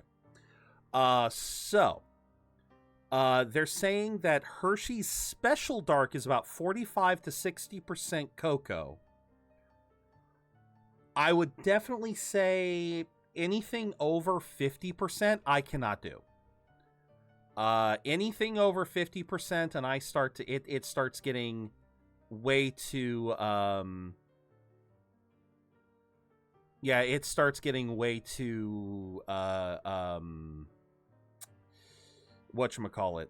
Speaker 1: So they're saying that Hershey's special dark is about 45 to 60% cocoa. I would definitely say anything over 50% I cannot do. Anything over 50% and I start to it starts getting way too yeah, it starts getting way too whatchamacallit?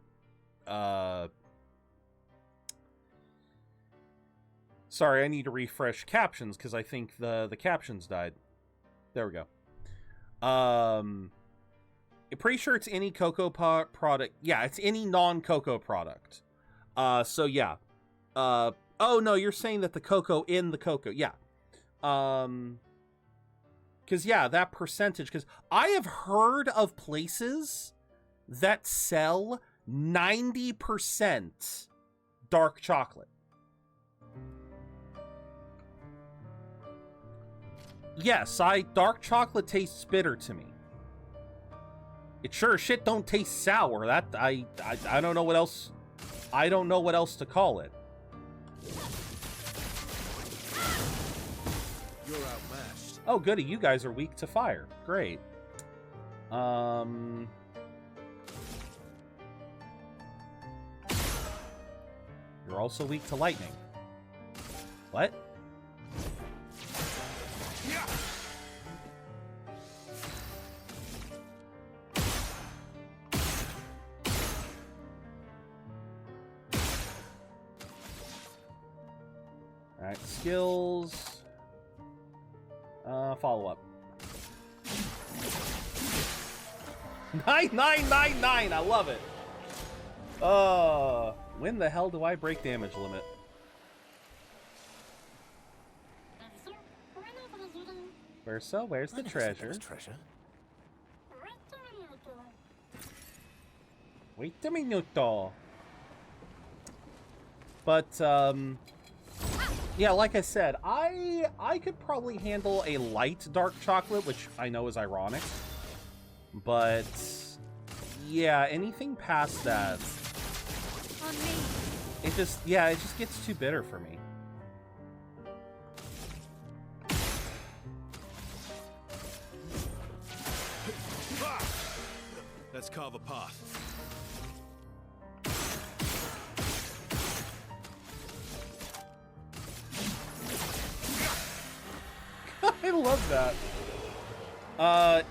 Speaker 1: Sorry, I need to refresh captions because I think the captions died. There we go. I'm pretty sure it's any cocoa product. Yeah, it's any non-cocoa product. So yeah. Oh no, you're saying that the cocoa in the cocoa. Yeah. Because yeah, that percentage. Because I have heard of places that sell 90% dark chocolate. Yes, dark chocolate tastes bitter to me. It sure as shit don't taste sour. That I don't know what else. I don't know what else to call it.
Speaker 4: You're outmatched.
Speaker 1: Oh, goody, you guys are weak to fire. Great. You're also weak to lightning. What? skills. Follow up. 9999. I love it. When the hell do I break damage limit? Where's the treasure? Wait a minuto. But yeah, like I said, I could probably handle a light dark chocolate, which I know is ironic. But yeah, anything past that, it just gets too bitter for me.
Speaker 4: Let's carve a path.
Speaker 1: I love that.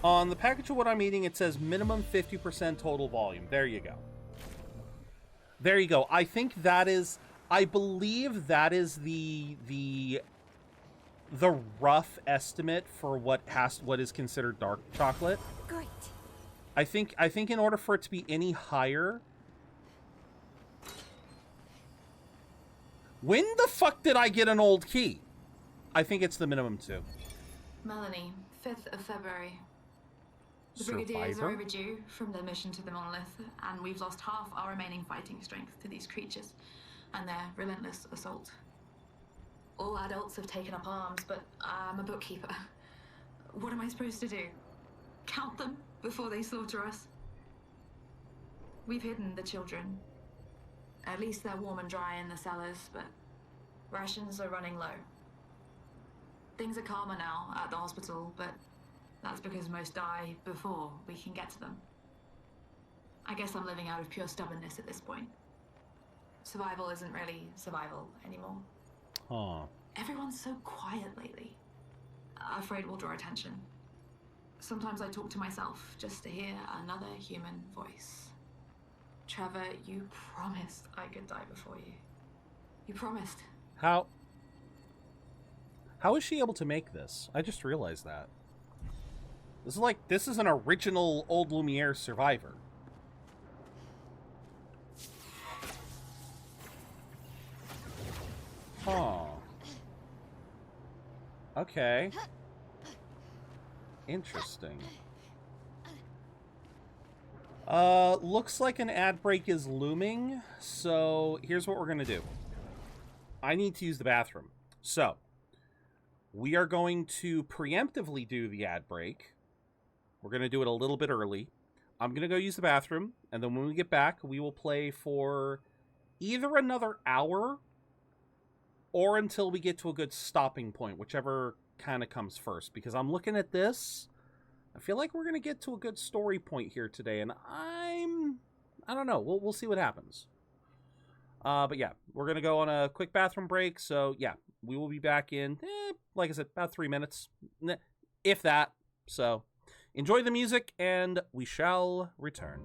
Speaker 1: On the package of what I'm eating, it says minimum 50% total volume. There you go. There you go. I think that is, I believe that is the rough estimate for what is considered dark chocolate.
Speaker 3: Great.
Speaker 1: I think in order for it to be any higher, when the fuck did I get an old key? I think it's the minimum 2.
Speaker 9: Melanie, 5th of February. The Brigadiers are overdue from their mission to the monolith, and we've lost half our remaining fighting strength to these creatures and their relentless assault. All adults have taken up arms, but I'm a bookkeeper. What am I supposed to do? Count them before they slaughter us? We've hidden the children. At least they're warm and dry in the cellars, but rations are running low. Things are calmer now at the hospital, but that's because most die before we can get to them. I guess I'm living out of pure stubbornness at this point. Survival isn't really survival anymore.
Speaker 1: Huh.
Speaker 9: Everyone's so quiet lately. Afraid we'll draw attention. Sometimes I talk to myself just to hear another human voice. Trevor, you promised I could die before you. You promised.
Speaker 1: How is she able to make this? I just realized that. This is an original old Lumière survivor. Huh. Okay. Interesting. Looks like an ad break is looming, so here's what we're gonna do. I need to use the bathroom. So, we are going to preemptively do the ad break. We're going to do it a little bit early. I'm going to go use the bathroom, and then when we get back, we will play for either another hour or until we get to a good stopping point, whichever kind of comes first. Because I'm looking at this, I feel like we're going to get to a good story point here today, and I don't know. We'll see what happens. But yeah, we're going to go on a quick bathroom break, so yeah, we will be back in, like I said, about 3 minutes, if that. So enjoy the music, and we shall return.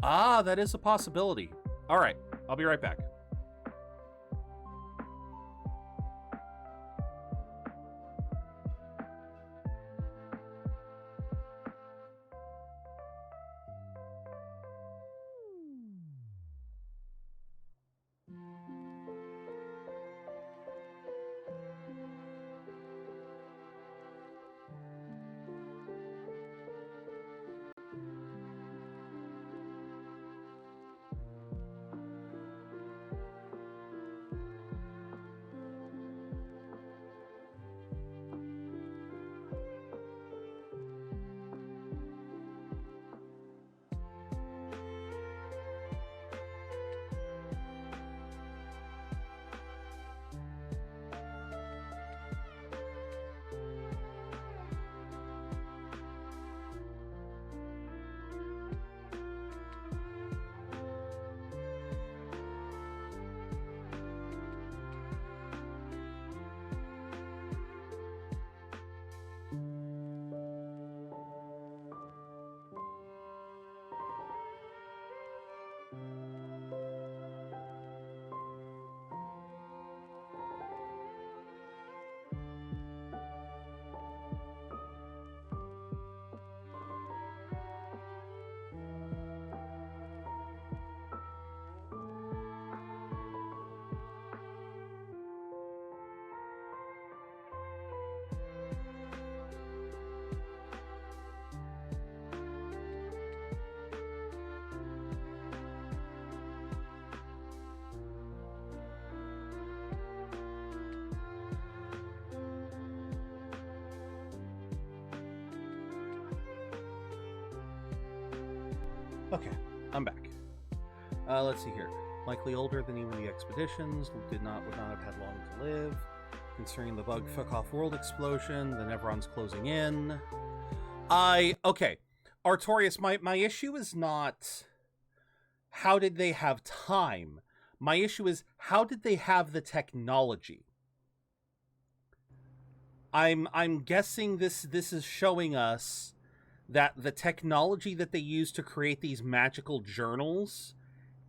Speaker 1: Ah, that is a possibility. All right, I'll be right back. Okay, I'm back. Let's see here. Likely older than even the expeditions. Would not have had long to live. Concerning the bug fuck off world explosion, the Nevron's closing in. Okay. Artorias, my issue is not how did they have time. My issue is how did they have the technology? I'm guessing this is showing us that the technology that they used to create these magical journals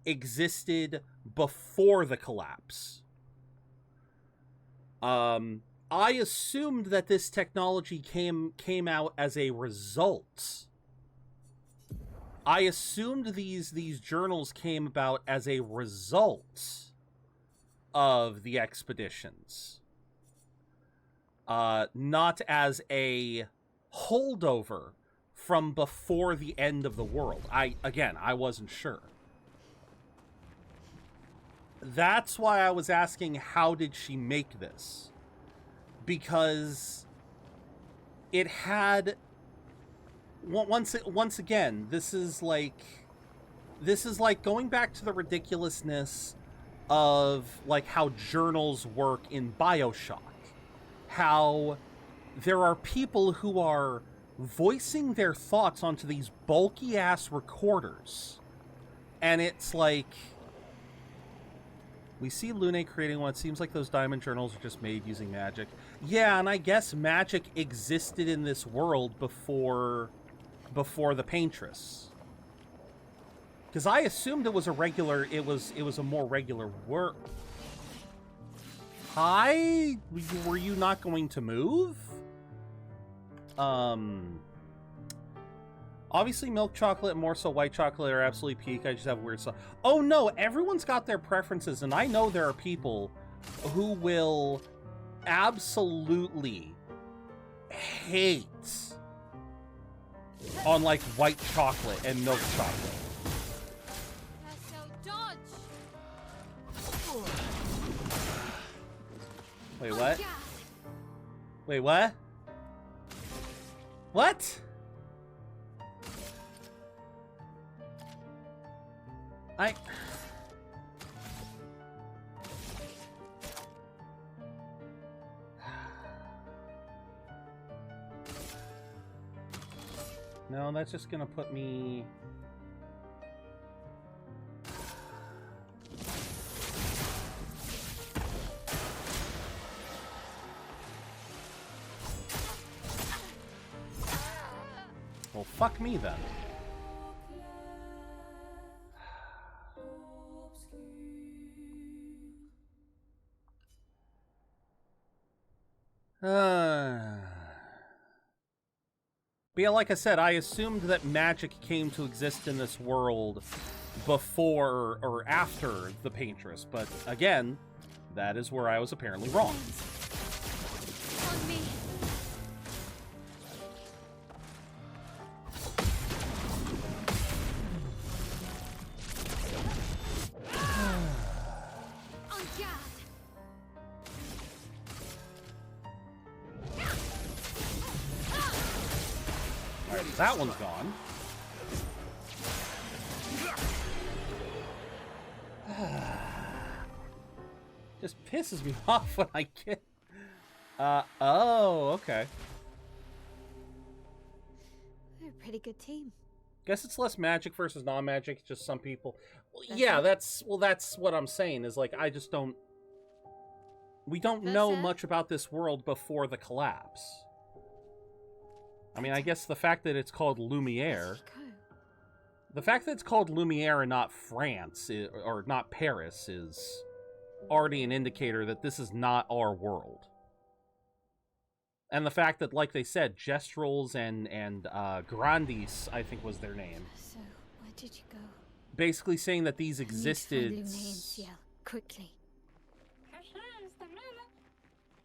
Speaker 1: existed before the collapse. I assumed that this technology came out as a result. I assumed these journals came about as a result of the expeditions. Not as a holdover from before the end of the world. I wasn't sure. That's why I was asking, how did she make this? Because it had... Once again, this is like going back to the ridiculousness of like how journals work in BioShock. How there are people who are voicing their thoughts onto these bulky ass recorders. And it's like, we see Lune creating one. It seems like those diamond journals are just made using magic. Yeah, and I guess magic existed in this world before the Paintress. Because I assumed it was a more regular work. Hi? Were you not going to move? Obviously milk chocolate and more so white chocolate are absolutely peak. I just have weird stuff. Oh no, everyone's got their preferences, and I know there are people who will absolutely hate on like white chocolate and milk chocolate. Wait, what? Wait, what? What? No, that's just gonna put me... Well, fuck me then. But yeah, like I said, I assumed that magic came to exist in this world before or after the Paintress, but again, that is where I was apparently wrong.
Speaker 3: On me. On guard.
Speaker 1: Alright, that one's gone. Just pisses me off when I get... oh, okay.
Speaker 3: We're a pretty good team.
Speaker 1: Guess it's less magic versus non-magic, just some people... Well, yeah, that's what I'm saying, is like, I just don't... We don't know much about this world before the collapse. I mean, I guess the fact that it's called Lumière... The fact that it's called Lumière and not France, or not Paris, is already an indicator that this is not our world. And the fact that, like they said, Gestrels and Grandis, I think was their name.
Speaker 3: So, where did you go?
Speaker 1: Basically saying that these existed...
Speaker 3: New names, yeah, quickly.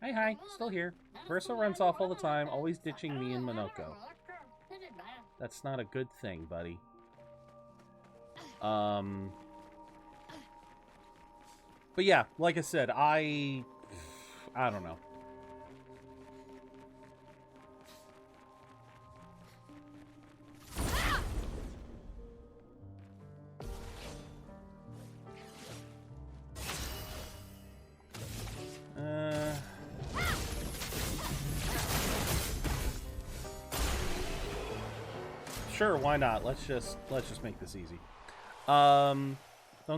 Speaker 1: Hey, hi, still here. Verso runs off all the time, always ditching me and Monoko. That's not a good thing, buddy. But yeah, like I said, I don't know. Sure, why not? Let's just make this easy. Don't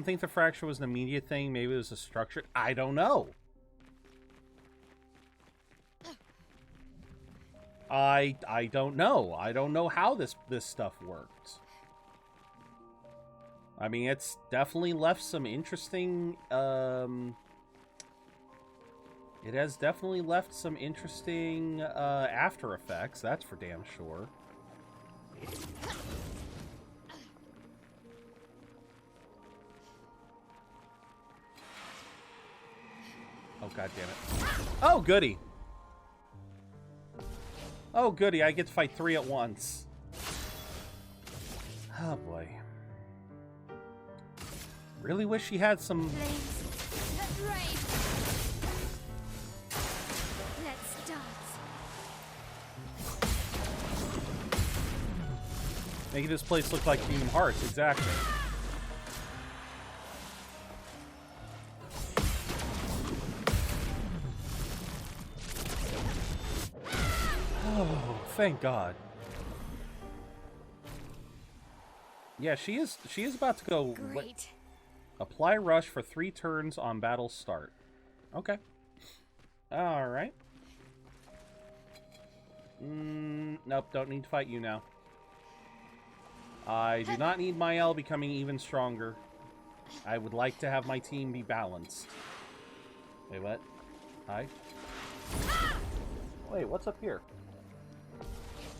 Speaker 1: think the fracture was an immediate thing. Maybe it was a structure. I don't know. I don't know. I don't know how this stuff worked. I mean, it's definitely left some interesting it has definitely left some interesting after effects, that's for damn sure. Oh, god damn it. Oh, goody. Oh, goody, I get to fight 3 at once. Oh, boy. Really wish he had some...
Speaker 3: Let's dance.
Speaker 1: Making this place look like Kingdom Hearts, exactly. Oh, thank God. Yeah, she is about to go.
Speaker 3: Great.
Speaker 1: Apply rush for 3 turns on battle start. Okay. All right. Nope, don't need to fight you now. I do not need my L becoming even stronger. I would like to have my team be balanced. Wait, what? Hi? Wait, what's up here?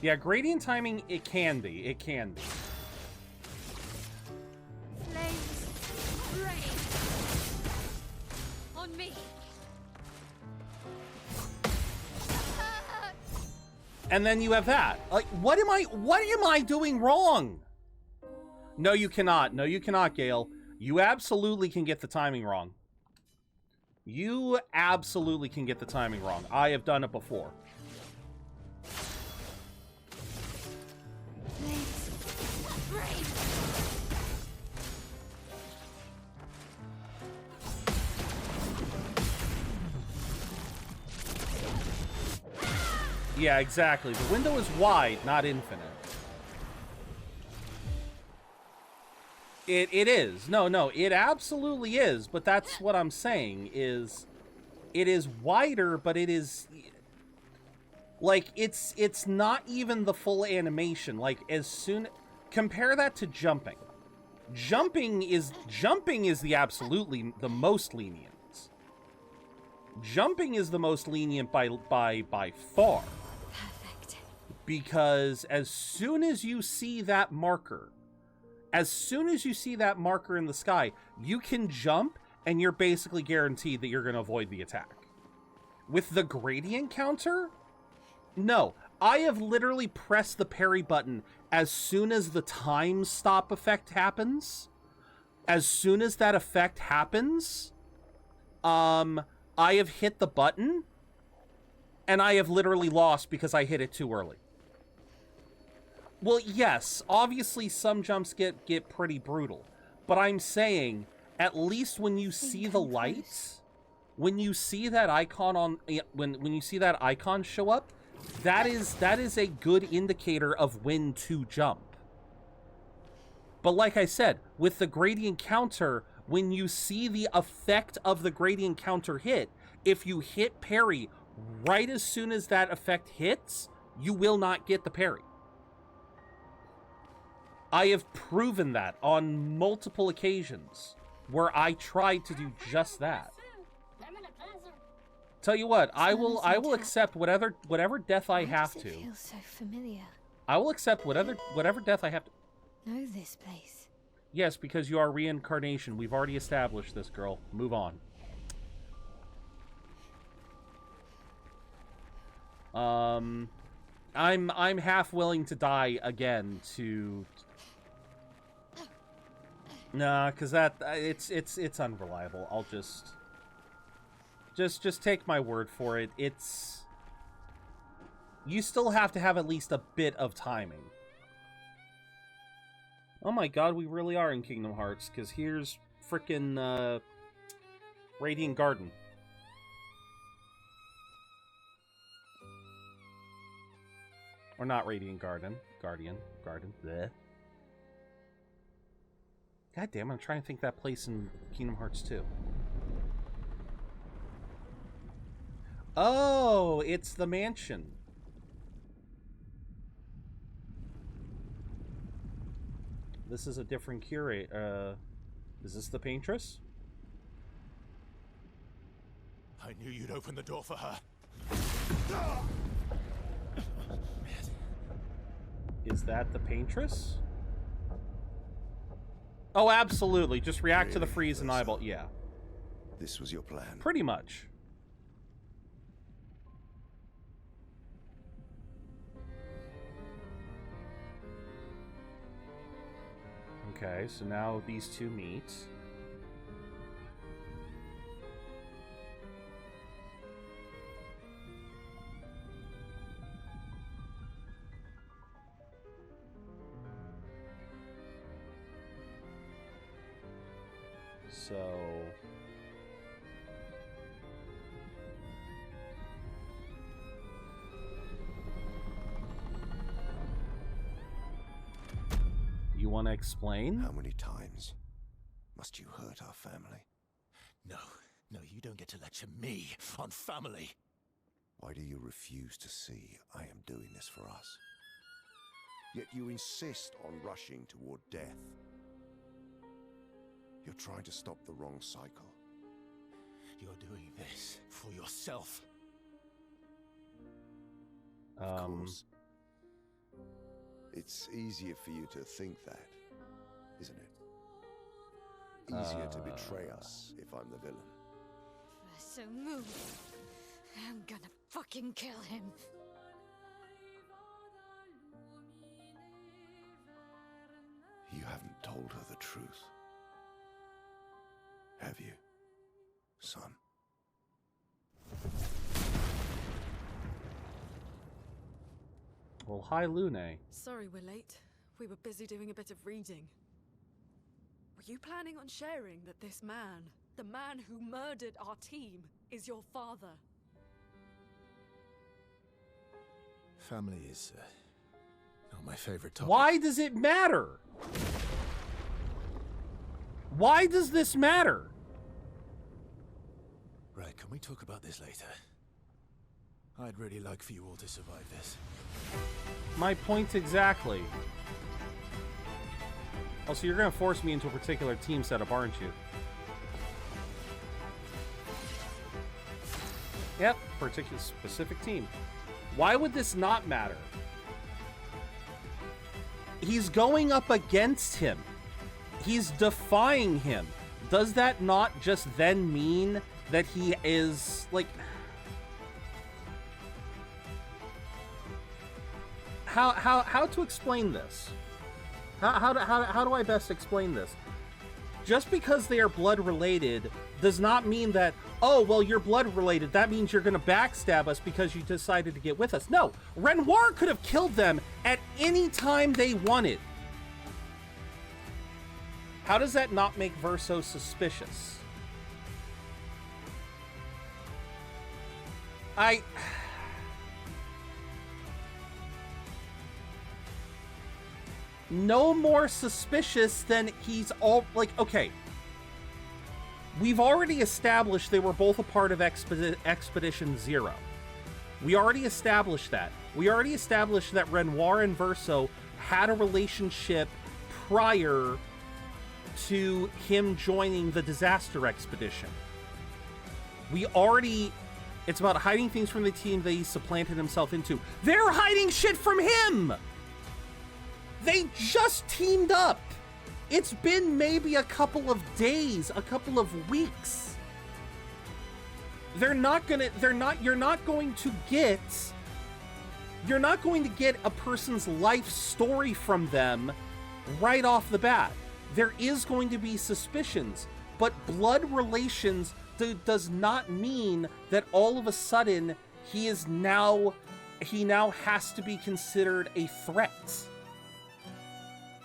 Speaker 1: Yeah, gradient timing, it can be. It can be.
Speaker 3: Flames rain on me.
Speaker 1: And then you have that. Like, what am I doing wrong? No, you cannot. No, you cannot, Gale. You absolutely can get the timing wrong. You absolutely can get the timing wrong. I have done it before. Yeah, exactly. The window is wide, not infinite. It is. No, it absolutely is. But that's what I'm saying is it is wider, but it is like it's not even the full animation. Like as soon compare that to jumping. Jumping is the absolutely the most lenient. Jumping is the most lenient by far.
Speaker 3: Perfect.
Speaker 1: Because as soon as you see that marker in the sky, you can jump and you're basically guaranteed that you're going to avoid the attack. With the gradient counter, no. I have literally pressed the parry button as soon as the time stop effect happens. As soon as that effect happens, I have hit the button, and I have literally lost because I hit it too early. Well, yes, obviously some jumps get pretty brutal, but I'm saying at least when you see the lights, when you see that icon on when you see that icon show up, that is a good indicator of when to jump. But like I said, with the gradient counter, when you see the effect of the gradient counter hit, if you hit parry right as soon as that effect hits, you will not get the parry. I have proven that on multiple occasions where I tried to do just that. Tell you what, I will accept whatever death I have to.
Speaker 3: It feels so familiar.
Speaker 1: I will accept whatever death I have to.
Speaker 3: Know this place.
Speaker 1: Yes, because you are reincarnation. We've already established this, girl. Move on. I'm half willing to die again to. Nah, cause that it's unreliable. I'll just take my word for it. You still have to have at least a bit of timing. Oh my god, we really are in Kingdom Hearts, because here's frickin' Radiant Garden. Or not Radiant Garden. Garden. Bleh. God damn, I'm trying to think that place in Kingdom Hearts 2. Oh, it's the mansion. This is a different curate. Is this the paintress?
Speaker 4: I knew you'd open the door for her.
Speaker 1: Is that the paintress? Oh, absolutely. Just react to the freeze and eyeball. Yeah.
Speaker 10: This was your plan.
Speaker 1: Pretty much. Okay, so now these two meet. So... You want to explain?
Speaker 10: How many times must you hurt our family?
Speaker 4: No, you don't get to lecture me on family.
Speaker 10: Why do you refuse to see I am doing this for us? Yet you insist on rushing toward death. You're trying to stop the wrong cycle.
Speaker 4: You're doing this for yourself.
Speaker 10: Of course. It's easier for you to think that, isn't it? Easier to betray us if I'm the villain.
Speaker 3: So move. I'm gonna fucking kill him.
Speaker 10: You haven't told her the truth. Have you, son?
Speaker 1: Well, hi, Lune.
Speaker 8: Sorry we're late. We were busy doing a bit of reading. Were you planning on sharing that this man, the man who murdered our team, is your father?
Speaker 4: Family is not my favorite topic.
Speaker 1: Why does it matter? Why does this matter?
Speaker 4: Right, can we talk about this later? I'd really like for you all to survive this.
Speaker 1: My point exactly. Also, you're going to force me into a particular team setup, aren't you? Yep, particular specific team. Why would this not matter? He's going up against him. He's defying him. Does that not just then mean that he is, like... How to explain this? How do I best explain this? Just because they are blood related does not mean that, oh, well, you're blood related, that means you're going to backstab us because you decided to get with us. No, Renoir could have killed them at any time they wanted. How does that not make Verso suspicious? No more suspicious than he's all, like, okay. We've already established they were both a part of Expedition Zero. We already established that. We already established that Renoir and Verso had a relationship prior to him joining the disaster expedition. We already... It's about hiding things from the team that he supplanted himself into. They're hiding shit from him! They just teamed up. It's been maybe a couple of days, a couple of weeks. You're not going to get a person's life story from them right off the bat. There is going to be suspicions, but blood relations does not mean that all of a sudden he now has to be considered a threat.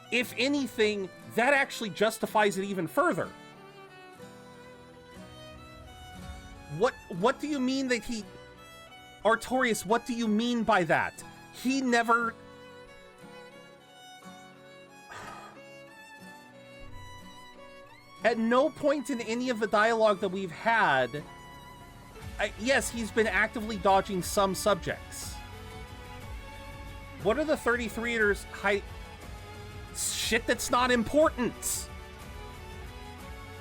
Speaker 1: If anything, that actually justifies it even further. What do you mean that he... Artorias, what do you mean by that? He never... At no point in any of the dialogue that we've had, yes, he's been actively dodging some subjects. What are the 33ers height? Shit that's not important.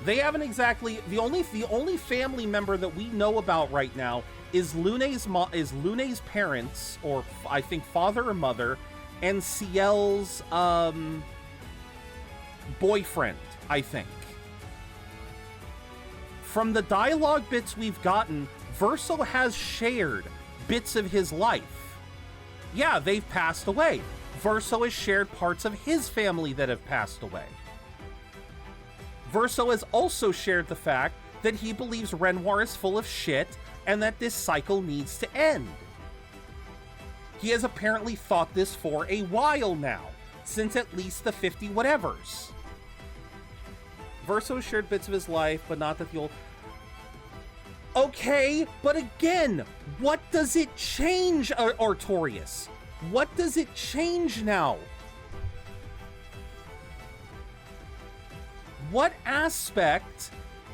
Speaker 1: They haven't exactly. The only family member that we know about right now is Lune's parents, or I think father or mother, and Ciel's boyfriend, I think. From the dialogue bits we've gotten, Verso has shared bits of his life. Yeah, they've passed away. Verso has shared parts of his family that have passed away. Verso has also shared the fact that he believes Renoir is full of shit and that this cycle needs to end. He has apparently thought this for a while now, since at least the 50 whatevers. Verso shared bits of his life, but not that the old... Okay, but again, what does it change, Artorias? What does it change now? What aspect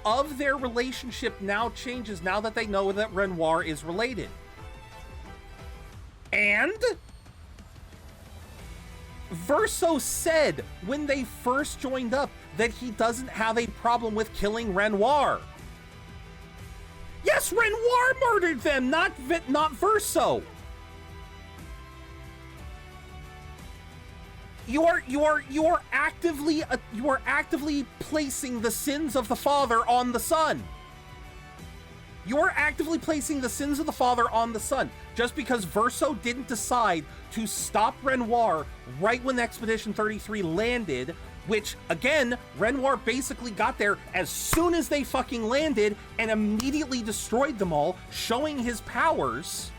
Speaker 1: of their relationship now changes now that they know that Renoir is related? And Verso said when they first joined up that he doesn't have a problem with killing Renoir. Yes, Renoir murdered them, not Verso. You are actively placing the sins of the father on the son. You are actively placing the sins of the father on the son. Just because Verso didn't decide to stop Renoir right when Expedition 33 landed, which, again, Renoir basically got there as soon as they fucking landed and immediately destroyed them all, showing his powers,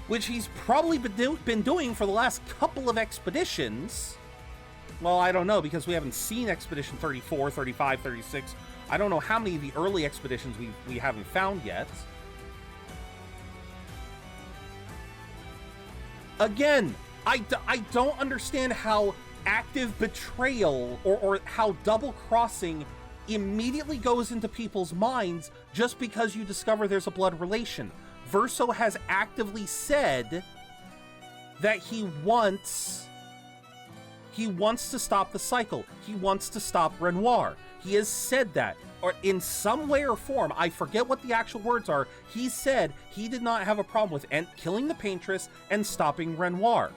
Speaker 1: which he's probably been doing for the last couple of expeditions. Well, I don't know, because we haven't seen Expedition 34, 35, 36. I don't know how many of the early expeditions we haven't found yet. Again, I don't understand how active betrayal or how double-crossing immediately goes into people's minds just because you discover there's a blood relation. Verso has actively said that he wants to stop the cycle. He wants to stop Renoir. He has said that, or in some way or form, I forget what the actual words are, he said he did not have a problem with killing the Paintress and stopping Renoir.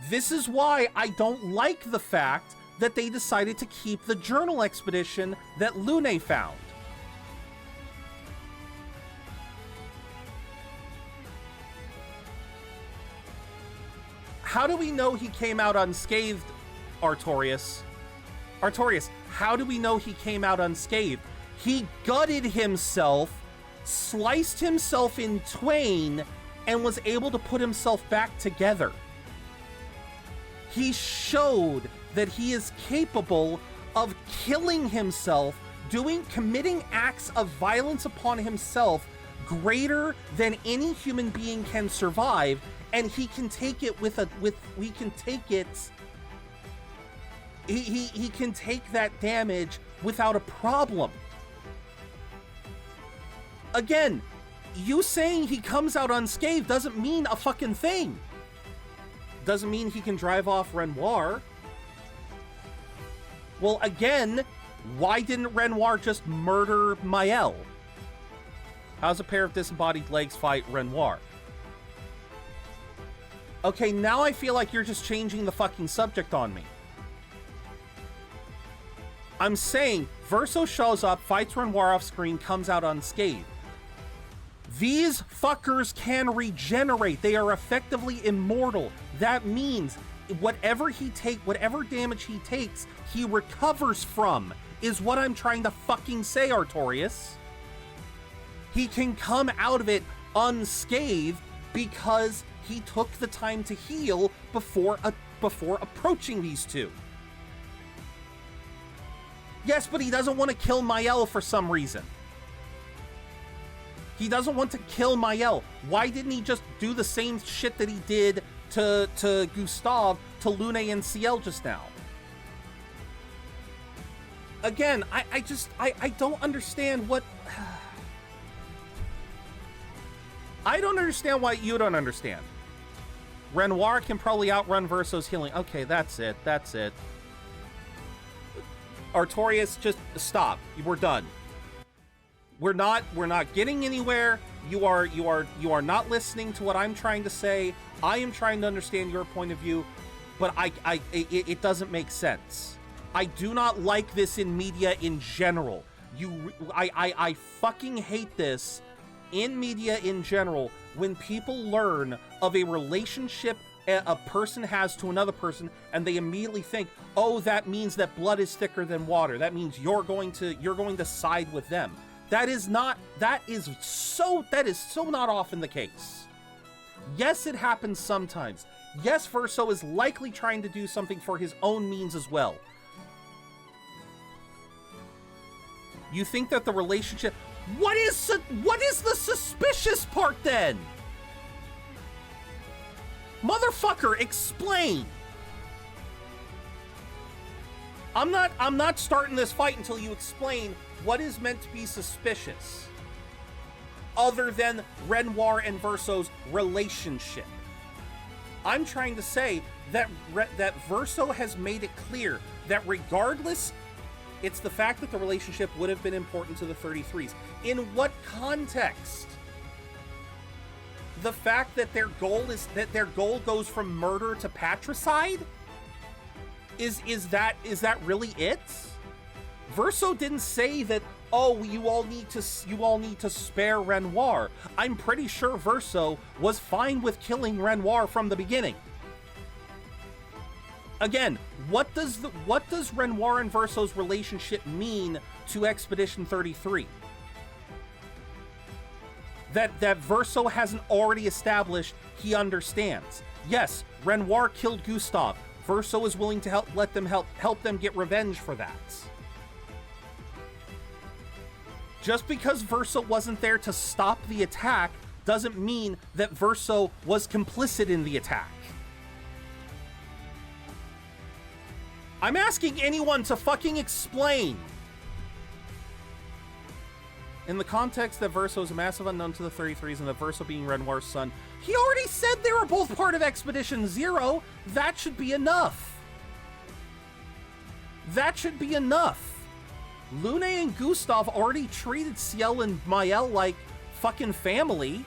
Speaker 1: This is why I don't like the fact that they decided to keep the journal expedition that Lune found. How do we know he came out unscathed, Artorias? Artorias, how do we know he came out unscathed? He gutted himself, sliced himself in twain, and was able to put himself back together. He showed that he is capable of killing himself, committing acts of violence upon himself greater than any human being can survive, and he can take it he can take that damage without a problem. Again, you saying he comes out unscathed doesn't mean a fucking thing. Doesn't mean he can drive off Renoir. Well, again, why didn't Renoir just murder Mael? How's a pair of disembodied legs fight Renoir? Okay, now I feel like you're just changing the fucking subject on me. I'm saying Verso shows up, fights Renoir off screen, comes out unscathed. These fuckers can regenerate. They are effectively immortal. That means whatever damage he takes, he recovers from, is what I'm trying to fucking say, Artorias. He can come out of it unscathed because he took the time to heal before approaching these two. Yes, but he doesn't want to kill Mael for some reason. He doesn't want to kill Mael. Why didn't he just do the same shit that he did to Gustav, to Lune and Ciel just now. Again, I don't understand what... I don't understand why you don't understand. Renoir can probably outrun Verso's healing. Okay, that's it. That's it. Artorias, just stop. We're done. We're not getting anywhere. You are not listening to what I'm trying to say. I am trying to understand your point of view, but it doesn't make sense. I do not like this in media in general. I fucking hate this in media in general when people learn of a relationship a person has to another person and they immediately think, oh, that means that blood is thicker than water. That means you're going to side with them. That is so not often the case. Yes, it happens sometimes. Yes, Verso is likely trying to do something for his own means as well. You think that the relationship... What is the suspicious part then? Motherfucker, explain. I'm not starting this fight until you explain what is meant to be suspicious, other than Renoir and Verso's relationship. I'm trying to say that Verso has made it clear that regardless, it's the fact that the relationship would have been important to the 33s. In what context? The fact that their goal goes from murder to patricide? Is that really it? Verso didn't say that, oh, you all need to spare Renoir. I'm pretty sure Verso was fine with killing Renoir from the beginning. Again, what does Renoir and Verso's relationship mean to Expedition 33? That Verso hasn't already established he understands. Yes, Renoir killed Gustav. Verso is willing to help them get revenge for that. Just because Verso wasn't there to stop the attack doesn't mean that Verso was complicit in the attack. I'm asking anyone to fucking explain. In the context that Verso is a massive unknown to the 33s and that Verso being Renoir's son, he already said they were both part of Expedition Zero. That should be enough. That should be enough. Lune and Gustav already treated Ciel and Mael like fucking family.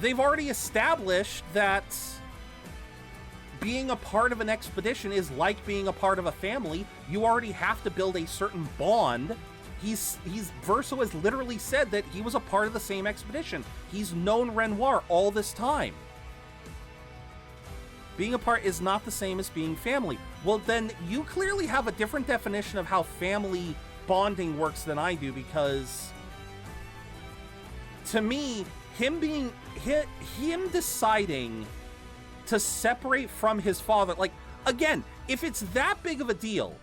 Speaker 1: They've already established that being a part of an expedition is like being a part of a family. You already have to build a certain bond. Verso has literally said that he was a part of the same expedition. He's known Renoir all this time. Being a part is not the same as being family. Well, then you clearly have a different definition of how family bonding works than I do, because to me, him deciding to separate from his father, like, again, if it's that big of a deal,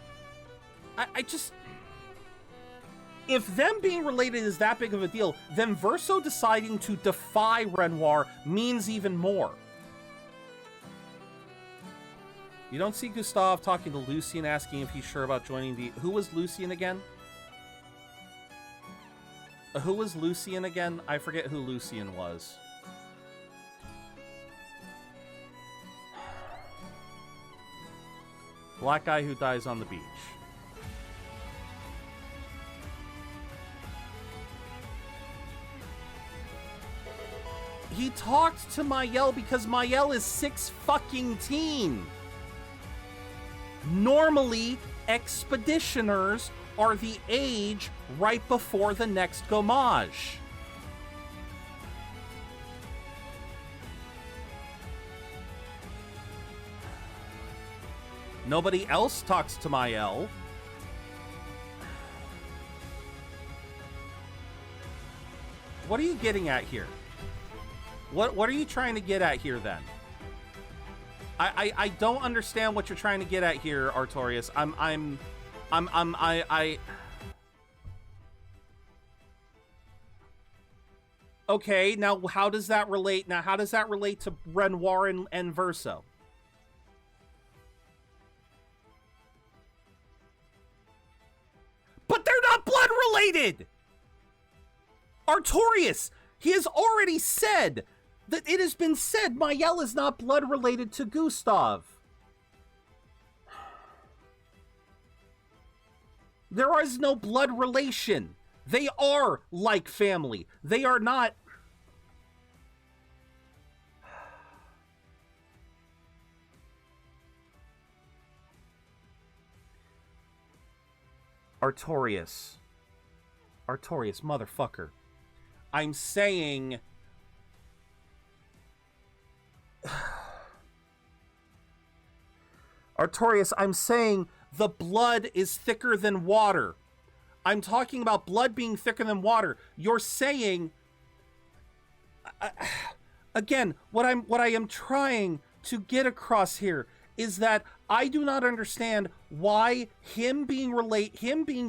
Speaker 1: if them being related is that big of a deal, then Verso deciding to defy Renoir means even more. You don't see Gustav talking to Lucien, asking if he's sure about joining the... Who was Lucien again? Who was Lucien again? I forget who Lucien was. Black guy who dies on the beach. He talked to Mael because Mael is 6 fucking teen. Normally, expeditioners are the age right before the next Gommage. Nobody else talks to Mael. What are you getting at here? What are you trying to get at here then? I don't understand what you're trying to get at here, Artorias. Okay, now how does that relate? Now, how does that relate to Renoir and Verso? But they're not blood related! Artorias, he has already said that it has been said Mael is not blood related to Gustav. There is no blood relation. They are like family. They are not... Artorias, motherfucker. I'm saying... Artorias, I'm saying the blood is thicker than water. I'm talking about blood being thicker than water. You're saying... again, what I am trying to get across here is that I do not understand why him being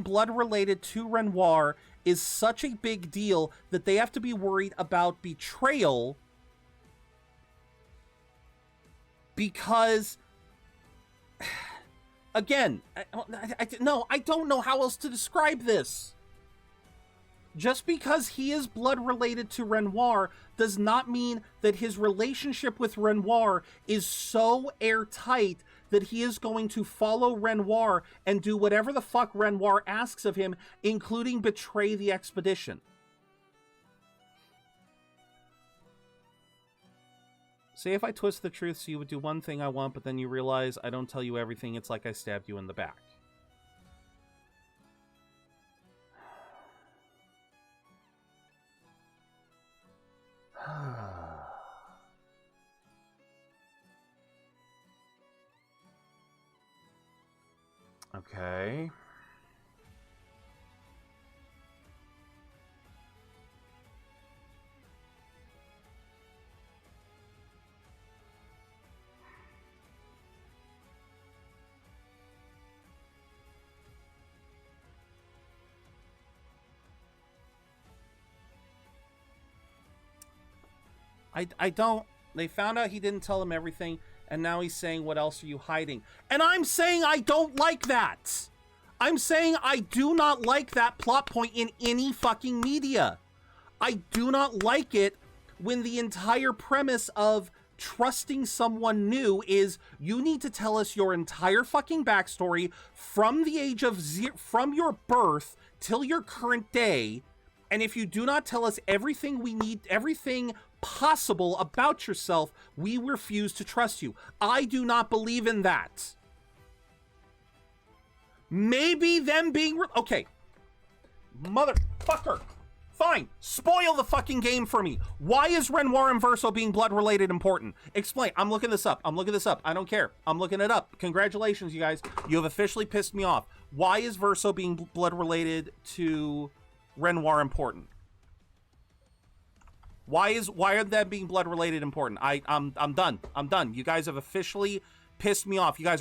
Speaker 1: blood related to Renoir is such a big deal that they have to be worried about betrayal, because again, I don't know how else to describe this. Just because he is blood related to Renoir does not mean that his relationship with Renoir is so airtight that he is going to follow Renoir and do whatever the fuck Renoir asks of him, including betray the expedition. Say if I twist the truth so you would do one thing I want, but then you realize I don't tell you everything, it's like I stabbed you in the back. Okay. I don't... They found out he didn't tell them everything, and now he's saying, what else are you hiding? And I'm saying I don't like that! I'm saying I do not like that plot point in any fucking media. I do not like it when the entire premise of trusting someone new is you need to tell us your entire fucking backstory from the age of from your birth till your current day, and if you do not tell us everything we need, everything possible about yourself, we refuse to trust you. I do not believe in that. Maybe them being... Okay. Motherfucker. Fine. Spoil the fucking game for me. Why is Renoir and Verso being blood-related important? Explain. I'm looking this up. I don't care. I'm looking it up. Congratulations, you guys. You have officially pissed me off. Why is Verso being blood-related to Renoir important? Why are them being blood-related important? I'm done. I'm done. You guys have officially pissed me off. You guys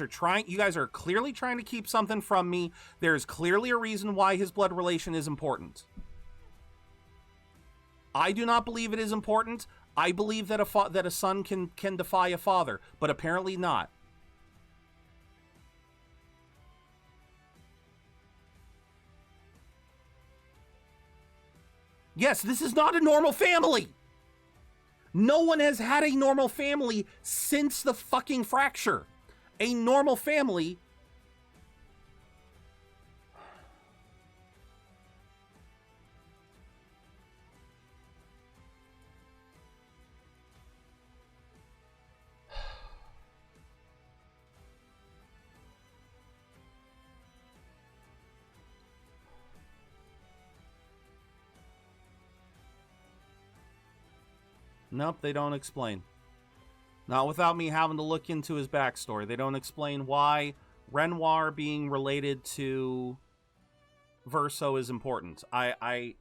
Speaker 1: are clearly trying to keep something from me. There's clearly a reason why his blood relation is important. I do not believe it is important. I believe that a son can defy a father, but apparently not. Yes, this is not a normal family. No one has had a normal family since the fucking fracture. A normal family... Nope, they don't explain. Not without me having to look into his backstory. They don't explain why Renoir being related to Verso is important. I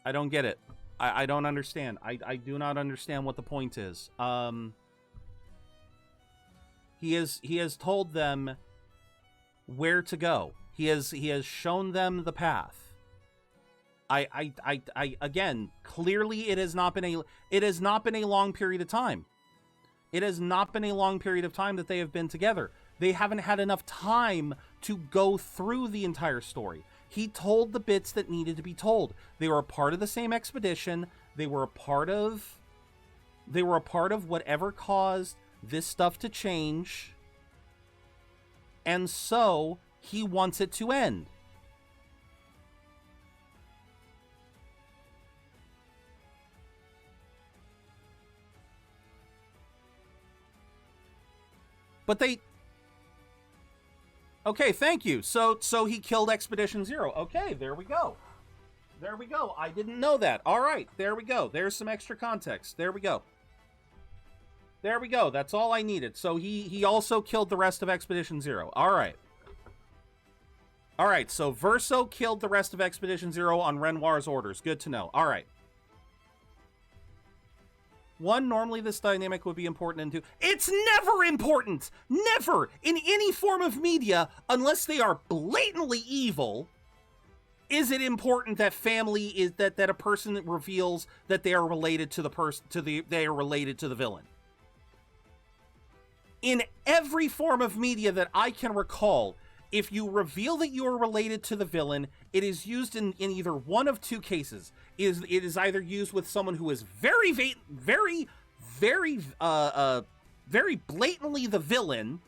Speaker 1: don't get it. I don't understand. I do not understand what the point is. He has told them where to go. He has shown them the path. I again, clearly it has not been a long period of time. It has not been a long period of time that they have been together. They haven't had enough time to go through the entire story. He told the bits that needed to be told. They were a part of the same expedition. They were a part of whatever caused this stuff to change. And so he wants it to end. But they... Okay, thank you. So he killed Expedition Zero. Okay, there we go. There we go. I didn't know that. All right, there we go. There's some extra context. There we go. There we go. That's all I needed. So he also killed the rest of Expedition Zero. All right. All right, so Verso killed the rest of Expedition Zero on Renoir's orders. Good to know. All right. One, normally this dynamic would be important, and two, it's never important! Never! In any form of media, unless they are blatantly evil, is it important that family is that a person reveals that they are related to they are related to the villain. In every form of media that I can recall, if you reveal that you are related to the villain, it is used in either one of two cases. It is either used with someone who is very blatantly the villain,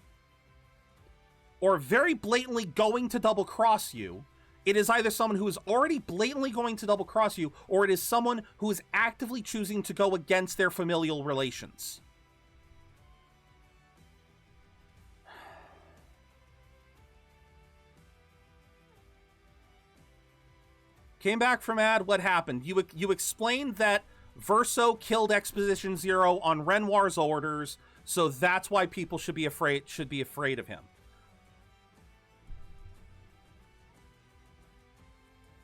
Speaker 1: or very blatantly going to double cross you. It is either someone who is already blatantly going to double cross you, or it is someone who is actively choosing to go against their familial relations. Came back from ad, what happened? You explained that Verso killed Expedition Zero on Renoir's orders, so that's why people should be afraid of him.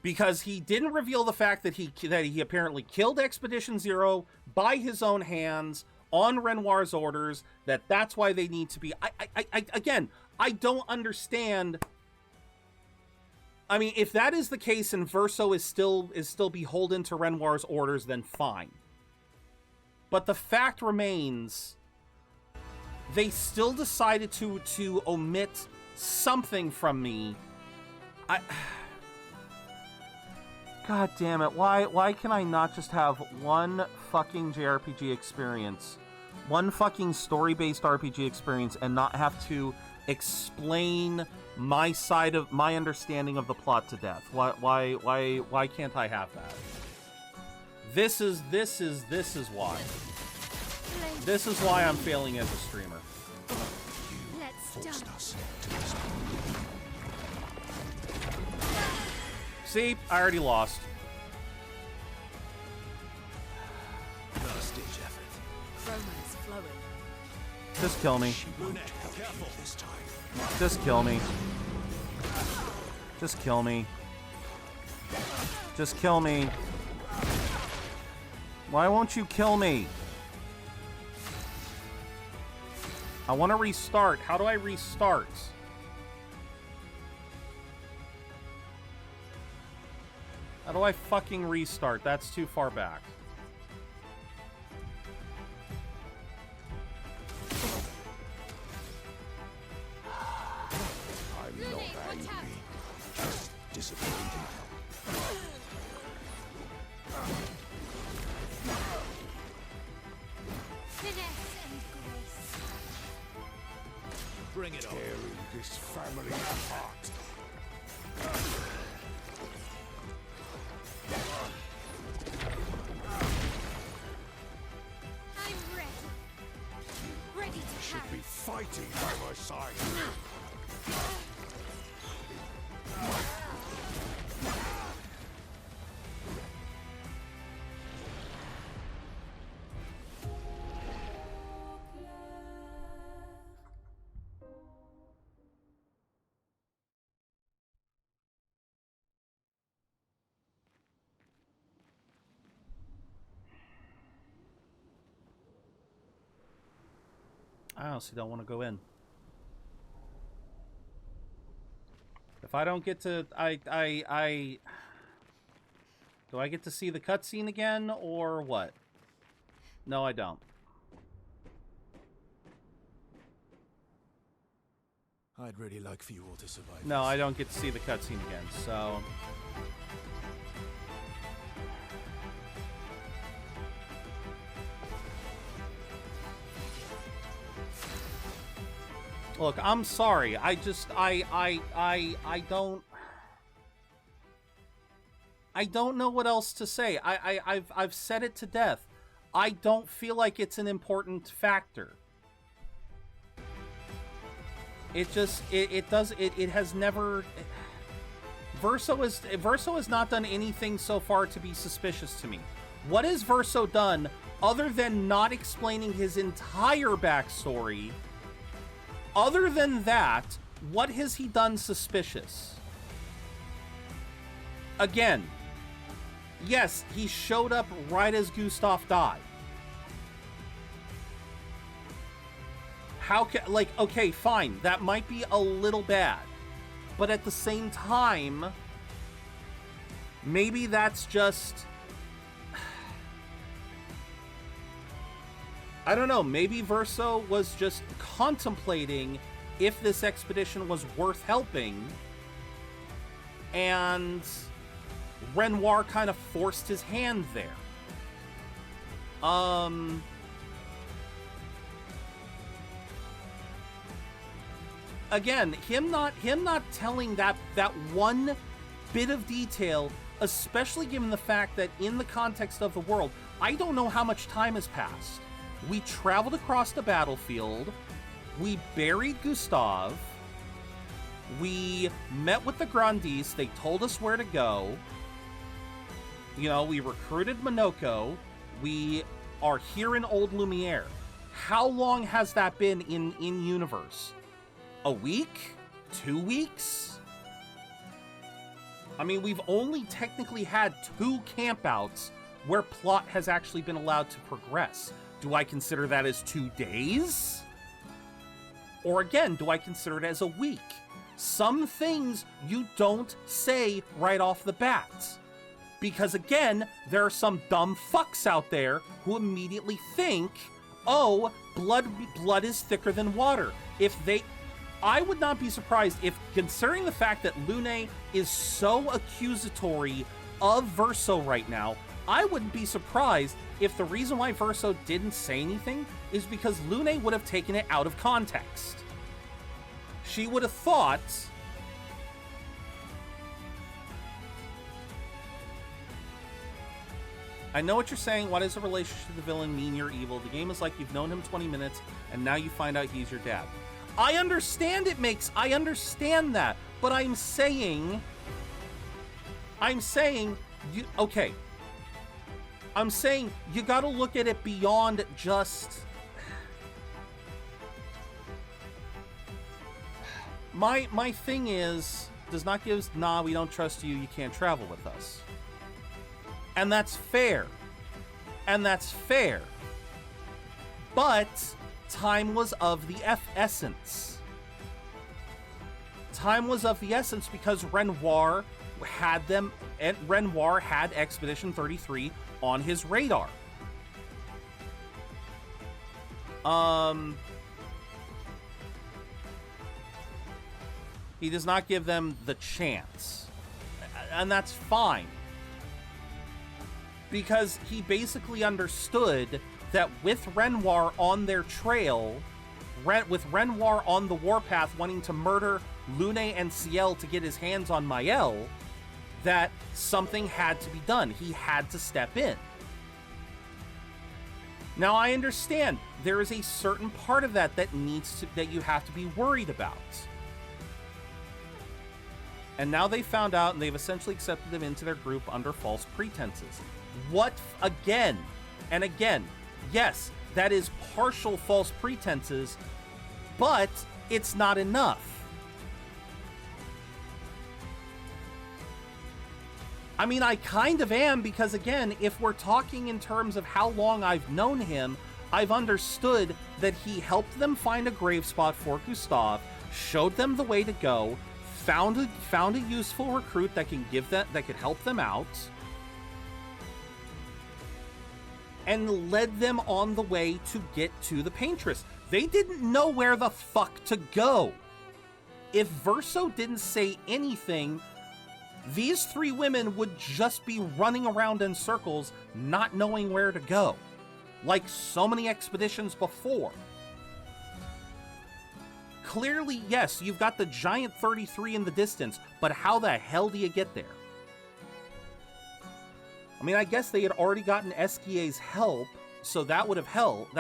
Speaker 1: Because he didn't reveal the fact that he apparently killed Expedition Zero by his own hands on Renoir's orders, that's why they need to be... Again, I don't understand... I mean, if that is the case and Verso is still beholden to Renoir's orders, then fine. But the fact remains, they still decided to omit something from me. God damn it, why can I not just have one fucking JRPG experience? One fucking story-based RPG experience and not have to explain my side of my understanding of the plot to death? Why can't I have that? This is why. This is why I'm failing as a streamer.
Speaker 3: Let's start.
Speaker 1: See, I already lost.
Speaker 4: Last-ditch effort.
Speaker 8: Romance flowing.
Speaker 1: Just kill me.
Speaker 4: Careful this time.
Speaker 1: Just kill me. Just kill me. Just kill me. Why won't you kill me? I want to restart. How do I restart? How do I fucking restart? That's too far back.
Speaker 10: I'm not angry, just disappointed.
Speaker 3: Finesse and grace.
Speaker 4: Bring it on.
Speaker 10: Tearing this family apart.
Speaker 3: I'm ready. Ready to
Speaker 10: Should
Speaker 3: carry.
Speaker 10: be fighting by my side.
Speaker 1: I honestly don't want to go in. The If I don't get to... Do I get to see the cutscene again, or what? No, I don't.
Speaker 4: I'd really like for you all to survive.
Speaker 1: No, I don't get to see the cutscene again, so... Look, I'm sorry. I don't know what else to say. I've said it to death. I don't feel like it's an important factor. It has never... Verso has not done anything so far to be suspicious to me. What has Verso done other than not explaining his entire backstory? Other than that, what has he done suspicious? Again, yes, he showed up right as Gustav died. How can, like, okay, fine, that might be a little bad. But at the same time, maybe that's just... I don't know, maybe Verso was just contemplating if this expedition was worth helping, and Renoir kind of forced his hand there. Again, him not telling that one bit of detail, especially given the fact that in the context of the world, I don't know how much time has passed. We traveled across the battlefield, we buried Gustav, we met with the Grandies, they told us where to go, you know, we recruited Monoko, we are here in Old Lumière. How long has that been in universe? A week? 2 weeks? I mean, we've only technically had 2 campouts where plot has actually been allowed to progress. Do I consider that as 2 days? Or again, do I consider it as a week? Some things you don't say right off the bat. Because again, there are some dumb fucks out there who immediately think, oh, blood is thicker than water. I would not be surprised if, considering the fact that Lune is so accusatory of Verso right now, I wouldn't be surprised if the reason why Verso didn't say anything is because Lune would have taken it out of context. She would have thought... I know what you're saying. Why does a relationship to the villain mean you're evil? The game is like you've known him 20 minutes and now you find out he's your dad. I understand I understand that, but I'm saying, okay. I'm saying you gotta look at it beyond just... My thing is, does not give, nah, we don't trust you, you can't travel with us. And that's fair. And that's fair. But time was of the essence. Time was of the essence because Renoir had them, and Renoir had Expedition 33 on his radar. He does not give them the chance. And that's fine. Because he basically understood that with Renoir on their trail, with Renoir on the warpath wanting to murder Lune and Ciel to get his hands on Mael, that something had to be done. He had to step in. Now I understand there is a certain part of that that you have to be worried about. And now they found out and they've essentially accepted him into their group under false pretenses. What, again and again, yes, that is partial false pretenses, but it's not enough. I mean, I kind of am, because again, if we're talking in terms of how long I've known him, I've understood that he helped them find a grave spot for Gustav, showed them the way to go, found a useful recruit that can help them out, and led them on the way to get to the Paintress. They didn't know where the fuck to go. If Verso didn't say anything, these 3 women would just be running around in circles, not knowing where to go, like so many expeditions before. Clearly, yes, you've got the giant 33 in the distance, but how the hell do you get there? I mean, I guess they had already gotten Esquia's help, so that would have helped.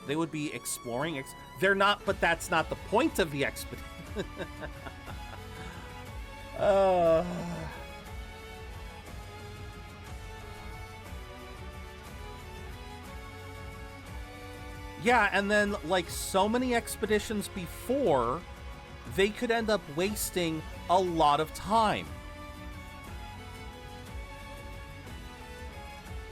Speaker 1: They would be exploring. They're not, but that's not the point of the expedition. Yeah, and then, like so many expeditions before, they could end up wasting a lot of time.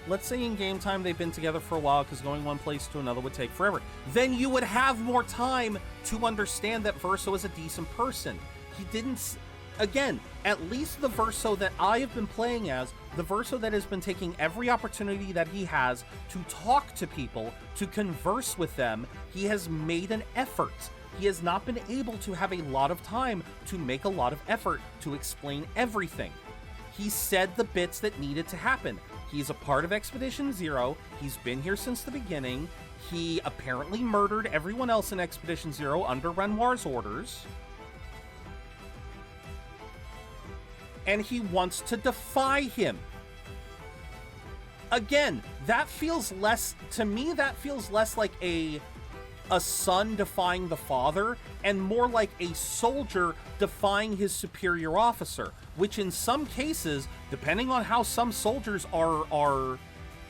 Speaker 1: Let's say in game time they've been together for a while because going one place to another would take forever. Then you would have more time to understand that Verso is a decent person. He didn't... Again, at least the Verso that I have been playing as, the Verso that has been taking every opportunity that he has to talk to people, to converse with them, he has made an effort. He has not been able to have a lot of time to make a lot of effort to explain everything. He said the bits that needed to happen. He's a part of Expedition Zero. He's been here since the beginning. He apparently murdered everyone else in Expedition Zero under Renoir's orders. And he wants to defy him. Again, that feels less, to me, that feels less like a son defying the father and more like a soldier defying his superior officer, which in some cases, depending on how some soldiers are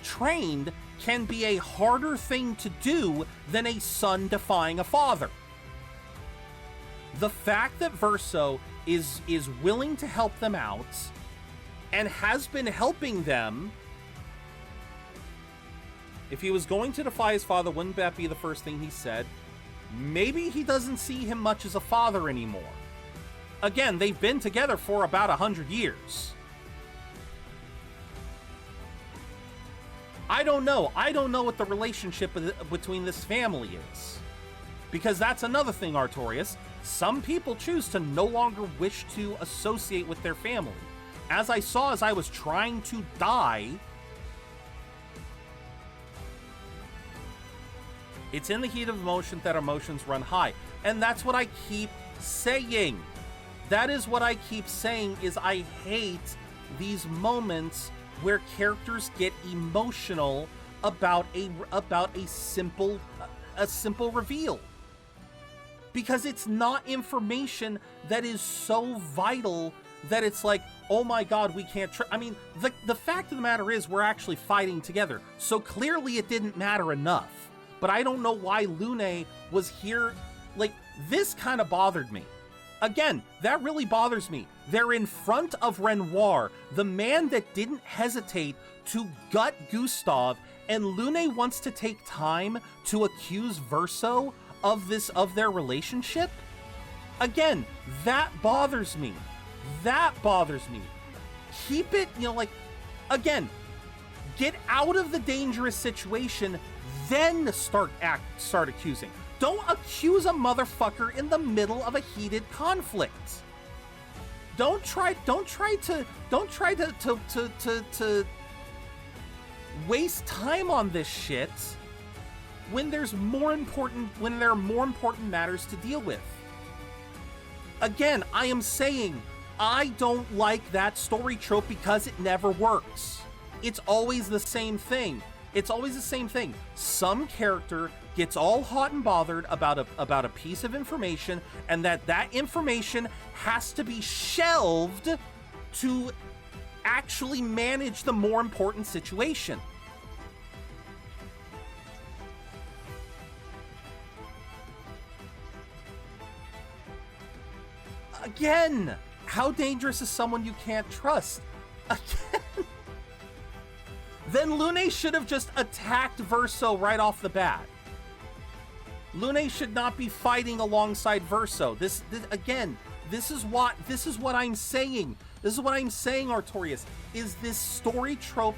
Speaker 1: trained, can be a harder thing to do than a son defying a father. The fact that Verso is willing to help them out and has been helping them. If he was going to defy his father, wouldn't that be the first thing he said? Maybe he doesn't see him much as a father anymore. Again, they've been together for about 100 years. I don't know. I don't know what the relationship between this family is. Because that's another thing, Artorias. Some people choose to no longer wish to associate with their family. As I saw as I was trying to die, it's in the heat of emotion that emotions run high. And that's what I keep saying. That is what I keep saying, is I hate these moments where characters get emotional about a simple reveal. Because it's not information that is so vital that it's like, oh my god, we can't I mean, the fact of the matter is we're actually fighting together. So clearly it didn't matter enough. But I don't know why Lune was here. Like, this kind of bothered me. Again, that really bothers me. They're in front of Renoir, the man that didn't hesitate to gut Gustav, and Lune wants to take time to accuse Verso of their relationship. Again, that bothers me. That bothers me. Keep it, like, again, get out of the dangerous situation, then start accusing. Don't accuse a motherfucker in the middle of a heated conflict. Don't try to waste time on this shit when there are more important matters to deal with. Again, I am saying I don't like that story trope because it never works. It's always the same thing. Some character gets all hot and bothered about a piece of information, and that information has to be shelved to actually manage the more important situation. Again, how dangerous is someone you can't trust? Again. Then Lune should have just attacked Verso right off the bat. Lune should not be fighting alongside Verso. This again, This is what I'm saying. This is what I'm saying, Artorias, is this story trope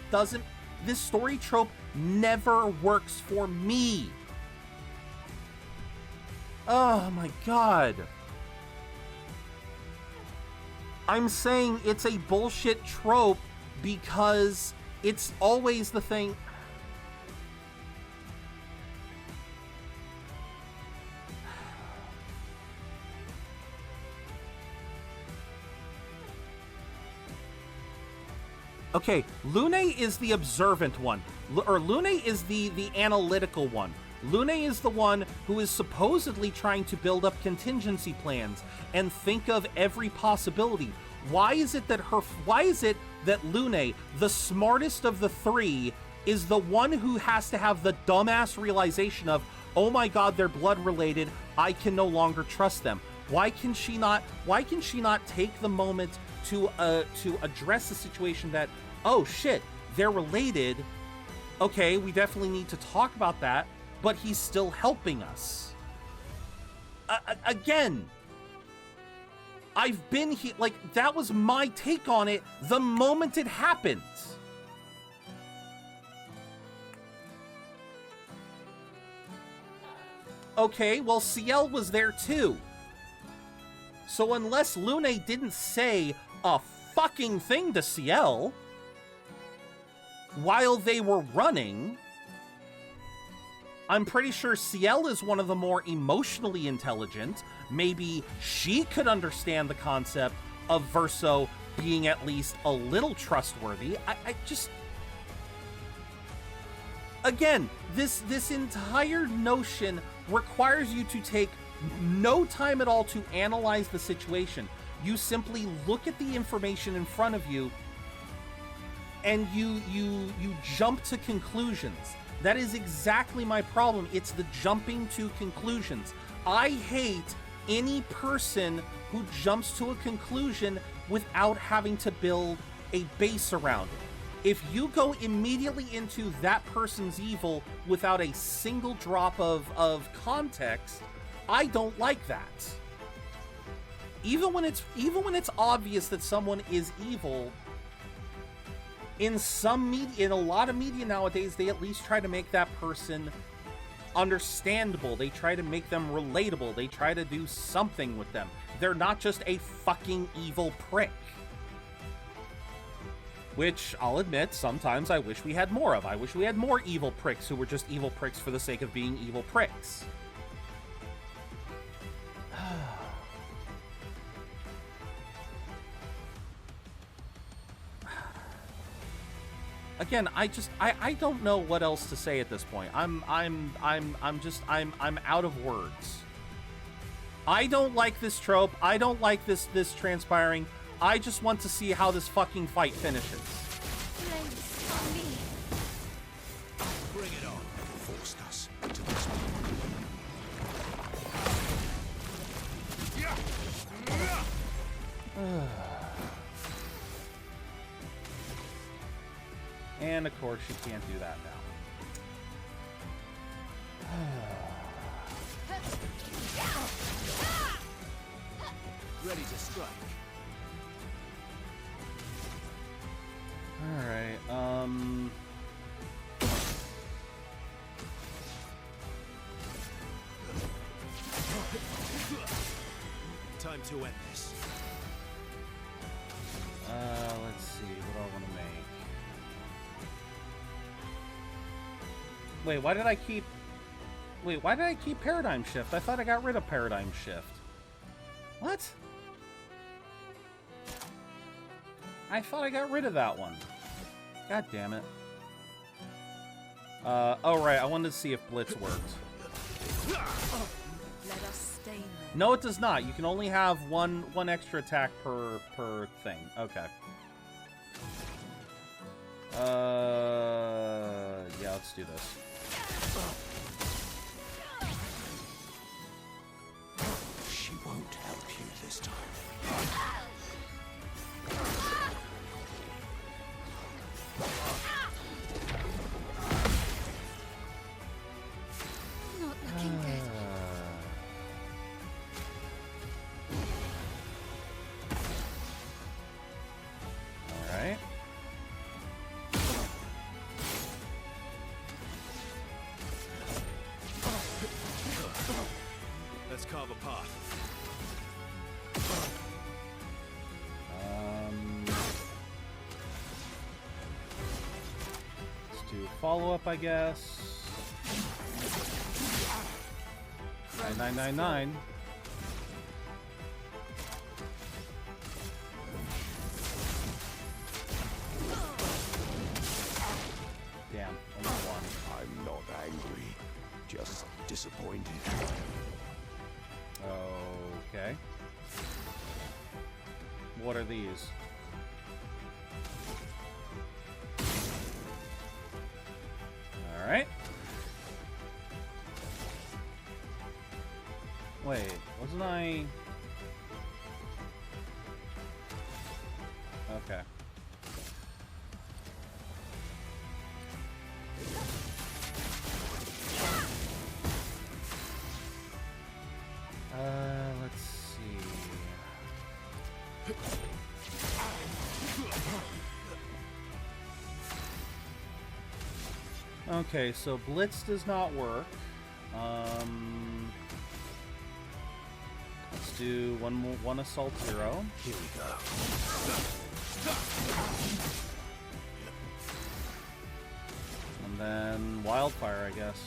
Speaker 1: never works for me. Oh my god. I'm saying it's a bullshit trope because it's always the thing. Okay, Lune is the observant one, or Lune is the analytical one. Lune is the one who is supposedly trying to build up contingency plans and think of every possibility. Why is it that Lune, the smartest of the three, is the one who has to have the dumbass realization of, oh my god, they're blood related, I can no longer trust them? Why can she not take the moment to address the situation that, oh shit, they're related, okay, we definitely need to talk about that, but he's still helping us. Again, I've been here, like, that was my take on it the moment it happened. Okay, well, Ciel was there too. So unless Lune didn't say a fucking thing to Ciel while they were running, I'm pretty sure Ciel is one of the more emotionally intelligent. Maybe she could understand the concept of Verso being at least a little trustworthy. I just... Again, this entire notion requires you to take no time at all to analyze the situation. You simply look at the information in front of you and you jump to conclusions. That is exactly my problem. It's the jumping to conclusions. I hate any person who jumps to a conclusion without having to build a base around it. If you go immediately into that person's evil without a single drop of context, I don't like that. Even when it's obvious that someone is evil, in a lot of media nowadays, they at least try to make that person understandable. They try to make them relatable. They try to do something with them. They're not just a fucking evil prick. Which, I'll admit, sometimes I wish we had more of. I wish we had more evil pricks who were just evil pricks for the sake of being evil pricks. Again, I don't know what else to say at this point. I'm out of words. I don't like this trope. I don't like this transpiring. I just want to see how this fucking fight finishes.
Speaker 4: Bring it on. Forced us into this.
Speaker 1: And of course, she can't do that now.
Speaker 4: Ready to strike.
Speaker 1: Alright,
Speaker 4: Time to end this.
Speaker 1: Let's see, what do I want to make? Wait, why did I keep Paradigm Shift? I thought I got rid of Paradigm Shift. What? I thought I got rid of that one. God damn it. Oh right, I wanted to see if Blitz worked.
Speaker 8: Let us stay there.
Speaker 1: No, it does not. You can only have one extra attack per thing. Okay. Yeah, let's do this.
Speaker 10: She won't help you this time.
Speaker 3: Not looking good.
Speaker 1: do follow-up, I guess. 9999. Damn, only one.
Speaker 10: I'm not angry, just disappointed.
Speaker 1: Okay. What are these? Alright. Wait, wasn't I... Okay. Let's see. Okay, so Blitz does not work. Let's do one Assault Zero.
Speaker 4: Here we go.
Speaker 1: And then Wildfire, I guess.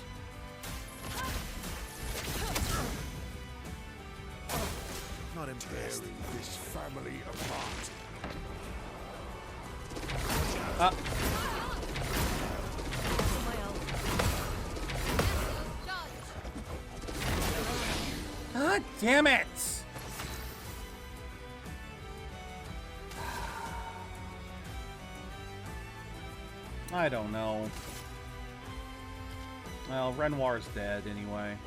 Speaker 4: Not impressed.
Speaker 10: Tearing this family apart.
Speaker 1: Ah. God damn it! I don't know. Well, Renoir's dead anyway.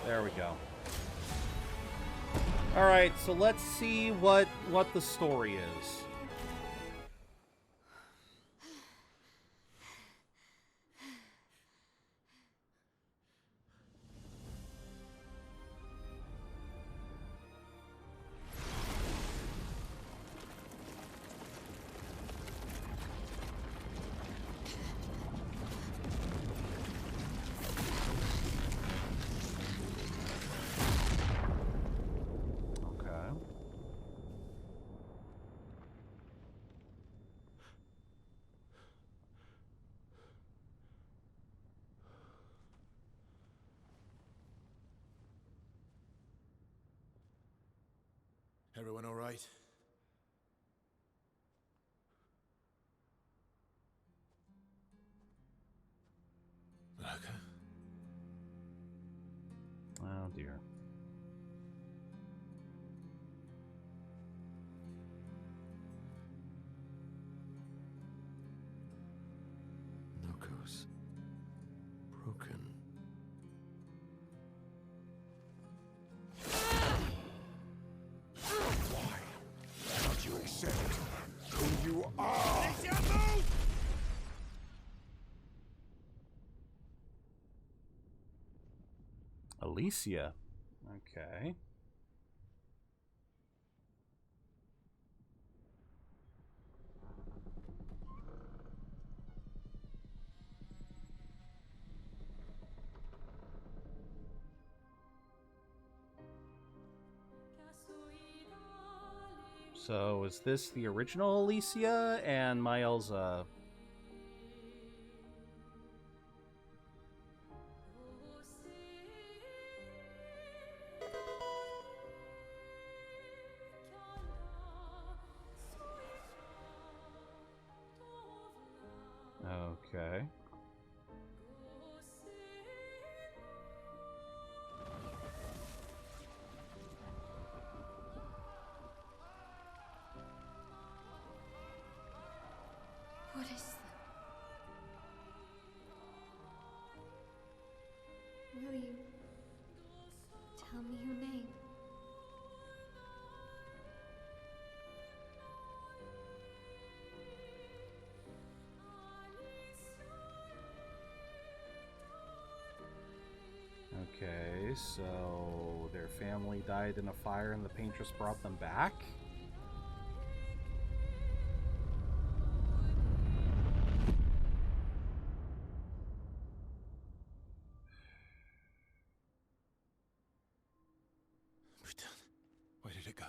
Speaker 1: There we go. Alright, so let's see what the story is.
Speaker 4: Everyone all right? Okay.
Speaker 1: Oh dear.
Speaker 5: Knuckles. Broken.
Speaker 10: Don't you accept who you are?
Speaker 1: Alicia. Okay. So, is this the original Alicia and Miles, Okay.
Speaker 3: What is that? Will you tell me your name?
Speaker 1: Okay, so their family died in a fire and the paintress brought them back?
Speaker 4: We're done. Where did it go?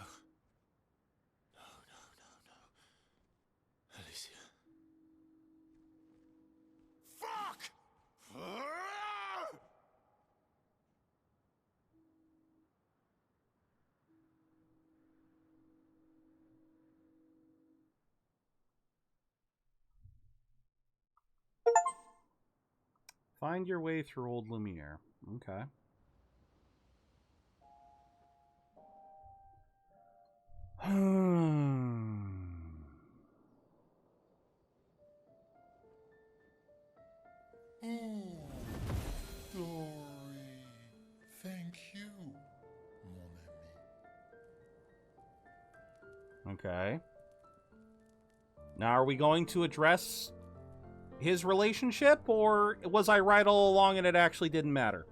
Speaker 1: Find your way through old Lumière. Okay.
Speaker 11: Oh, glory. Thank you, mon ami.
Speaker 1: Okay. Now, are we going to address his relationship, or was I right all along and it actually didn't matter?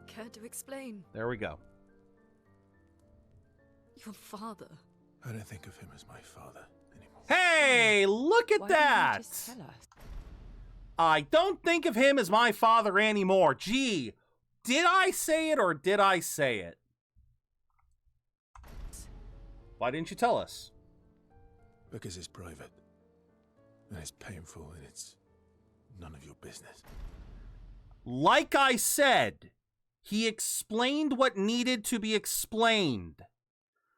Speaker 8: Care to explain?
Speaker 1: There we go.
Speaker 8: Your father.
Speaker 4: I don't think of him as my father anymore.
Speaker 1: Hey, look at
Speaker 7: Why
Speaker 1: that!
Speaker 7: didn't you just tell us?
Speaker 1: I don't think of him as my father anymore. Gee, did I say it or did I say it? Why didn't you tell us?
Speaker 4: Because it's private. And it's painful and it's none of your business.
Speaker 1: Like I said, he explained what needed to be explained.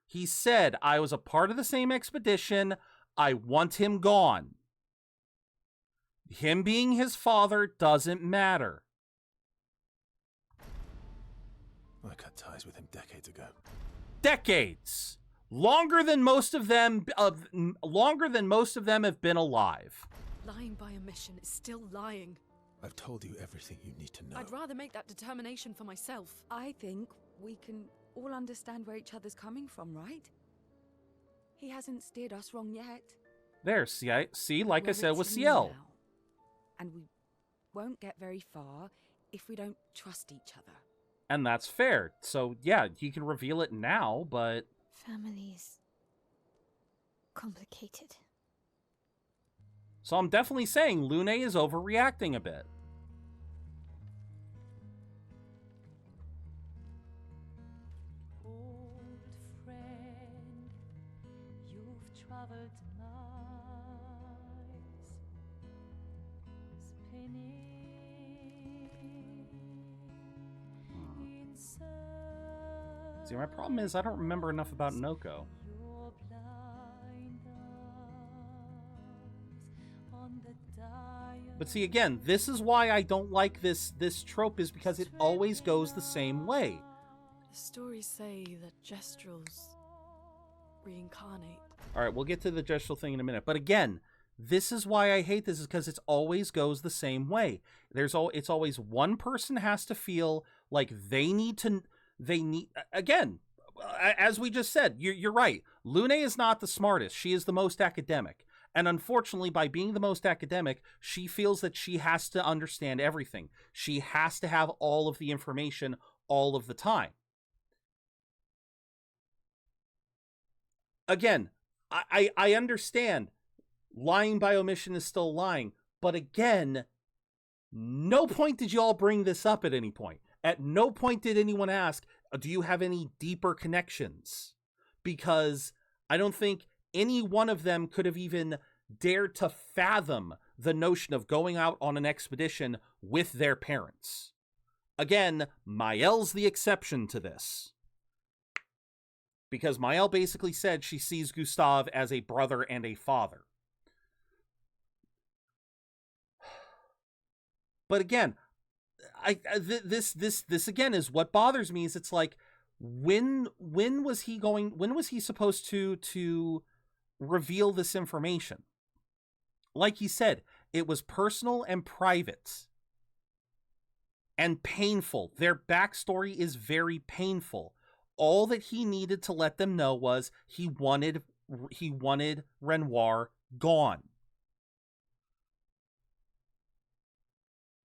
Speaker 1: He said, I was a part of the same expedition. I want him gone. Him being his father doesn't matter.
Speaker 4: I cut ties with him decades ago.
Speaker 1: Decades. Longer than most of them have been alive.
Speaker 8: Lying by omission is still lying.
Speaker 4: I've told you everything you need to know.
Speaker 8: I'd rather make that determination for myself.
Speaker 7: I think we can all understand where each other's coming from, right? He hasn't steered us wrong yet.
Speaker 1: There, see, like I
Speaker 7: Well,
Speaker 1: said
Speaker 7: it's
Speaker 1: with
Speaker 7: him
Speaker 1: CL.
Speaker 7: now, and we won't get very far if we don't trust each other.
Speaker 1: And that's fair. So, yeah, he can reveal it now, but...
Speaker 3: Family's complicated.
Speaker 1: So I'm definitely saying Lune is overreacting a bit.
Speaker 12: Old friend, you've traveled miles, spinning in search.
Speaker 1: See, my problem is I don't remember enough about Noko.
Speaker 12: Your blind eyes on the dial.
Speaker 1: But see, again, this is why I don't like this trope, is because it always goes the same way.
Speaker 8: The stories say that Gestrels reincarnate.
Speaker 1: All right, we'll get to the gestural thing in a minute. But again, this is why I hate this, is because it always goes the same way. It's always one person has to feel like again, as we just said, you're right. Lune is not the smartest. She is the most academic. And unfortunately, by being the most academic, she feels that she has to understand everything. She has to have all of the information all of the time. Again, I understand lying by omission is still lying, but again, no point did you all bring this up at any point. At no point did anyone ask, do you have any deeper connections? Because I don't think any one of them could have even dared to fathom the notion of going out on an expedition with their parents. Again, Mael's the exception to this. Because Mael basically said she sees Gustav as a brother and a father. But again, this again is what bothers me. Is it's like, when was he supposed to reveal this information? Like he said, it was personal and private and painful. Their backstory is very painful. All that he needed to let them know was he wanted Renoir gone.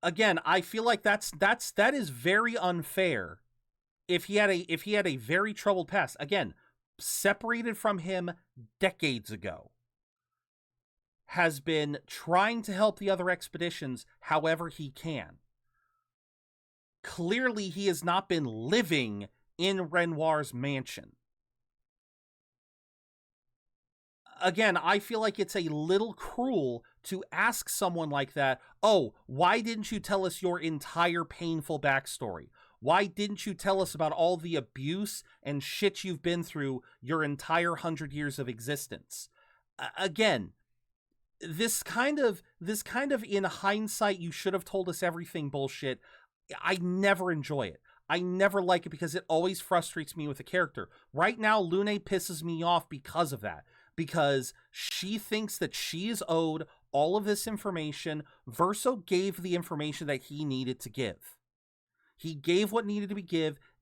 Speaker 1: Again, I feel like that is very unfair. If he had a very troubled past, again, separated from him decades ago, has been trying to help the other expeditions however he can. Clearly, he has not been living in Renoir's mansion. Again, I feel like it's a little cruel to ask someone like that, oh, why didn't you tell us your entire painful backstory? Why didn't you tell us about all the abuse and shit you've been through your entire 100 years of existence? Again, this kind of in hindsight, you should have told us everything bullshit. I never enjoy it. I never like it because it always frustrates me with a character. Right now, Lune pisses me off because of that. Because she thinks that she is owed all of this information. Verso gave the information that he needed to give. He gave what needed to be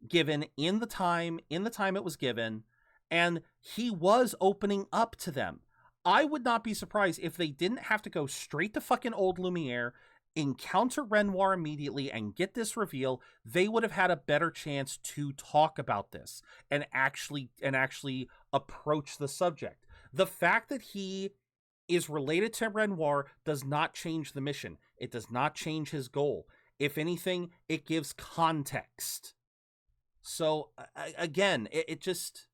Speaker 1: given in the time it was given, and he was opening up to them. I would not be surprised if they didn't have to go straight to fucking old Lumière, encounter Renoir immediately, and get this reveal. They would have had a better chance to talk about this and actually approach the subject. The fact that he is related to Renoir does not change the mission. It does not change his goal. If anything, it gives context. So, again, it just...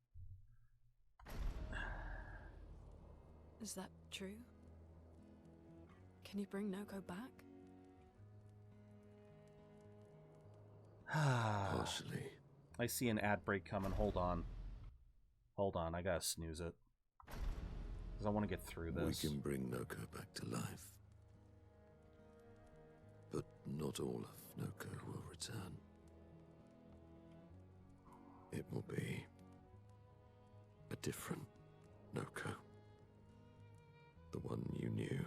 Speaker 8: Is that true? Can you bring Noko back?
Speaker 5: Partially.
Speaker 1: I see an ad break coming. Hold on. I gotta snooze it. Because I want to get through this.
Speaker 5: We can bring Noko back to life. But not all of Noko will return. It will be a different Noko. The one you knew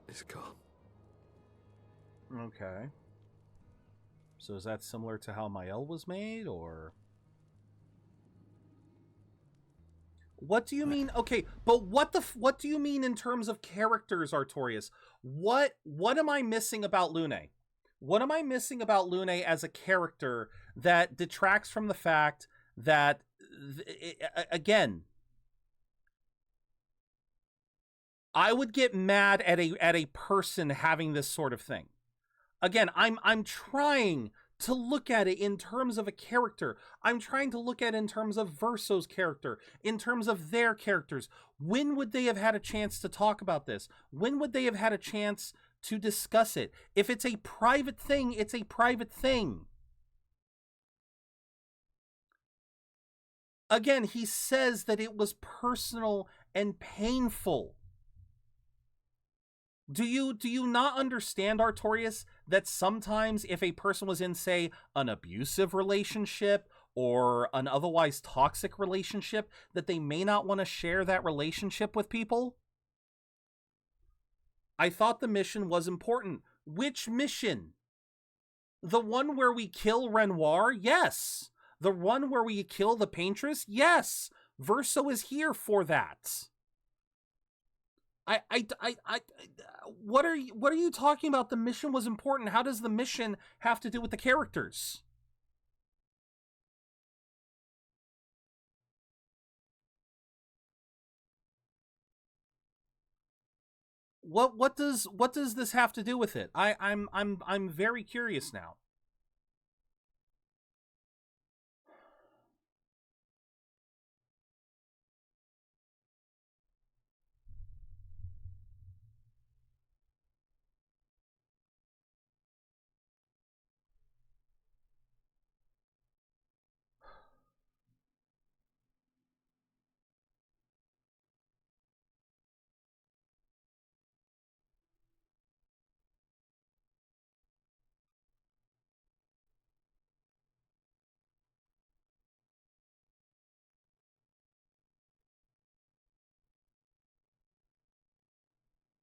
Speaker 5: is gone.
Speaker 1: Okay. So is that similar to how Mael was made, or... What do you mean? Okay, but what do you mean in terms of characters, Artorias? What am I missing about Lune? What am I missing about Lune as a character that detracts from the fact that, again, I would get mad at a person having this sort of thing. Again, I'm trying to look at it in terms of a character. I'm trying to look at it in terms of Verso's character, in terms of their characters. When would they have had a chance to talk about this? When would they have had a chance to discuss it? If it's a private thing, it's a private thing. Again, he says that it was personal and painful. Do you not understand, Artorias, that sometimes if a person was in, say, an abusive relationship or an otherwise toxic relationship, that they may not want to share that relationship with people? I thought the mission was important. Which mission? The one where we kill Renoir? Yes. The one where we kill the Paintress? Yes. Verso is here for that. What are you talking about? The mission was important. How does the mission have to do with the characters? What does this have to do with it? I'm very curious now.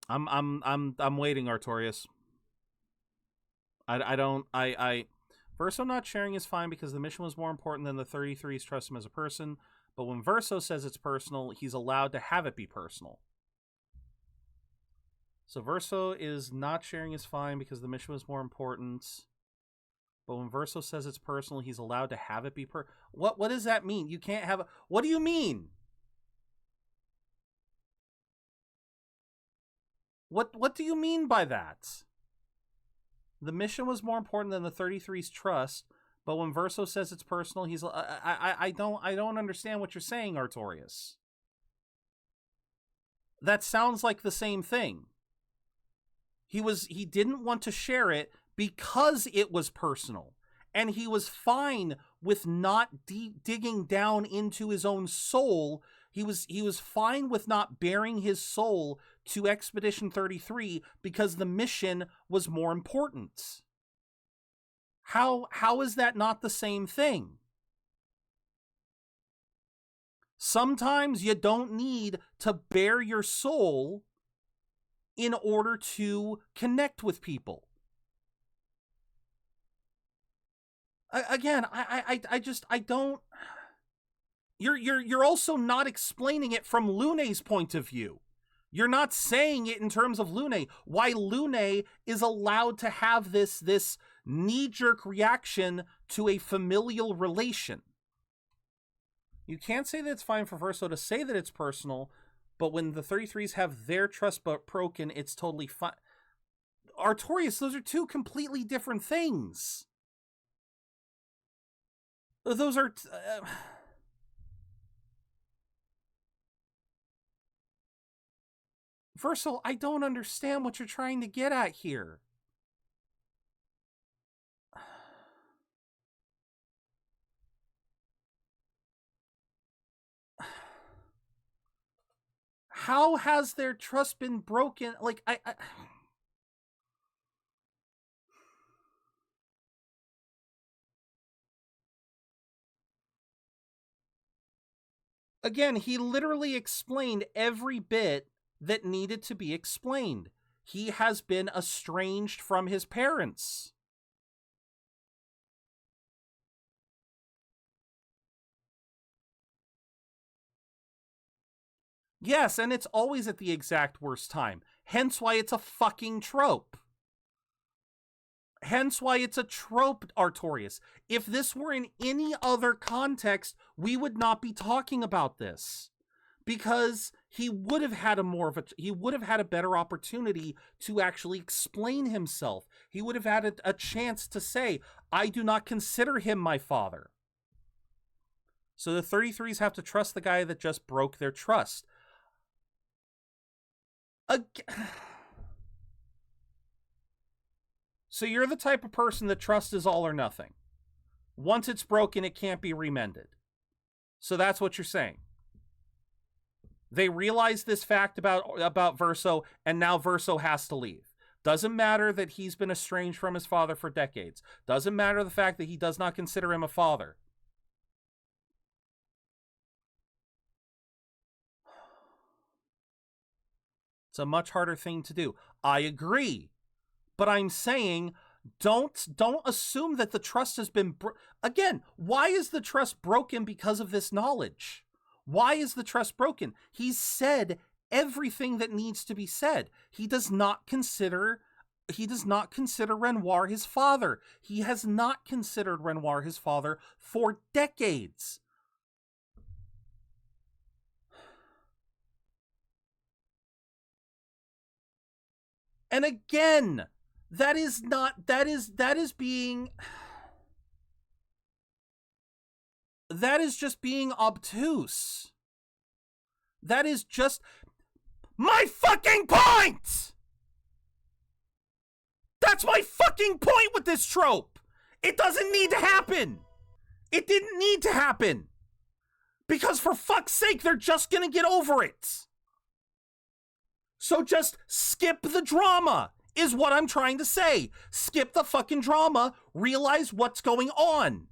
Speaker 1: I'm waiting, Artorias. Verso not sharing is fine because the mission was more important than the 33's trust him as a person, but when Verso says it's personal, he's allowed to have it be personal. So Verso is not sharing is fine because the mission was more important, but when Verso says it's personal, he's allowed to have it be What does that mean? You can't have What do you mean? What do you mean by that? The mission was more important than the 33's trust, but when Verso says it's personal, he's I don't understand what you're saying, Artorias. That sounds like the same thing. He didn't want to share it because it was personal, and he was fine with not digging down into his own soul He was fine with not bearing his soul to Expedition 33 because the mission was more important. How is that not the same thing? Sometimes you don't need to bare your soul in order to connect with people. Again, I don't. You're also not explaining it from Lune's point of view. You're not saying it in terms of Lune. Why Lune is allowed to have this knee-jerk reaction to a familial relation. You can't say that it's fine for Verso to say that it's personal, but when the 33s have their trust broken, it's totally fine. Artorias, those are two completely different things. Those are... Verso, I don't understand what you're trying to get at here. How has their trust been broken? Like, I... Again, he literally explained every bit that needed to be explained. He has been estranged from his parents. Yes, and it's always at the exact worst time. Hence why it's a fucking trope. Hence why it's a trope, Artorias. If this were in any other context, we would not be talking about this. Because he would have had a better opportunity to actually explain himself. He would have had a chance to say, I do not consider him my father. So the 33s have to trust the guy that just broke their trust. So you're the type of person that trust is all or nothing. Once it's broken, it can't be remended. So that's what you're saying. They realize this fact about Verso, and now Verso has to leave. Doesn't matter that he's been estranged from his father for decades. Doesn't matter the fact that he does not consider him a father. It's a much harder thing to do. I agree. But I'm saying, don't assume that the trust has been... Again, why is the trust broken because of this knowledge? Why is the trust broken? He's said everything that needs to be said. He does not consider Renoir his father. He has not considered Renoir his father for decades. And again, that is just being obtuse. That is just my fucking point! That's my fucking point with this trope! It doesn't need to happen! It didn't need to happen! Because for fuck's sake, they're just gonna get over it! So just skip the drama, is what I'm trying to say. Skip the fucking drama, realize what's going on.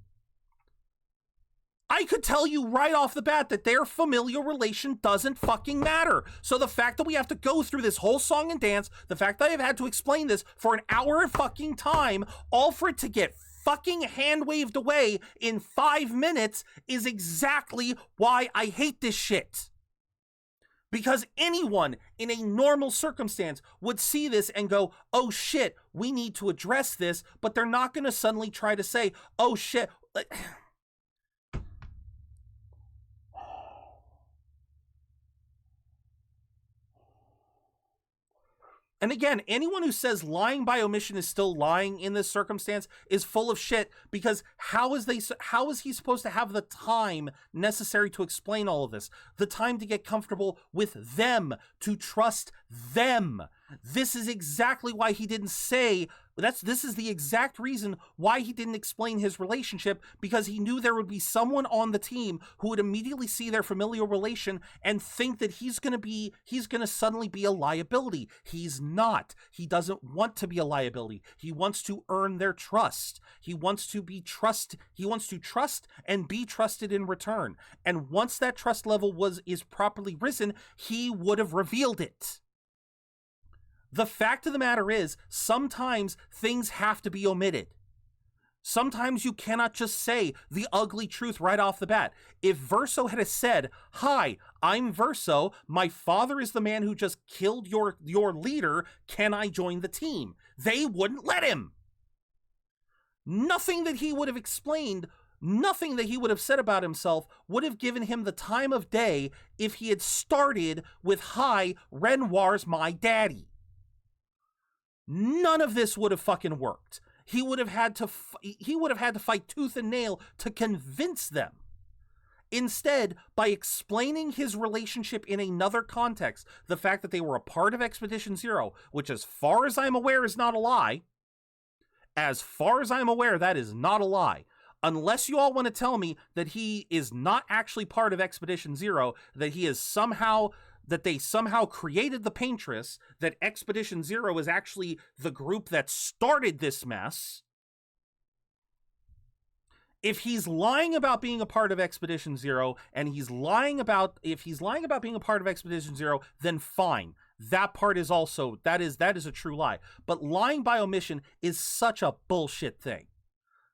Speaker 1: I could tell you right off the bat that their familial relation doesn't fucking matter. So the fact that we have to go through this whole song and dance, the fact that I've had to explain this for an hour of fucking time, all for it to get fucking hand-waved away in 5 minutes is exactly why I hate this shit. Because anyone in a normal circumstance would see this and go, oh shit, we need to address this, but they're not going to suddenly try to say, oh shit. And again, anyone who says lying by omission is still lying in this circumstance is full of shit, because how is he supposed to have the time necessary to explain all of this? The time to get comfortable with them, to trust them. This is exactly why he didn't say This is the exact reason why he didn't explain his relationship, because he knew there would be someone on the team who would immediately see their familial relation and think that he's going to suddenly be a liability. He's not. He doesn't want to be a liability. He wants to earn their trust. He wants to trust and be trusted in return. And once that trust level is properly risen, he would have revealed it. The fact of the matter is, sometimes things have to be omitted. Sometimes you cannot just say the ugly truth right off the bat. If Verso had said, "Hi, I'm Verso. My father is the man who just killed your leader. Can I join the team?" They wouldn't let him. Nothing that he would have explained, nothing that he would have said about himself would have given him the time of day if he had started with, "Hi, Renoir's my daddy." None of this would have fucking worked. He would have had to fight tooth and nail to convince them. Instead, by explaining his relationship in another context, the fact that they were a part of Expedition Zero, which as far as I'm aware is not a lie. As far as I'm aware, that is not a lie. Unless you all want to tell me that he is not actually part of Expedition Zero, that they somehow created the Paintress, that Expedition Zero is actually the group that started this mess. If he's lying about being a part of Expedition Zero, and if he's lying about being a part of Expedition Zero, then fine. That part is also, that is a true lie. But lying by omission is such a bullshit thing.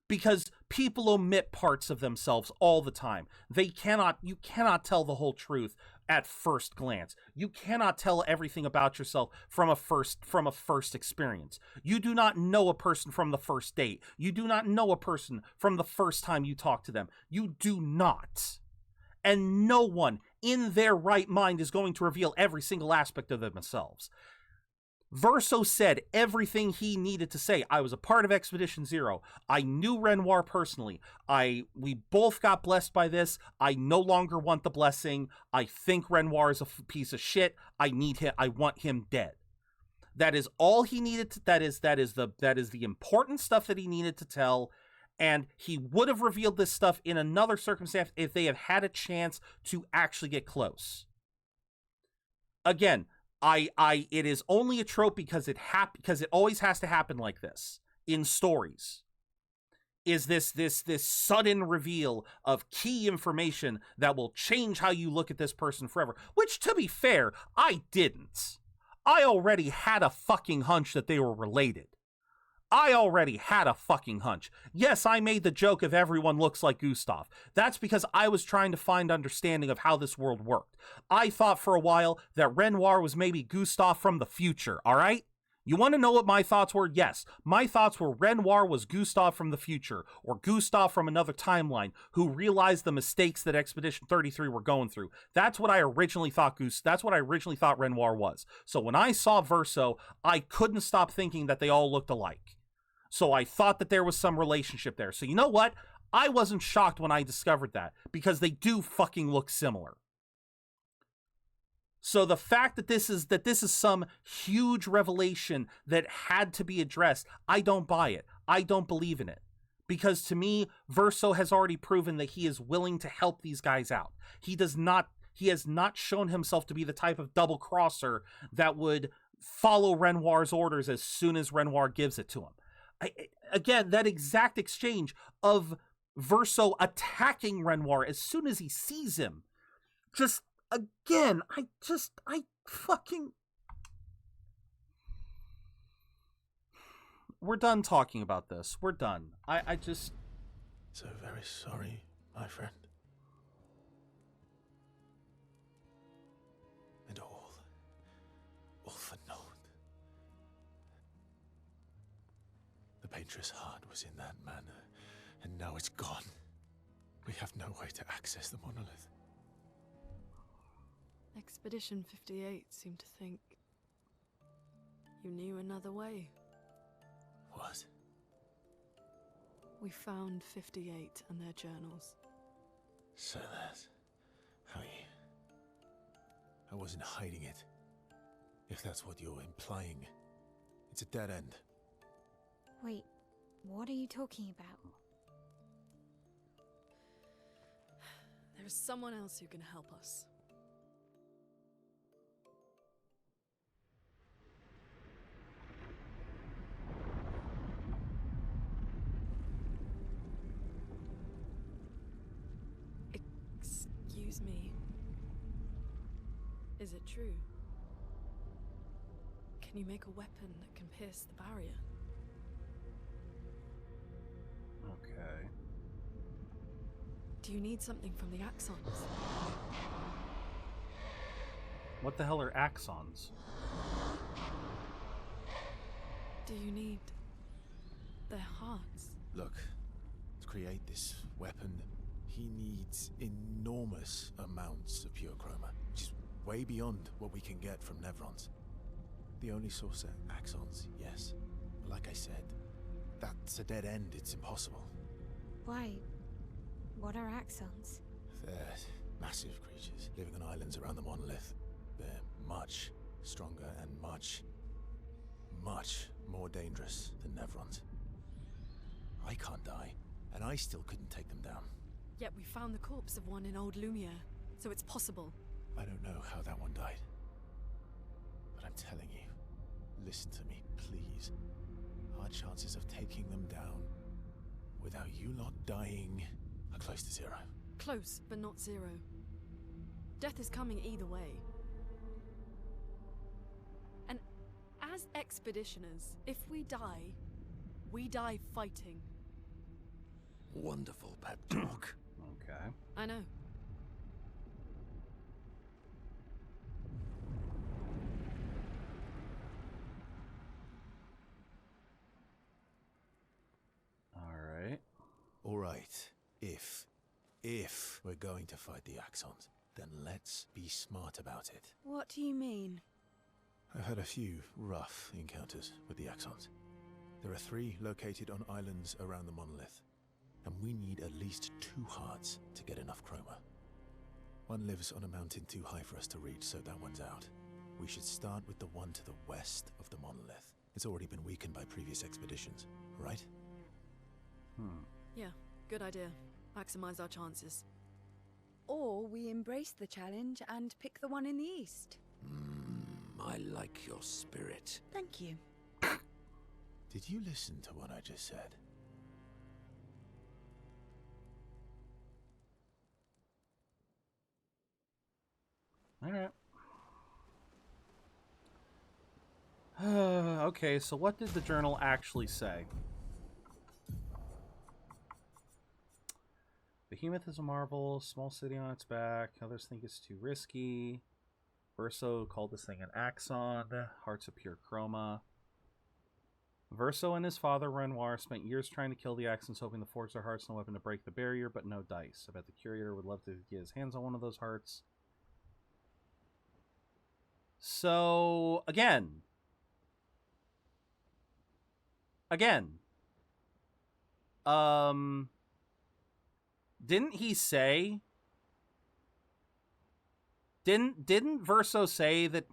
Speaker 1: Because people omit parts of themselves all the time. You cannot tell the whole truth at first glance. You cannot tell everything about yourself from a first experience. You do not know a person from the first date. You do not know a person from the first time you talk to them. You do not. And no one in their right mind is going to reveal every single aspect of themselves. Verso said everything he needed to say. I was a part of Expedition Zero. I knew Renoir personally. We both got blessed by this. I no longer want the blessing. I think Renoir is a piece of shit. I need him. I want him dead. That is all he needed to, that is the important stuff that he needed to tell. And he would have revealed this stuff in another circumstance if they had had a chance to actually get close. Again, it is only a trope because it always has to happen like this in stories. Is this sudden reveal of key information that will change how you look at this person forever? Which, to be fair, I didn't. I already had a fucking hunch that they were related. I already had a fucking hunch. Yes, I made the joke of everyone looks like Gustav. That's because I was trying to find understanding of how this world worked. I thought for a while that Renoir was maybe Gustav from the future, alright? You want to know what my thoughts were? Yes. My thoughts were Renoir was Gustav from the future, or Gustav from another timeline, who realized the mistakes that Expedition 33 were going through. That's what I originally thought Renoir was. So when I saw Verso, I couldn't stop thinking that they all looked alike. So I thought that there was some relationship there. So you know what? I wasn't shocked when I discovered that, because they do fucking look similar. So the fact that this is some huge revelation that had to be addressed, I don't buy it. I don't believe in it. Because to me, Verso has already proven that he is willing to help these guys out. He has not shown himself to be the type of double-crosser that would follow Renoir's orders as soon as Renoir gives it to him. Again, that exact exchange of Verso attacking Renoir as soon as he sees him, just, again, I fucking... We're done talking about this. We're done. I just...
Speaker 4: So very sorry, my friend. And all for naught. The Paintress heart was in that manor, and now it's gone. We have no way to access the monolith.
Speaker 8: Expedition 58 seemed to think you knew another way.
Speaker 4: What?
Speaker 8: We found 58 and their journals.
Speaker 4: So that's how you... I wasn't hiding it. If that's what you're implying, it's a dead end.
Speaker 3: Wait, what are you talking about?
Speaker 8: There's someone else who can help us. Excuse me. Is it true? Can you make a weapon that can pierce the barrier?
Speaker 1: Okay.
Speaker 8: Do you need something from the axons?
Speaker 1: What the hell are axons?
Speaker 8: Do you need their hearts?
Speaker 4: Look, to create this weapon, he needs enormous amounts of pure chroma, which is way beyond what we can get from Nevrons. The only source are axons, yes. But like I said, that's a dead end. It's impossible.
Speaker 3: Why? What are axons?
Speaker 4: They're massive creatures living on islands around the monolith. They're much stronger and much more dangerous than Nevrons. I can't die, and I still couldn't take them down.
Speaker 8: Yet we found the corpse of one in old Lumière, so it's possible.
Speaker 4: I don't know how that one died. But I'm telling you, listen to me, please. Our chances of taking them down without you lot dying are close to zero.
Speaker 8: Close, but not zero. Death is coming either way. And as expeditioners, if we die fighting.
Speaker 5: Wonderful pep talk.
Speaker 1: Okay.
Speaker 8: I know.
Speaker 4: All right. If we're going to fight the Axons, then let's be smart about it.
Speaker 7: What do you mean?
Speaker 4: I've had a few rough encounters with the Axons. There are 3 located on islands around the monolith, and we need at least 2 hearts to get enough chroma. One lives on a mountain too high for us to reach, so that one's out. We should start with the one to the west of the monolith. It's already been weakened by previous expeditions, right?
Speaker 8: Yeah, good idea. Maximize our chances.
Speaker 7: Or we embrace the challenge and pick the one in the east.
Speaker 5: I like your spirit.
Speaker 7: Thank you.
Speaker 4: Did you listen to what I just said?
Speaker 1: Alright. Okay, so what did the journal actually say? Behemoth is a marvel, small city on its back, others think it's too risky. Verso called this thing an axon, hearts of pure chroma. Verso and his father, Renoir, spent years trying to kill the axons, hoping to forge their hearts and a weapon to break the barrier, but no dice. I bet the curator would love to get his hands on one of those hearts. So, again, didn't he say, didn't Verso say that,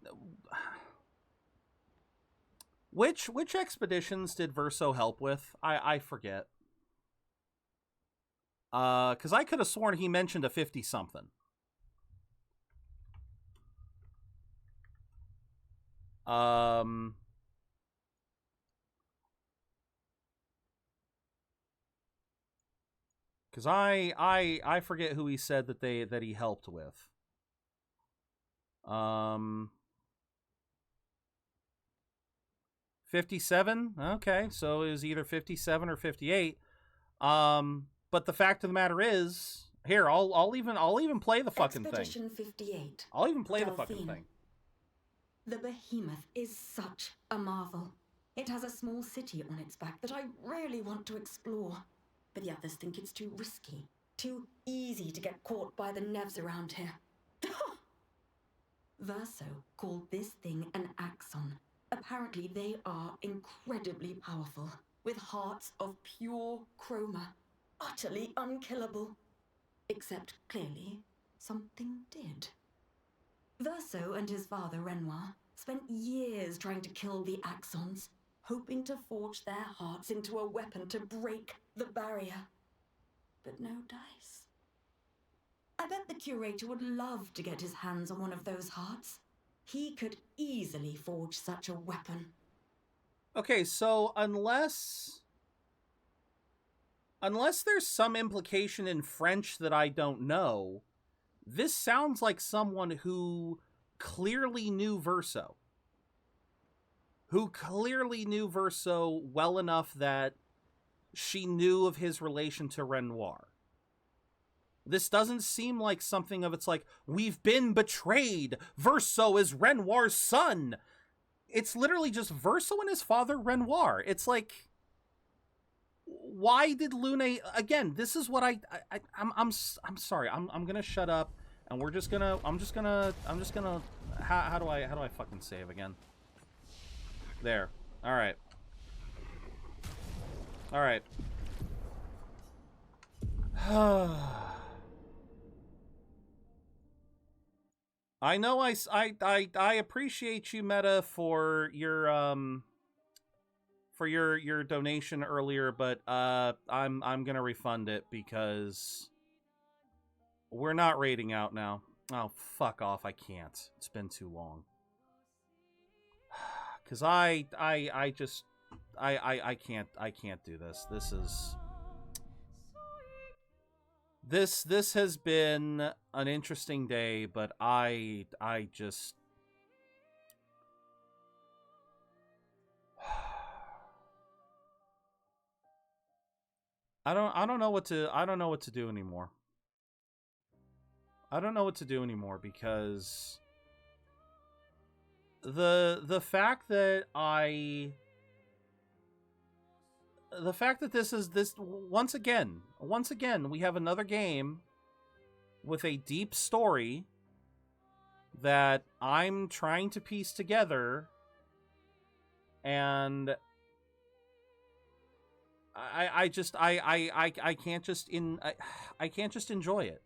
Speaker 1: which expeditions did Verso help with? I forget. Because I could have sworn he mentioned a 50-something. Because I forget who he said that he helped with. 57? Okay, so it was either 57 or 58. But the fact of the matter is, here, I'll even play the fucking thing.
Speaker 13: Expedition 58.
Speaker 1: I'll even play the fucking thing.
Speaker 13: The behemoth is such a marvel. It has a small city on its back that I really want to explore. But the others think it's too risky, too easy to get caught by the Nevs around here. Verso called this thing an axon. Apparently they are incredibly powerful, with hearts of pure chroma, utterly unkillable. Except, clearly, something did. Verso and his father, Renoir, spent years trying to kill the axons, hoping to forge their hearts into a weapon to break the barrier. But no dice. I bet the curator would love to get his hands on one of those hearts. He could easily forge such a weapon.
Speaker 1: Okay, so unless there's some implication in French that I don't know, this sounds like someone who clearly knew Verso. Who clearly knew Verso well enough that she knew of his relation to Renoir. This doesn't seem like something of it's like, we've been betrayed. Verso is Renoir's son. It's literally just Verso and his father, Renoir. It's like, why did Lune, again, this is what I'm sorry. I'm gonna shut up and we're just gonna, I'm just gonna, how do I fucking save again? There. All right. All right. I know I appreciate you, Meta, for your donation earlier, but I'm gonna refund it because we're not raiding out now. Oh, fuck off! I can't. It's been too long. Cause I can't do this. This has been an interesting day, but I just I don't know what to do anymore. I don't know what to do anymore because the fact that this once again we have another game with a deep story that I'm trying to piece together, and I can't just enjoy it.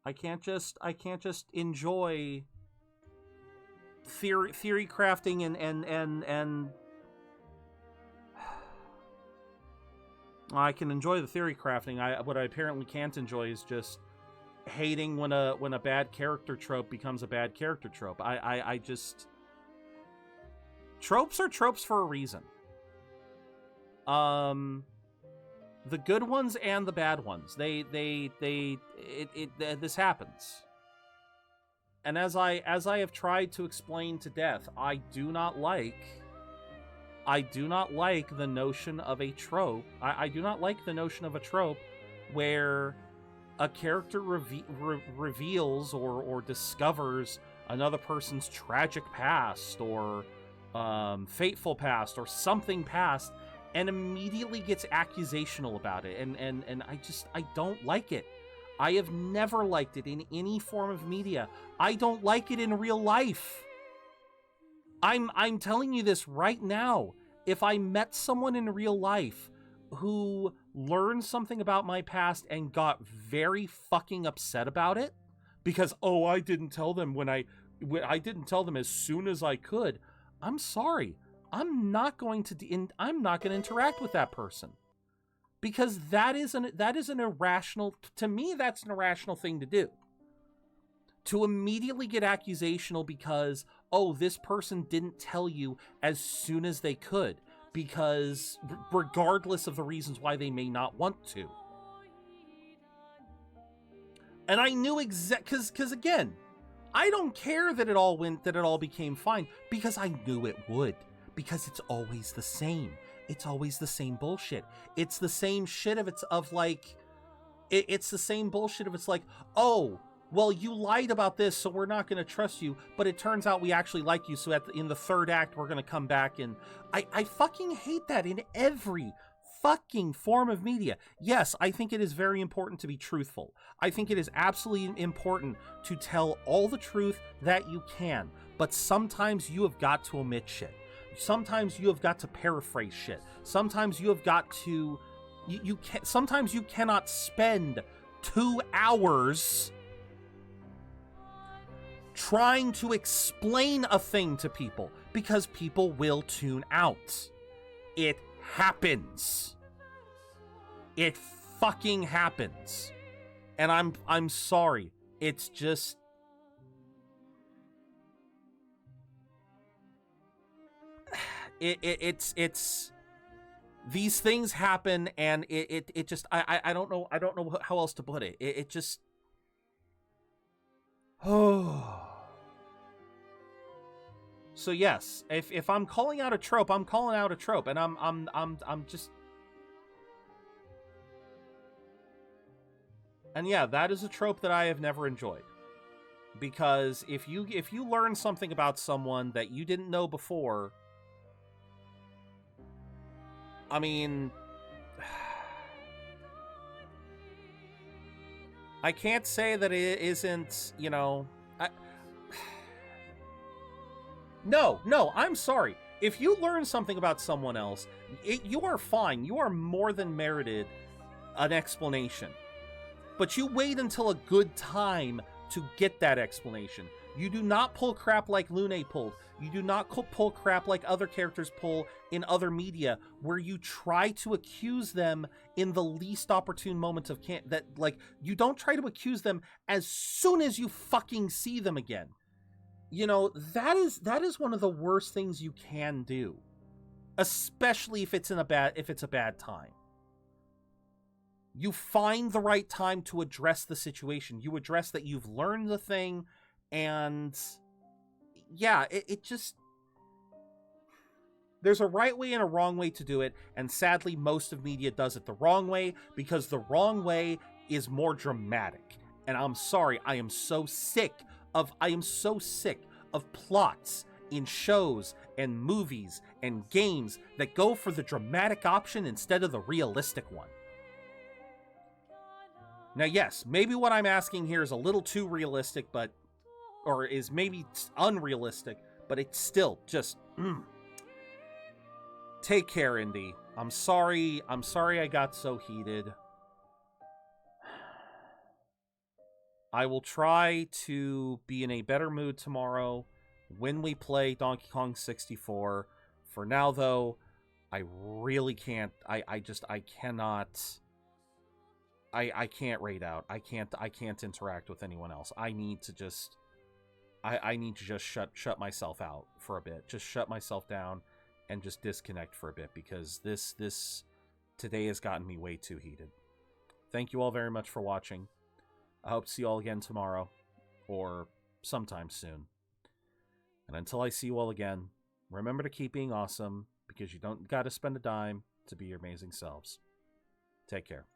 Speaker 1: I can't just enjoy theory crafting and I can enjoy the theory crafting. What I apparently can't enjoy is just hating when a bad character trope becomes a bad character trope. I just, tropes are tropes for a reason. The good ones and the bad ones. This happens. And as I have tried to explain to death, I do not like the notion of a trope. I do not like the notion of a trope where a character reveals or discovers another person's tragic past or fateful past or something past and immediately gets accusational about it. And I don't like it. I have never liked it in any form of media. I don't like it in real life. I'm telling you this right now. If I met someone in real life who learned something about my past and got very fucking upset about it because, oh, I didn't tell them I didn't tell them as soon as I could, I'm sorry. I'm not going to interact with that person. Because that is an irrational, to me, that's an irrational thing to do. To immediately get accusational because, oh, this person didn't tell you as soon as they could, because regardless of the reasons why they may not want to. And I knew because again, I don't care that it all became fine, because I knew it would, because it's always the same. It's always the same bullshit. It's the same shit it's the same bullshit of it's like, oh, well, you lied about this, so we're not going to trust you, but it turns out we actually like you, so in the third act, we're going to come back, and I fucking hate that in every fucking form of media. Yes, I think it is very important to be truthful. I think it is absolutely important to tell all the truth that you can, but sometimes you have got to omit shit. Sometimes you have got to paraphrase shit. Sometimes you have got to, sometimes you cannot spend 2 hours trying to explain a thing to people, because people will tune out. It happens. It fucking happens. And I'm sorry. It's just... It's these things happen, and it just I don't know how else to put it. It just oh. So yes, if I'm calling out a trope, I'm calling out a trope, and I'm just... And yeah, that is a trope that I have never enjoyed. Because if you learn something about someone that you didn't know before, I mean, I can't say that it isn't, you know, No, I'm sorry. If you learn something about someone else, you are fine. You are more than merited an explanation. But you wait until a good time to get that explanation. You do not pull crap like Lune pulled. You do not pull crap like other characters pull in other media, where you try to accuse them in the least opportune moments of you don't try to accuse them as soon as you fucking see them again. You know, that is one of the worst things you can do, especially if it's a bad time. You find the right time to address the situation. You address that you've learned the thing, and yeah, it just... There's a right way and a wrong way to do it, and sadly, most of media does it the wrong way, because the wrong way is more dramatic. And I'm sorry, I am so sick of plots in shows and movies and games that go for the dramatic option instead of the realistic one. Now, yes, maybe what I'm asking here is a little too realistic, or is maybe unrealistic, but it's still just... Take care, Indy. I'm sorry I got so heated. I will try to be in a better mood tomorrow when we play Donkey Kong 64. For now, though, I really can't. I cannot. I can't raid out. I can't interact with anyone else. I need to just shut myself out for a bit. Just shut myself down and just disconnect for a bit, because this today has gotten me way too heated. Thank you all very much for watching. I hope to see you all again tomorrow, or sometime soon. And until I see you all again, remember to keep being awesome, because you don't gotta spend a dime to be your amazing selves. Take care.